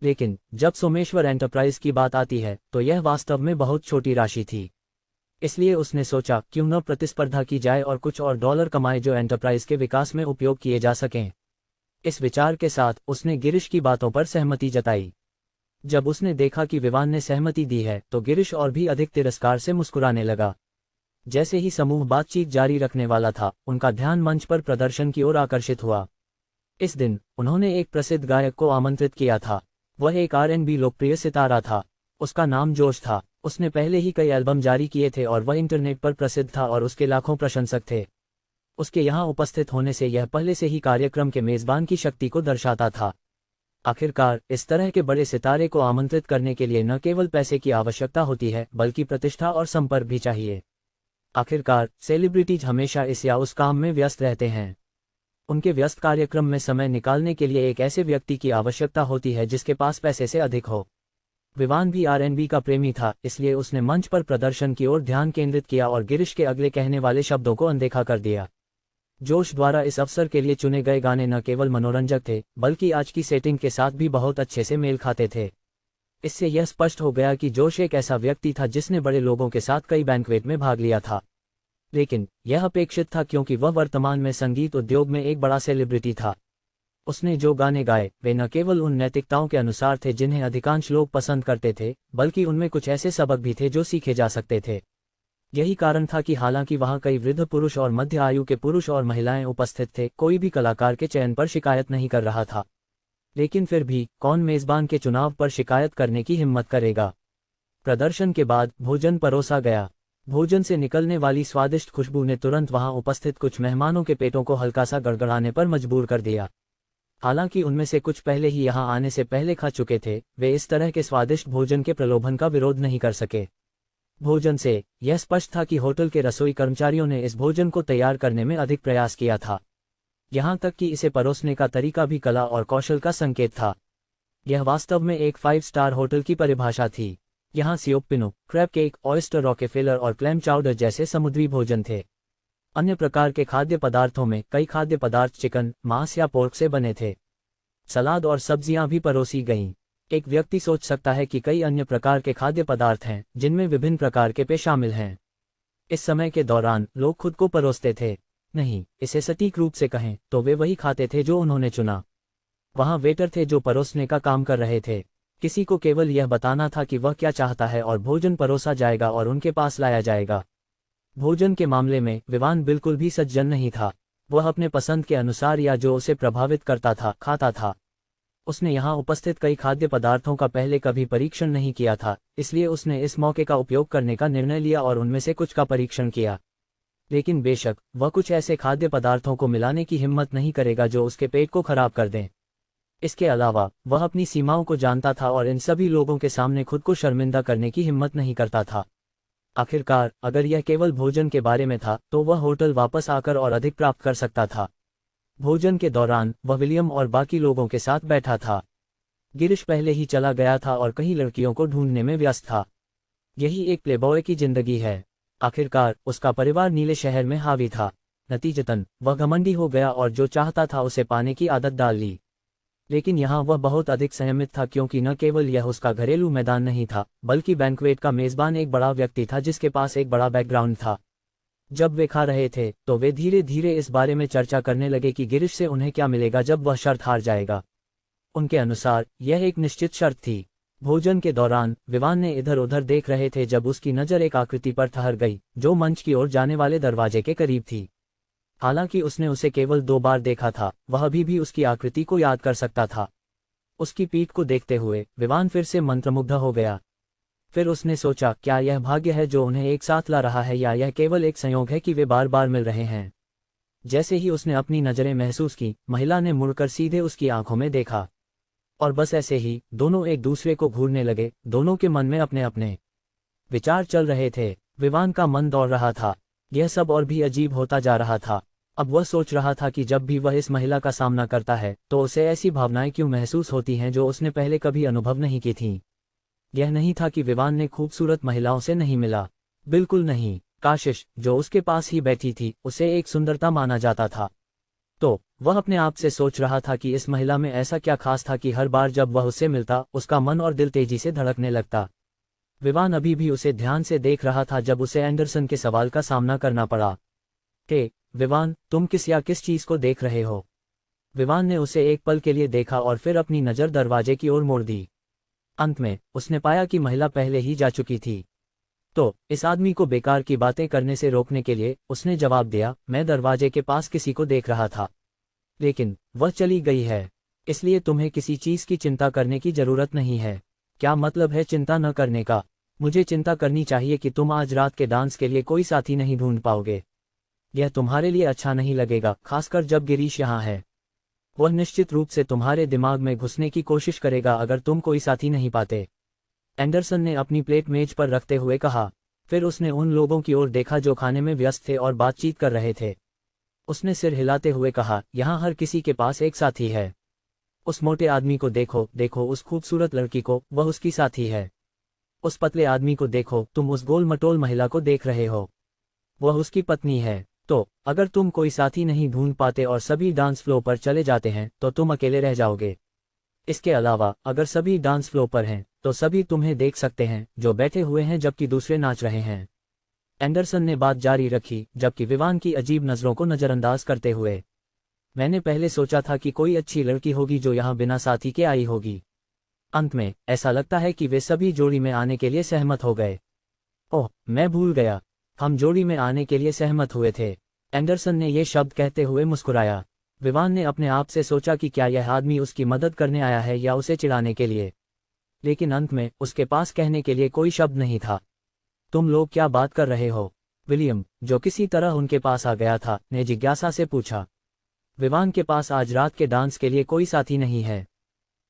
लेकिन जब सोमेश्वर एंटरप्राइज की बात आती है तो यह वास्तव में बहुत छोटी राशि थी। इसलिए उसने सोचा, क्यों न प्रतिस्पर्धा की जाए और कुछ और डॉलर कमाए जो एंटरप्राइज के विकास में उपयोग किए जा सकें। इस विचार के साथ उसने गिरिश की बातों पर सहमति जताई। जब उसने देखा कि विवान ने सहमति दी है तो गिरिश और भी अधिक तिरस्कार से मुस्कुराने लगा। जैसे ही समूह बातचीत जारी रखने वाला था, उनका ध्यान मंच पर प्रदर्शन की ओर आकर्षित हुआ। इस दिन उन्होंने एक प्रसिद्ध गायक को आमंत्रित किया था। वह एक R&B लोकप्रिय सितारा था। उसका नाम जोश था। उसने पहले ही कई एल्बम जारी किए थे और वह इंटरनेट पर प्रसिद्ध था और उसके लाखों प्रशंसक थे। उसके यहाँ उपस्थित होने से यह पहले से ही कार्यक्रम के मेजबान की शक्ति को दर्शाता था। आखिरकार इस तरह के बड़े सितारे को आमंत्रित करने के लिए न केवल पैसे की आवश्यकता होती है बल्कि प्रतिष्ठा और संपर्क भी चाहिए। आखिरकार सेलिब्रिटीज हमेशा इस या उस काम में व्यस्त रहते हैं। उनके व्यस्त कार्यक्रम में समय निकालने के लिए एक ऐसे व्यक्ति की आवश्यकता होती है जिसके पास पैसे से अधिक हो। विवान भी R&B का प्रेमी था, इसलिए उसने मंच पर प्रदर्शन की ओर ध्यान केंद्रित किया और गिरिश के अगले कहने वाले शब्दों को अनदेखा कर दिया। जोश द्वारा इस अवसर के लिए चुने गए गाने न केवल मनोरंजक थे बल्कि आज की सेटिंग के साथ भी बहुत अच्छे से मेल खाते थे। इससे यह स्पष्ट हो गया कि जोश एक ऐसा व्यक्ति था जिसने बड़े लोगों के साथ कई बैंक्वेट में भाग लिया था। लेकिन यह अपेक्षित था क्योंकि वह वर्तमान में संगीत उद्योग में एक बड़ा सेलिब्रिटी था। उसने जो गाने गाए वे न केवल उन नैतिकताओं के अनुसार थे जिन्हें अधिकांश लोग पसंद करते थे, बल्कि उनमें कुछ ऐसे सबक भी थे जो सीखे जा सकते थे। यही कारण था कि हालांकि वहां कई वृद्ध पुरुष और मध्य आयु के पुरुष और महिलाएं उपस्थित थे, कोई भी कलाकार के चयन पर शिकायत नहीं कर रहा था। लेकिन फिर भी कौन मेजबान के चुनाव पर शिकायत करने की हिम्मत करेगा? प्रदर्शन के बाद भोजन परोसा गया। भोजन से निकलने वाली स्वादिष्ट खुशबू ने तुरंत वहां उपस्थित कुछ मेहमानों के पेटों को हल्का सा गड़गड़ाने पर मजबूर कर दिया। हालांकि उनमें से कुछ पहले ही यहां आने से पहले खा चुके थे, वे इस तरह के स्वादिष्ट भोजन के प्रलोभन का विरोध नहीं कर सके। भोजन से यह स्पष्ट था कि होटल के रसोई कर्मचारियों ने इस भोजन को तैयार करने में अधिक प्रयास किया था। यहां तक कि इसे परोसने का तरीका भी कला और कौशल का संकेत था। यह वास्तव में एक 5 स्टार होटल की परिभाषा थी। यहाँ सियोप्पिनो, क्रैब केक, ऑयस्टर रॉकेफेलर और क्लैम चाउडर जैसे समुद्री भोजन थे। अन्य प्रकार के खाद्य पदार्थों में कई खाद्य पदार्थ चिकन, मांस या पोर्क से बने थे। सलाद और सब्जियां भी परोसी गईं। एक व्यक्ति सोच सकता है कि कई अन्य प्रकार के खाद्य पदार्थ हैं जिनमें विभिन्न प्रकार के पेय शामिल हैं। इस समय के दौरान लोग खुद को परोसते थे। नहीं, इसे सटीक रूप से कहें तो वे वही खाते थे जो उन्होंने चुना। वहां वेटर थे जो परोसने का काम कर रहे थे। किसी को केवल यह बताना था कि वह क्या चाहता है और भोजन परोसा जाएगा और उनके पास लाया जाएगा। भोजन के मामले में विवान बिल्कुल भी सज्जन नहीं था। वह अपने पसंद के अनुसार या जो उसे प्रभावित करता था खाता था। उसने यहाँ उपस्थित कई खाद्य पदार्थों का पहले कभी परीक्षण नहीं किया था, इसलिए उसने इस मौके का उपयोग करने का निर्णय लिया और उनमें से कुछ का परीक्षण किया। लेकिन बेशक वह कुछ ऐसे खाद्य पदार्थों को मिलाने की हिम्मत नहीं करेगा जो उसके पेट को खराब कर दें। इसके अलावा वह अपनी सीमाओं को जानता था और इन सभी लोगों के सामने खुद को शर्मिंदा करने की हिम्मत नहीं करता था। आखिरकार अगर यह केवल भोजन के बारे में था तो वह होटल वापस आकर और अधिक प्राप्त कर सकता था। भोजन के दौरान वह विलियम और बाकी लोगों के साथ बैठा था। गिरीश पहले ही चला गया था और कई लड़कियों को ढूंढने में व्यस्त था। यही एक प्लेबॉय की जिंदगी है। आखिरकार उसका परिवार नीले शहर में हावी था। नतीजतन वह घमंडी हो गया और जो चाहता था उसे पाने की आदत डाल ली। लेकिन यहाँ वह बहुत अधिक संयमित था, क्योंकि न केवल यह उसका घरेलू मैदान नहीं था, बल्कि बैंक्वेट का मेजबान एक बड़ा व्यक्ति था जिसके पास एक बड़ा बैकग्राउंड था। जब वे खा रहे थे तो वे धीरे धीरे इस बारे में चर्चा करने लगे कि गिरीश से उन्हें क्या मिलेगा जब वह शर्त हार जाएगा। उनके अनुसार यह एक निश्चित शर्त थी। भोजन के दौरान विवान ने इधर उधर देख रहे थे जब उसकी नज़र एक आकृति पर ठहर गई जो मंच की ओर जाने वाले दरवाजे के करीब थी। हालांकि उसने उसे केवल 2 बार देखा था, वह अभी भी उसकी आकृति को याद कर सकता था। उसकी पीठ को देखते हुए विवान फिर से मंत्रमुग्ध हो गया। फिर उसने सोचा, क्या यह भाग्य है जो उन्हें एक साथ ला रहा है, या यह केवल एक संयोग है कि वे बार बार मिल रहे हैं। जैसे ही उसने अपनी नज़रें महसूस की, महिला ने मुड़कर सीधे उसकी आंखों में देखा, और बस ऐसे ही दोनों एक दूसरे को घूरने लगे। दोनों के मन में अपने अपने विचार चल रहे थे। विवान का मन दौड़ रहा था। यह सब और भी अजीब होता जा रहा था। अब वह सोच रहा था कि जब भी वह इस महिला का सामना करता है तो उसे ऐसी भावनाएं क्यों महसूस होती हैं जो उसने पहले कभी अनुभव नहीं की थीं। यह नहीं था कि विवान ने खूबसूरत महिलाओं से नहीं मिला, बिल्कुल नहीं। काशिश, जो उसके पास ही बैठी थी, उसे एक सुंदरता माना जाता था। तो वह अपने आप से सोच रहा था कि इस महिला में ऐसा क्या खास था कि हर बार जब वह उससे मिलता उसका मन और दिल तेजी से धड़कने लगता। विवान अभी भी उसे ध्यान से देख रहा था जब उसे एंडरसन के सवाल का सामना करना पड़ा। विवान, तुम किस चीज को देख रहे हो? विवान ने उसे एक पल के लिए देखा और फिर अपनी नज़र दरवाजे की ओर मोड़ दी। अंत में उसने पाया कि महिला पहले ही जा चुकी थी। तो इस आदमी को बेकार की बातें करने से रोकने के लिए उसने जवाब दिया, मैं दरवाजे के पास किसी को देख रहा था, लेकिन वह चली गई है, इसलिए तुम्हें किसी चीज की चिंता करने की जरूरत नहीं है। क्या मतलब है चिंता न करने का? मुझे चिंता करनी चाहिए कि तुम आज रात के डांस के लिए कोई साथी नहीं ढूंढ पाओगे। यह तुम्हारे लिए अच्छा नहीं लगेगा, खासकर जब गिरीश यहाँ है। वह निश्चित रूप से तुम्हारे दिमाग में घुसने की कोशिश करेगा अगर तुम कोई साथी नहीं पाते। एंडरसन ने अपनी प्लेट मेज पर रखते हुए कहा। फिर उसने उन लोगों की ओर देखा जो खाने में व्यस्त थे और बातचीत कर रहे थे। उसने सिर हिलाते हुए कहा, यहाँ हर किसी के पास एक साथी है। उस मोटे आदमी को देखो, देखो उस खूबसूरत लड़की को, वह उसकी साथी है। उस पतले आदमी को देखो, तुम उस गोल मटोल महिला को देख रहे हो, वह उसकी पत्नी है। तो अगर तुम कोई साथी नहीं ढूंढ पाते और सभी डांस फ्लो पर चले जाते हैं तो तुम अकेले रह जाओगे। इसके अलावा अगर सभी डांस फ्लो पर हैं तो सभी तुम्हें देख सकते हैं जो बैठे हुए हैं जबकि दूसरे नाच रहे हैं। एंडरसन ने बात जारी रखी जबकि विवान की अजीब नज़रों को नज़रअंदाज करते हुए। मैंने पहले सोचा था कि कोई अच्छी लड़की होगी जो यहाँ बिना साथी के आई होगी। अंत में ऐसा लगता है कि वे सभी जोड़ी में आने के लिए सहमत हो गए। ओह, मैं भूल गया, हम जोड़ी में आने के लिए सहमत हुए थे। एंडरसन ने ये शब्द कहते हुए मुस्कुराया। विवान ने अपने आप से सोचा कि क्या यह आदमी उसकी मदद करने आया है या उसे चिढ़ाने के लिए, लेकिन अंत में उसके पास कहने के लिए कोई शब्द नहीं था। तुम लोग क्या बात कर रहे हो? विलियम, जो किसी तरह उनके पास आ गया था, ने जिज्ञासा से पूछा। विवान के पास आज रात के डांस के लिए कोई साथी नहीं है।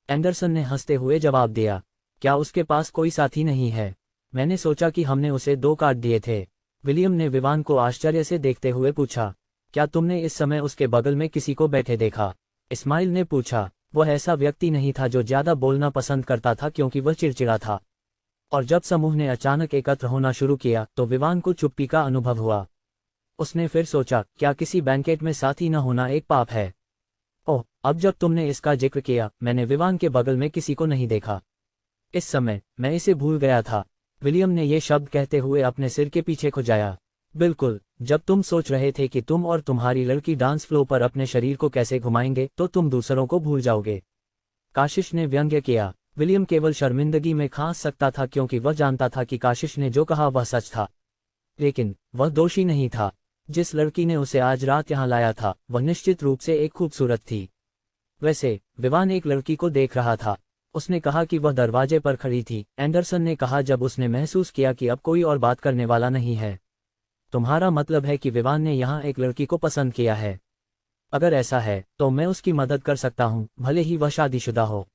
एंडरसन ने हंसते हुए जवाब दिया। क्या उसके पास कोई साथी नहीं है? मैंने सोचा कि हमने उसे 2 कार्ड दिए थे। विलियम ने विवान को आश्चर्य से देखते हुए पूछा। क्या तुमने इस समय उसके बगल में किसी को बैठे देखा? इस्माइल ने पूछा। वह ऐसा व्यक्ति नहीं था जो ज्यादा बोलना पसंद करता था क्योंकि वह चिड़चिड़ा था, और जब समूह ने अचानक एकत्र होना शुरू किया तो विवान को चुप्पी का अनुभव हुआ। उसने फिर सोचा, क्या किसी बैंकेट में साथी न होना एक पाप है? ओह, अब जब तुमने इसका जिक्र किया, मैंने विवान के बगल में किसी को नहीं देखा। इस समय मैं इसे भूल गया था। विलियम ने ये शब्द कहते हुए अपने सिर के पीछे खुजाया। बिल्कुल, जब तुम सोच रहे थे कि तुम और तुम्हारी लड़की डांस फ्लो पर अपने शरीर को कैसे घुमाएंगे तो तुम दूसरों को भूल जाओगे, काशिश ने व्यंग्य किया। विलियम केवल शर्मिंदगी में खांस सकता था क्योंकि वह जानता था कि काशिश ने जो कहा वह सच था, लेकिन वह दोषी नहीं था। जिस लड़की ने उसे आज रात यहाँ लाया था वह निश्चित रूप से एक खूबसूरत थी। वैसे विवान एक लड़की को देख रहा था। उसने कहा कि वह दरवाजे पर खड़ी थी। एंडरसन ने कहा जब उसने महसूस किया कि अब कोई और बात करने वाला नहीं है। तुम्हारा मतलब है कि विवान ने यहाँ एक लड़की को पसंद किया है? अगर ऐसा है तो मैं उसकी मदद कर सकता हूँ, भले ही वह शादीशुदा हो।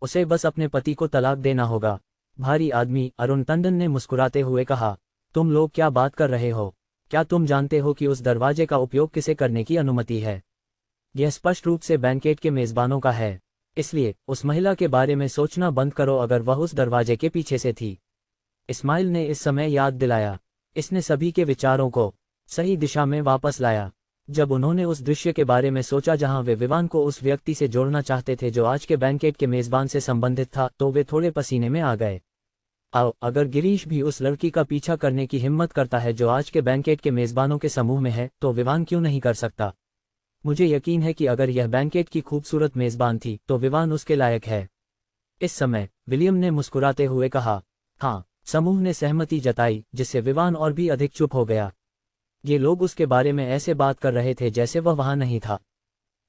उसे बस अपने पति को तलाक देना होगा। भारी आदमी अरुण टंडन ने मुस्कुराते हुए कहा। तुम लोग क्या बात कर रहे हो? क्या तुम जानते हो कि उस दरवाजे का उपयोग किसे करने की अनुमति है? यह स्पष्ट रूप से बैंकेट के मेजबानों का है, इसलिए उस महिला के बारे में सोचना बंद करो अगर वह उस दरवाजे के पीछे से थी। इस्माइल ने इस समय याद दिलाया। इसने सभी के विचारों को सही दिशा में वापस लाया। जब उन्होंने उस दृश्य के बारे में सोचा जहां वे विवान को उस व्यक्ति से जोड़ना चाहते थे जो आज के बैंकेट के मेजबान से संबंधित था, तो वे थोड़े पसीने में आ गए। आओ, अगर गिरीश भी उस लड़की का पीछा करने की हिम्मत करता है जो आज के बैंकेट के मेजबानों के समूह में है, तो विवान क्यों नहीं कर सकता? मुझे यकीन है कि अगर यह बैंकेट की खूबसूरत मेजबान थी तो विवान उसके लायक है। इस समय विलियम ने मुस्कुराते हुए कहा। हाँ, समूह ने सहमति जताई, जिससे विवान और भी अधिक चुप हो गया। ये लोग उसके बारे में ऐसे बात कर रहे थे जैसे वह वहां नहीं था।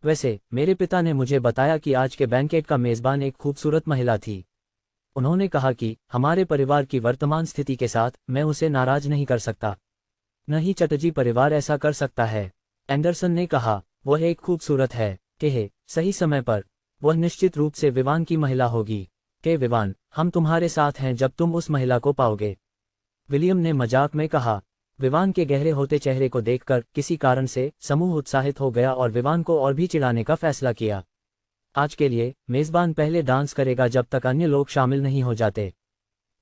वैसे मेरे पिता ने मुझे बताया कि आज के बैंकेट का मेजबान एक खूबसूरत महिला थी। उन्होंने कहा कि हमारे परिवार की वर्तमान स्थिति के साथ मैं उसे नाराज नहीं कर सकता। न ही चटर्जी परिवार ऐसा कर सकता है। एंडरसन ने कहा, वह एक खूबसूरत है। कहे, सही समय पर वह निश्चित रूप से विवान की महिला होगी। के विवान, हम तुम्हारे साथ हैं जब तुम उस महिला को पाओगे। विलियम ने मजाक में कहा। विवान के गहरे होते चेहरे को देखकर किसी कारण से समूह उत्साहित हो गया और विवान को और भी चिढ़ाने का फैसला किया। आज के लिए मेजबान पहले डांस करेगा जब तक अन्य लोग शामिल नहीं हो जाते।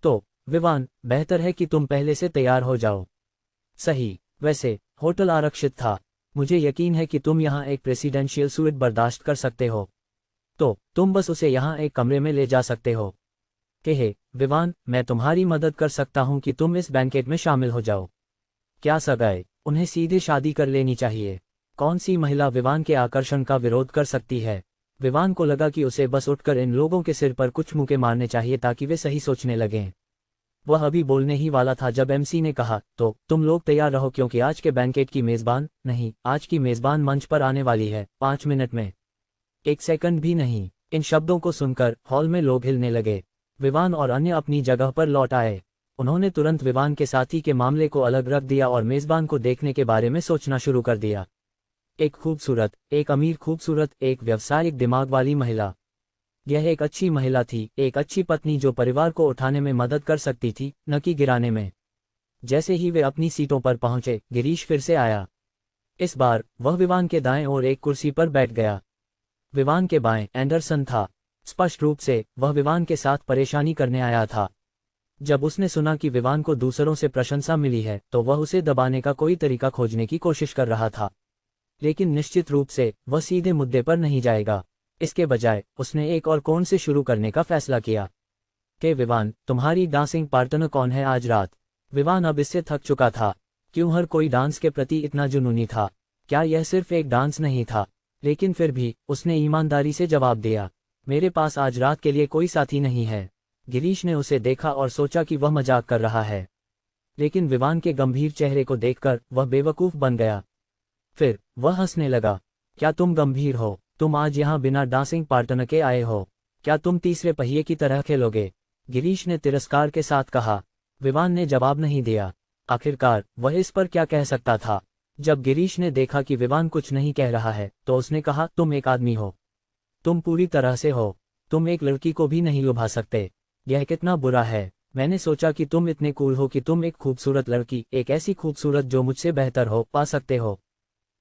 तो विवान, बेहतर है कि तुम पहले से तैयार हो जाओ। सही। वैसे होटल आरक्षित था। मुझे यकीन है कि तुम यहाँ एक प्रेसिडेंशियल सूट बर्दाश्त कर सकते हो। तो तुम बस उसे यहाँ एक कमरे में ले जा सकते हो। कहे, विवान, मैं तुम्हारी मदद कर सकता हूँ कि तुम इस बैंकेट में शामिल हो जाओ। क्या सगाई? उन्हें सीधे शादी कर लेनी चाहिए। कौन सी महिला विवान के आकर्षण का विरोध कर सकती है? विवान को लगा कि उसे बस उठकर इन लोगों के सिर पर कुछ मुक्के मारने चाहिए ताकि वे सही सोचने लगें। वह अभी बोलने ही वाला था जब एमसी ने कहा, तो तुम लोग तैयार रहो क्योंकि आज के बैंकेट की मेजबान नहीं, आज की मेजबान मंच पर आने वाली है 5 मिनट में। 1 सेकंड भी नहीं। इन शब्दों को सुनकर हॉल में लोग हिलने लगे। विवान और अन्य अपनी जगह पर लौट आए। उन्होंने तुरंत विवान के साथी के मामले को अलग रख दिया और मेजबान को देखने के बारे में सोचना शुरू कर दिया। एक खूबसूरत, एक अमीर खूबसूरत, एक व्यावसायिक दिमाग वाली महिला। यह एक अच्छी महिला थी, एक अच्छी पत्नी जो परिवार को उठाने में मदद कर सकती थी, न कि गिराने में। जैसे ही वे अपनी सीटों पर पहुंचे, गिरीश फिर से आया। इस बार वह विवान के दाएं ओर एक कुर्सी पर बैठ गया। विवान के बाएं एंडरसन था। स्पष्ट रूप से वह विवान के साथ परेशानी करने आया था। जब उसने सुना कि विवान को दूसरों से प्रशंसा मिली है तो वह उसे दबाने का कोई तरीका खोजने की कोशिश कर रहा था। लेकिन निश्चित रूप से वह सीधे मुद्दे पर नहीं जाएगा। इसके बजाय उसने एक और कोण से शुरू करने का फैसला किया। कि विवान, तुम्हारी डांसिंग पार्टनर कौन है आज रात? विवान अब इससे थक चुका था। क्यों हर कोई डांस के प्रति इतना जुनूनी था? क्या यह सिर्फ एक डांस नहीं था? लेकिन फिर भी उसने ईमानदारी से जवाब दिया, मेरे पास आज रात के लिए कोई साथी नहीं है। गिरीश ने उसे देखा और सोचा कि वह मजाक कर रहा है, लेकिन विवान के गंभीर चेहरे को देखकर वह बेवकूफ बन गया। फिर वह हंसने लगा। क्या तुम गंभीर हो? तुम आज यहाँ बिना डांसिंग पार्टनर के आए हो? क्या तुम तीसरे पहिए की तरह खेलोगे? गिरीश ने तिरस्कार के साथ कहा। विवान ने जवाब नहीं दिया। आखिरकार वह इस पर क्या कह सकता था? जब गिरीश ने देखा कि विवान कुछ नहीं कह रहा है तो उसने कहा, तुम एक आदमी हो, तुम पूरी तरह से हो, तुम एक लड़की को भी नहीं लुभा सकते। यह कितना बुरा है। मैंने सोचा कि तुम इतने कूल हो कि तुम एक खूबसूरत लड़की, एक ऐसी खूबसूरत जो मुझसे बेहतर हो, पा सकते हो।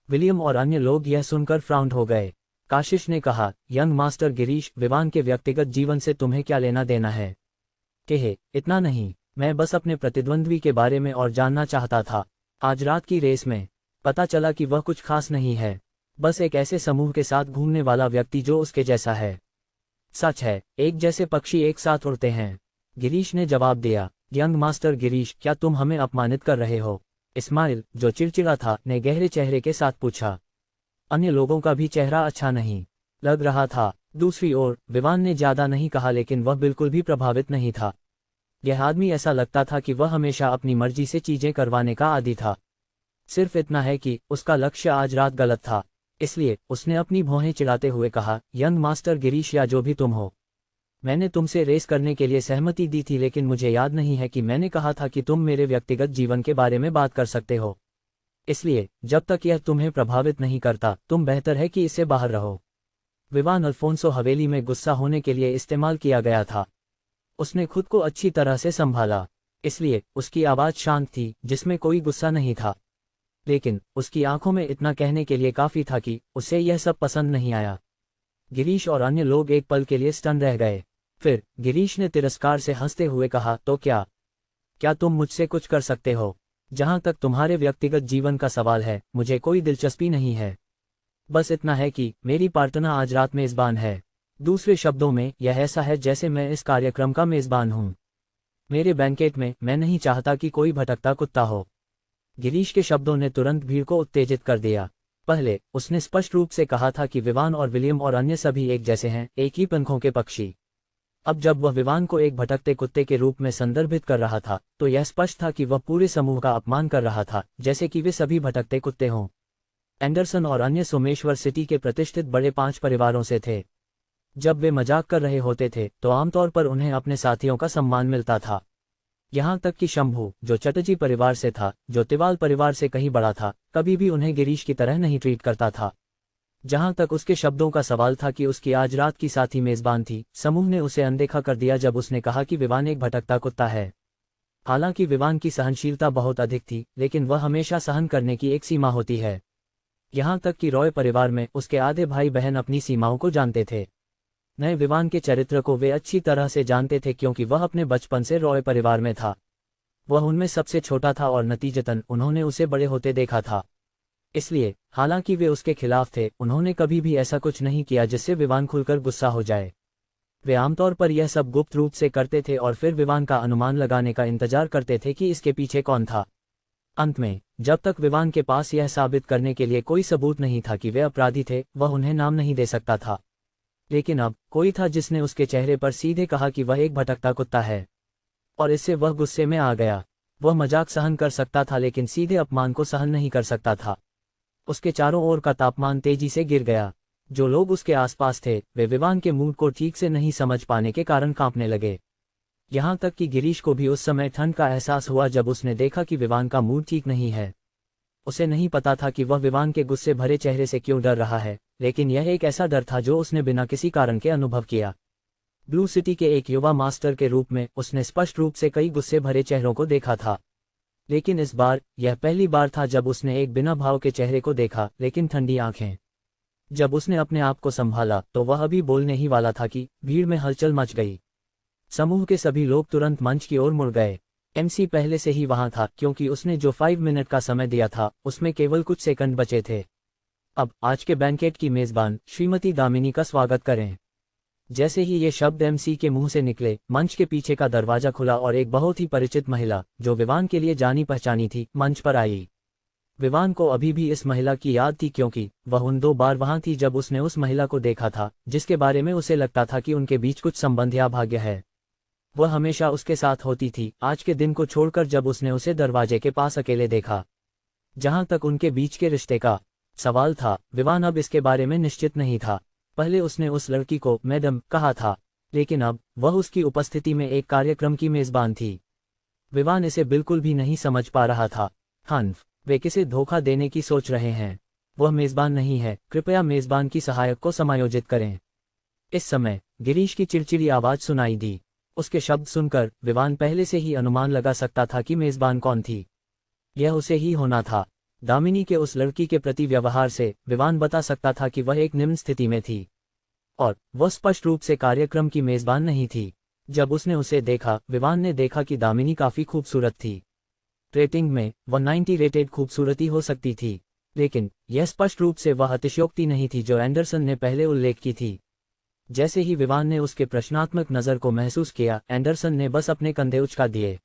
विलियम और अन्य लोग यह सुनकर फ्राउंड हो गए। काशिश ने कहा, यंग मास्टर गिरीश, विवान के व्यक्तिगत जीवन से तुम्हें क्या लेना देना है? कहे, इतना नहीं, मैं बस अपने प्रतिद्वंद्वी के बारे में और जानना चाहता था। आज रात की रेस में पता चला कि वह कुछ खास नहीं है, बस एक ऐसे समूह के साथ घूमने वाला व्यक्ति जो उसके जैसा है। सच है, एक जैसे पक्षी एक साथ उड़ते हैं। गिरीश ने जवाब दिया। यंग मास्टर गिरीश, क्या तुम हमें अपमानित कर रहे हो? इस्माइल, जो चिड़चिड़ा था, ने गहरे चेहरे के साथ पूछा। अन्य लोगों का भी चेहरा अच्छा नहीं लग रहा था। दूसरी ओर विवान ने ज्यादा नहीं कहा, लेकिन वह बिल्कुल भी प्रभावित नहीं था। यह आदमी ऐसा लगता था कि वह हमेशा अपनी मर्जी से चीजें करवाने का आदी था। सिर्फ इतना है कि उसका लक्ष्य आज रात गलत था। इसलिए उसने अपनी भौहें चिढ़ाते हुए कहा, यंग मास्टर गिरीश, या जो भी तुम हो, मैंने तुमसे रेस करने के लिए सहमति दी थी, लेकिन मुझे याद नहीं है कि मैंने कहा था कि तुम मेरे व्यक्तिगत जीवन के बारे में बात कर सकते हो। इसलिए जब तक यह तुम्हें प्रभावित नहीं करता, तुम बेहतर है कि इससे बाहर रहो। विवान अल्फोंसो हवेली में गुस्सा होने के लिए इस्तेमाल किया गया था। उसने खुद को अच्छी तरह से संभाला, इसलिए उसकी आवाज शांत थी, जिसमें कोई गुस्सा नहीं था। लेकिन उसकी आंखों में इतना कहने के लिए काफी था कि उसे यह सब पसंद नहीं आया। गिरीश और अन्य लोग एक पल के लिए स्टन रह गए। फिर गिरीश ने तिरस्कार से हंसते हुए कहा, तो क्या क्या तुम मुझसे कुछ कर सकते हो? जहां तक तुम्हारे व्यक्तिगत जीवन का सवाल है, मुझे कोई दिलचस्पी नहीं है। बस इतना है कि मेरी पार्टनर आज रात मेजबान है। दूसरे शब्दों में, यह ऐसा है जैसे मैं इस कार्यक्रम का मेजबान हूं। मेरे बैंकेट में मैं नहीं चाहता कि कोई भटकता कुत्ता हो। गिरीश के शब्दों ने तुरंत भीड़ को उत्तेजित कर दिया। पहले उसने स्पष्ट रूप से कहा था कि विवान और विलियम और अन्य सभी एक जैसे हैं, एक ही पंखों के पक्षी। अब जब वह विवान को एक भटकते कुत्ते के रूप में संदर्भित कर रहा था, तो यह स्पष्ट था कि वह पूरे समूह का अपमान कर रहा था, जैसे कि वे सभी भटकते कुत्ते हों। एंडरसन और अन्य सोमेश्वर सिटी के प्रतिष्ठित बड़े 5 परिवारों से थे। जब वे मजाक कर रहे होते थे तो आमतौर पर उन्हें अपने साथियों का सम्मान मिलता था। यहाँ तक कि शंभू, जो चटर्जी परिवार से था, जो तिवाल परिवार से कहीं बड़ा था, कभी भी उन्हें गिरीश की तरह नहीं ट्रीट करता था। जहां तक उसके शब्दों का सवाल था कि उसकी आज रात की साथी मेजबान थी, समूह ने उसे अनदेखा कर दिया जब उसने कहा कि विवान एक भटकता कुत्ता है। हालांकि विवान की सहनशीलता बहुत अधिक थी, लेकिन वह हमेशा सहन करने की एक सीमा होती है। यहाँ तक कि रॉय परिवार में उसके आधे भाई बहन अपनी सीमाओं को जानते थे। नए विवान के चरित्र को वे अच्छी तरह से जानते थे क्योंकि वह अपने बचपन से रॉय परिवार में था। वह उनमें सबसे छोटा था और नतीजतन उन्होंने उसे बड़े होते देखा था। इसलिए हालांकि वे उसके खिलाफ थे, उन्होंने कभी भी ऐसा कुछ नहीं किया जिससे विवान खुलकर गुस्सा हो जाए। वे आमतौर पर यह सब गुप्त रूप से करते थे और फिर विवान का अनुमान लगाने का इंतजार करते थे कि इसके पीछे कौन था। अंत में, जब तक विवान के पास यह साबित करने के लिए कोई सबूत नहीं था कि वे अपराधी थे, वह उन्हें नाम नहीं दे सकता था। लेकिन अब कोई था जिसने उसके चेहरे पर सीधे कहा कि वह एक भटकता कुत्ता है, और इससे वह गुस्से में आ गया। वह मजाक सहन कर सकता था लेकिन सीधे अपमान को सहन नहीं कर सकता था। उसके चारों ओर का तापमान तेजी से गिर गया। जो लोग उसके आसपास थे, वे विवान के मूड को ठीक से नहीं समझ पाने के कारण कांपने लगे। यहाँ तक कि गिरीश को भी उस समय ठंड का एहसास हुआ जब उसने देखा कि विवान का मूड ठीक नहीं है। उसे नहीं पता था कि वह विवान के गुस्से भरे चेहरे से क्यों डर रहा है, लेकिन यह एक ऐसा डर था जो उसने बिना किसी कारण के अनुभव किया। ब्लू सिटी के एक युवा मास्टर के रूप में उसने स्पष्ट रूप से कई गुस्से भरे चेहरों को देखा था, लेकिन इस बार यह पहली बार था जब उसने एक बिना भाव के चेहरे को देखा, लेकिन ठंडी आंखें। जब उसने अपने आप को संभाला तो वह अभी बोलने ही वाला था कि भीड़ में हलचल मच गई। समूह के सभी लोग तुरंत मंच की ओर मुड़ गए। एमसी पहले से ही वहां था क्योंकि उसने जो 5 मिनट का समय दिया था उसमें केवल कुछ सेकंड बचे थे। अब आज के बैंकेट की मेजबान श्रीमती दामिनी का स्वागत करें। जैसे ही ये शब्द एमसी के मुंह से निकले, मंच के पीछे का दरवाजा खुला और एक बहुत ही परिचित महिला, जो विवान के लिए जानी पहचानी थी, मंच पर आई। विवान को अभी भी इस महिला की याद थी क्योंकि वह उन 2 बार वहां थी जब उसने उस महिला को देखा था जिसके बारे में उसे लगता था कि उनके बीच कुछ संबंध या भाग्य है। वह हमेशा उसके साथ होती थी, आज के दिन को छोड़कर जब उसने उसे दरवाजे के पास अकेले देखा। जहां तक उनके बीच के रिश्ते का सवाल था, विवान अब इसके बारे में निश्चित नहीं था। पहले उसने उस लड़की को मैडम कहा था, लेकिन अब वह उसकी उपस्थिति में एक कार्यक्रम की मेजबान थी। विवान इसे बिल्कुल भी नहीं समझ पा रहा था। हन्फ, वे किसे धोखा देने की सोच रहे हैं। वह मेजबान नहीं है, कृपया मेजबान की सहायक को समायोजित करें। इस समय गिरीश की चिड़चिड़ी आवाज सुनाई दी। उसके शब्द सुनकर विवान पहले से ही अनुमान लगा सकता था कि मेजबान कौन थी। यह उसे ही होना था। दामिनी के उस लड़की के प्रति व्यवहार से विवान बता सकता था कि वह एक निम्न स्थिति में थी, और वह स्पष्ट रूप से कार्यक्रम की मेजबान नहीं थी। जब उसने उसे देखा, विवान ने देखा कि दामिनी काफी खूबसूरत थी। रेटिंग में 190 रेटेड खूबसूरती हो सकती थी, लेकिन यह स्पष्ट रूप से वह अतिशयोक्ति नहीं थी जो एंडरसन ने पहले उल्लेख की थी। जैसे ही विवान ने उसके प्रश्नात्मक नज़र को महसूस किया, एंडरसन ने बस अपने कंधे उचका दिए।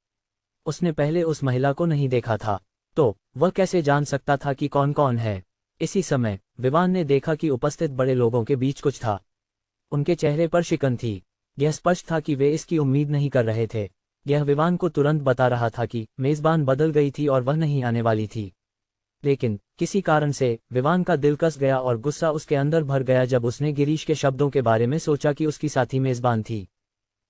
उसने पहले उस महिला को नहीं देखा था, तो वह कैसे जान सकता था कि कौन कौन है। इसी समय विवान ने देखा कि उपस्थित बड़े लोगों के बीच कुछ था। उनके चेहरे पर शिकन थी। यह स्पष्ट था कि वे इसकी उम्मीद नहीं कर रहे थे। यह विवान को तुरंत बता रहा था कि मेजबान बदल गई थी और वह नहीं आने वाली थी। लेकिन किसी कारण से विवान का दिल कस गया और गुस्सा उसके अंदर भर गया जब उसने गिरीश के शब्दों के बारे में सोचा कि उसकी साथी मेजबान थी।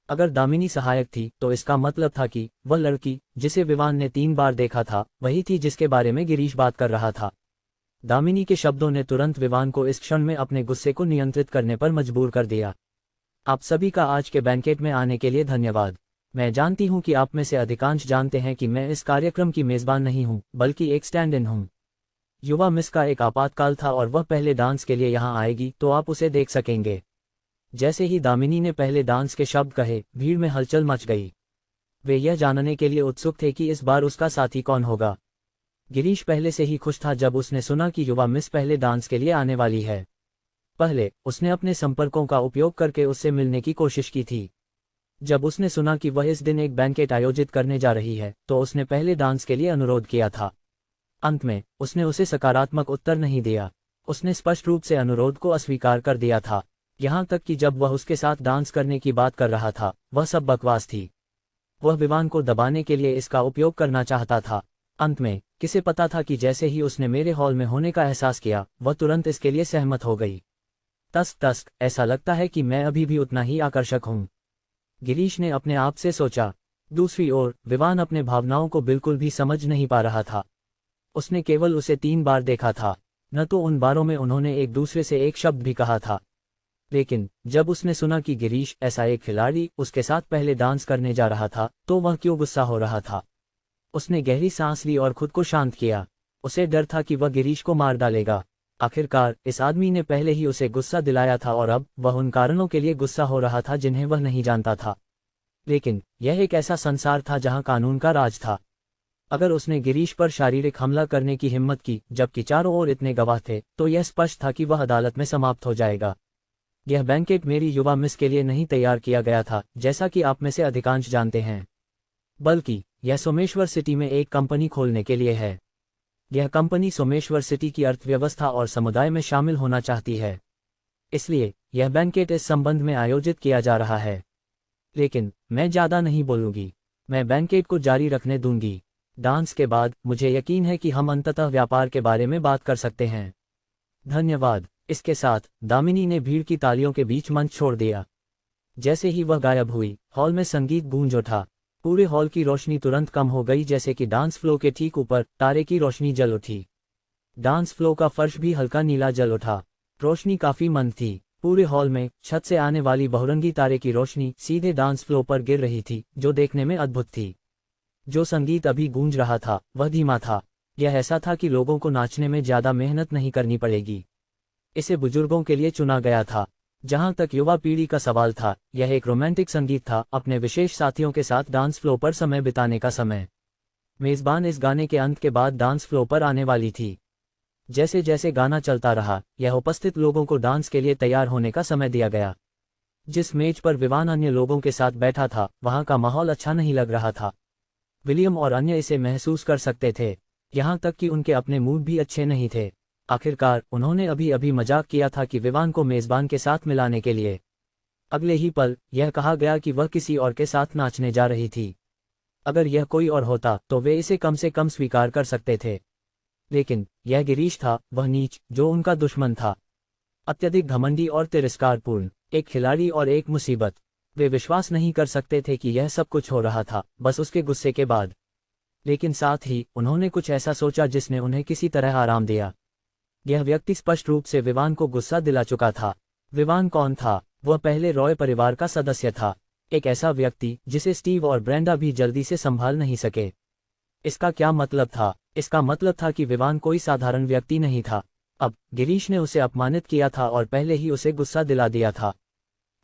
अगर दामिनी सहायक थी तो इसका मतलब था कि वह लड़की जिसे विवान ने 3 बार देखा था वही थी जिसके बारे में गिरीश बात कर रहा था। दामिनी के शब्दों ने तुरंत विवान को इस क्षण में अपने गुस्से को नियंत्रित करने पर मजबूर कर दिया। आप सभी का आज के बैंकेट में आने के लिए धन्यवाद। मैं जानती हूं कि आप में से अधिकांश जानते हैं कि मैं इस कार्यक्रम की मेजबान नहीं हूं, बल्कि एक स्टैंड इन हूं। युवा मिस का एक आपातकाल था और वह पहले डांस के लिए यहाँ आएगी तो आप उसे देख सकेंगे। जैसे ही दामिनी ने पहले डांस के शब्द कहे, भीड़ में हलचल मच गई। वे यह जानने के लिए उत्सुक थे कि इस बार उसका साथी कौन होगा। गिरीश पहले से ही खुश था जब उसने सुना कि युवा मिस पहले डांस के लिए आने वाली है। पहले उसने अपने संपर्कों का उपयोग करके उससे मिलने की कोशिश की थी। जब उसने सुना कि वह इस दिन एक बैंकेट आयोजित करने जा रही है तो उसने पहले डांस के लिए अनुरोध किया था। अंत में उसने उसे सकारात्मक उत्तर नहीं दिया। उसने स्पष्ट रूप से अनुरोध को अस्वीकार कर दिया था। यहाँ तक कि जब वह उसके साथ डांस करने की बात कर रहा था, वह सब बकवास थी। वह विवान को दबाने के लिए इसका उपयोग करना चाहता था। अंत में किसे पता था कि जैसे ही उसने मेरे हॉल में होने का एहसास किया, वह तुरंत इसके लिए सहमत हो गई। तस्क तस्क, ऐसा लगता है कि मैं अभी भी उतना ही आकर्षक हूँ, गिरीश ने अपने आप से सोचा। दूसरी ओर विवान अपने भावनाओं को बिल्कुल भी समझ नहीं पा रहा था। उसने केवल उसे 3 बार देखा था, न तो उन बारों में उन्होंने एक दूसरे से एक शब्द भी कहा था। लेकिन जब उसने सुना कि गिरीश ऐसा एक खिलाड़ी उसके साथ पहले डांस करने जा रहा था, तो वह क्यों गुस्सा हो रहा था। उसने गहरी सांस ली और खुद को शांत किया। उसे डर था कि वह गिरीश को मार डालेगा। आखिरकार इस आदमी ने पहले ही उसे गुस्सा दिलाया था और अब वह उन कारणों के लिए गुस्सा हो रहा था जिन्हें वह नहीं जानता था। लेकिन यह एक ऐसा संसार था जहां कानून का राज था। अगर उसने गिरीश पर शारीरिक हमला करने की हिम्मत की जबकि चारों ओर इतने गवाह थे, तो यह स्पष्ट था कि वह अदालत में समाप्त हो जाएगा। यह बैंकेट मेरी युवा मिस के लिए नहीं तैयार किया गया था, जैसा कि आप में से अधिकांश जानते हैं, बल्कि यह सोमेश्वर सिटी में एक कंपनी खोलने के लिए है। यह कंपनी सोमेश्वर सिटी की अर्थव्यवस्था और समुदाय में शामिल होना चाहती है। इसलिए यह बैंकेट इस संबंध में आयोजित किया जा रहा है। लेकिन मैं ज़्यादा नहीं बोलूंगी, मैं बैंकेट को जारी रखने दूंगी। डांस के बाद मुझे यकीन है कि हम अंततः व्यापार के बारे में बात कर सकते हैं। धन्यवाद। इसके साथ दामिनी ने भीड़ की तालियों के बीच मंच छोड़ दिया। जैसे ही वह गायब हुई, हॉल में संगीत गूंज उठा। पूरे हॉल की रोशनी तुरंत कम हो गई, जैसे कि डांस फ्लो के ठीक ऊपर तारे की रोशनी जल उठी। डांस फ्लो का फर्श भी हल्का नीला जल उठा। रोशनी काफी मंद थी। पूरे हॉल में छत से आने वाली बहुरंगी तारे की रोशनी सीधे डांस फ्लो पर गिर रही थी, जो देखने में अद्भुत थी। जो संगीत अभी गूंज रहा था वह धीमा था। यह ऐसा था कि लोगों को नाचने में ज्यादा मेहनत नहीं करनी पड़ेगी। इसे बुजुर्गों के लिए चुना गया था। जहां तक युवा पीढ़ी का सवाल था, यह एक रोमांटिक संगीत था, अपने विशेष साथियों के साथ डांस फ्लो पर समय बिताने का समय। मेजबान इस गाने के अंत के बाद डांस फ्लो पर आने वाली थी। जैसे जैसे गाना चलता रहा, यह उपस्थित लोगों को डांस के लिए तैयार होने का समय दिया गया। जिस मेज पर विवान अन्य लोगों के साथ बैठा था, वहां का माहौल अच्छा नहीं लग रहा था। विलियम और अन्य इसे महसूस कर सकते थे, यहां तक कि उनके अपने मूड भी अच्छे नहीं थे। आखिरकार उन्होंने अभी अभी मजाक किया था कि विवान को मेजबान के साथ मिलाने के लिए। अगले ही पल यह कहा गया कि वह किसी और के साथ नाचने जा रही थी। अगर यह कोई और होता तो वे इसे कम से कम स्वीकार कर सकते थे। लेकिन यह गिरीश था, वह नीच, जो उनका दुश्मन था। अत्यधिक घमंडी और तिरस्कारपूर्ण, एक खिलाड़ी और एक मुसीबत। वे विश्वास नहीं कर सकते थे कि यह सब कुछ हो रहा था बस उसके गुस्से के बाद। लेकिन साथ ही उन्होंने कुछ ऐसा सोचा जिसने उन्हें किसी तरह आराम दिया। यह व्यक्ति स्पष्ट रूप से विवान को गुस्सा दिला चुका था। विवान कौन था? वह पहले रॉय परिवार का सदस्य था। एक ऐसा व्यक्ति जिसे स्टीव और ब्रेंडा भी जल्दी से संभाल नहीं सके। इसका क्या मतलब था? इसका मतलब था कि विवान कोई साधारण व्यक्ति नहीं था। अब गिरीश ने उसे अपमानित किया था और पहले ही उसे गुस्सा दिला दिया था।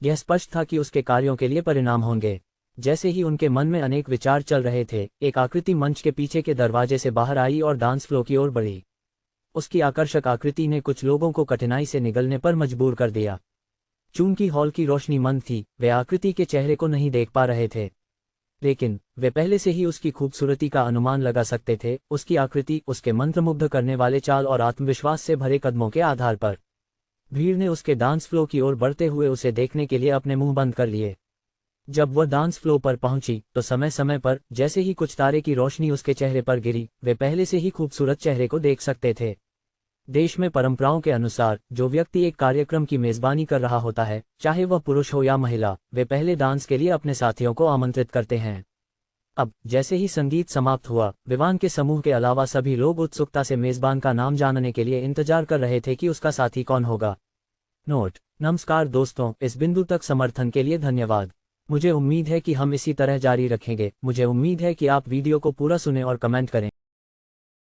यह स्पष्ट था कि उसके कार्यों के लिए परिणाम होंगे। जैसे ही उनके मन में अनेक विचार चल रहे थे, एक आकृति मंच के पीछे के दरवाजे से बाहर आई और डांस फ्लो की ओर बढ़ी। उसकी आकर्षक आकृति ने कुछ लोगों को कठिनाई से निगलने पर मजबूर कर दिया। चूंकि हॉल की रोशनी मंद थी, वे आकृति के चेहरे को नहीं देख पा रहे थे, लेकिन वे पहले से ही उसकी खूबसूरती का अनुमान लगा सकते थे, उसकी आकृति, उसके मंत्रमुग्ध करने वाले चाल और आत्मविश्वास से भरे कदमों के आधार पर। भीड़ ने उसके डांस फ्लो की ओर बढ़ते हुए उसे देखने के लिए अपने मुंह बंद कर लिए। जब वह डांस फ्लो पर पहुंची तो समय समय पर जैसे ही कुछ तारे की रोशनी उसके चेहरे पर गिरी, वे पहले से ही खूबसूरत चेहरे को देख सकते थे। देश में परंपराओं के अनुसार जो व्यक्ति एक कार्यक्रम की मेजबानी कर रहा होता है, चाहे वह पुरुष हो या महिला, वे पहले डांस के लिए अपने साथियों को आमंत्रित करते हैं। अब जैसे ही संगीत समाप्त हुआ, विवान के समूह के अलावा सभी लोग उत्सुकता से मेजबान का नाम जानने के लिए इंतजार कर रहे थे कि उसका साथी कौन होगा। नोट: नमस्कार दोस्तों, इस बिंदु तक समर्थन के लिए धन्यवाद। मुझे उम्मीद है कि हम इसी तरह जारी रखेंगे। मुझे उम्मीद है कि आप वीडियो को पूरा सुने और कमेंट करें।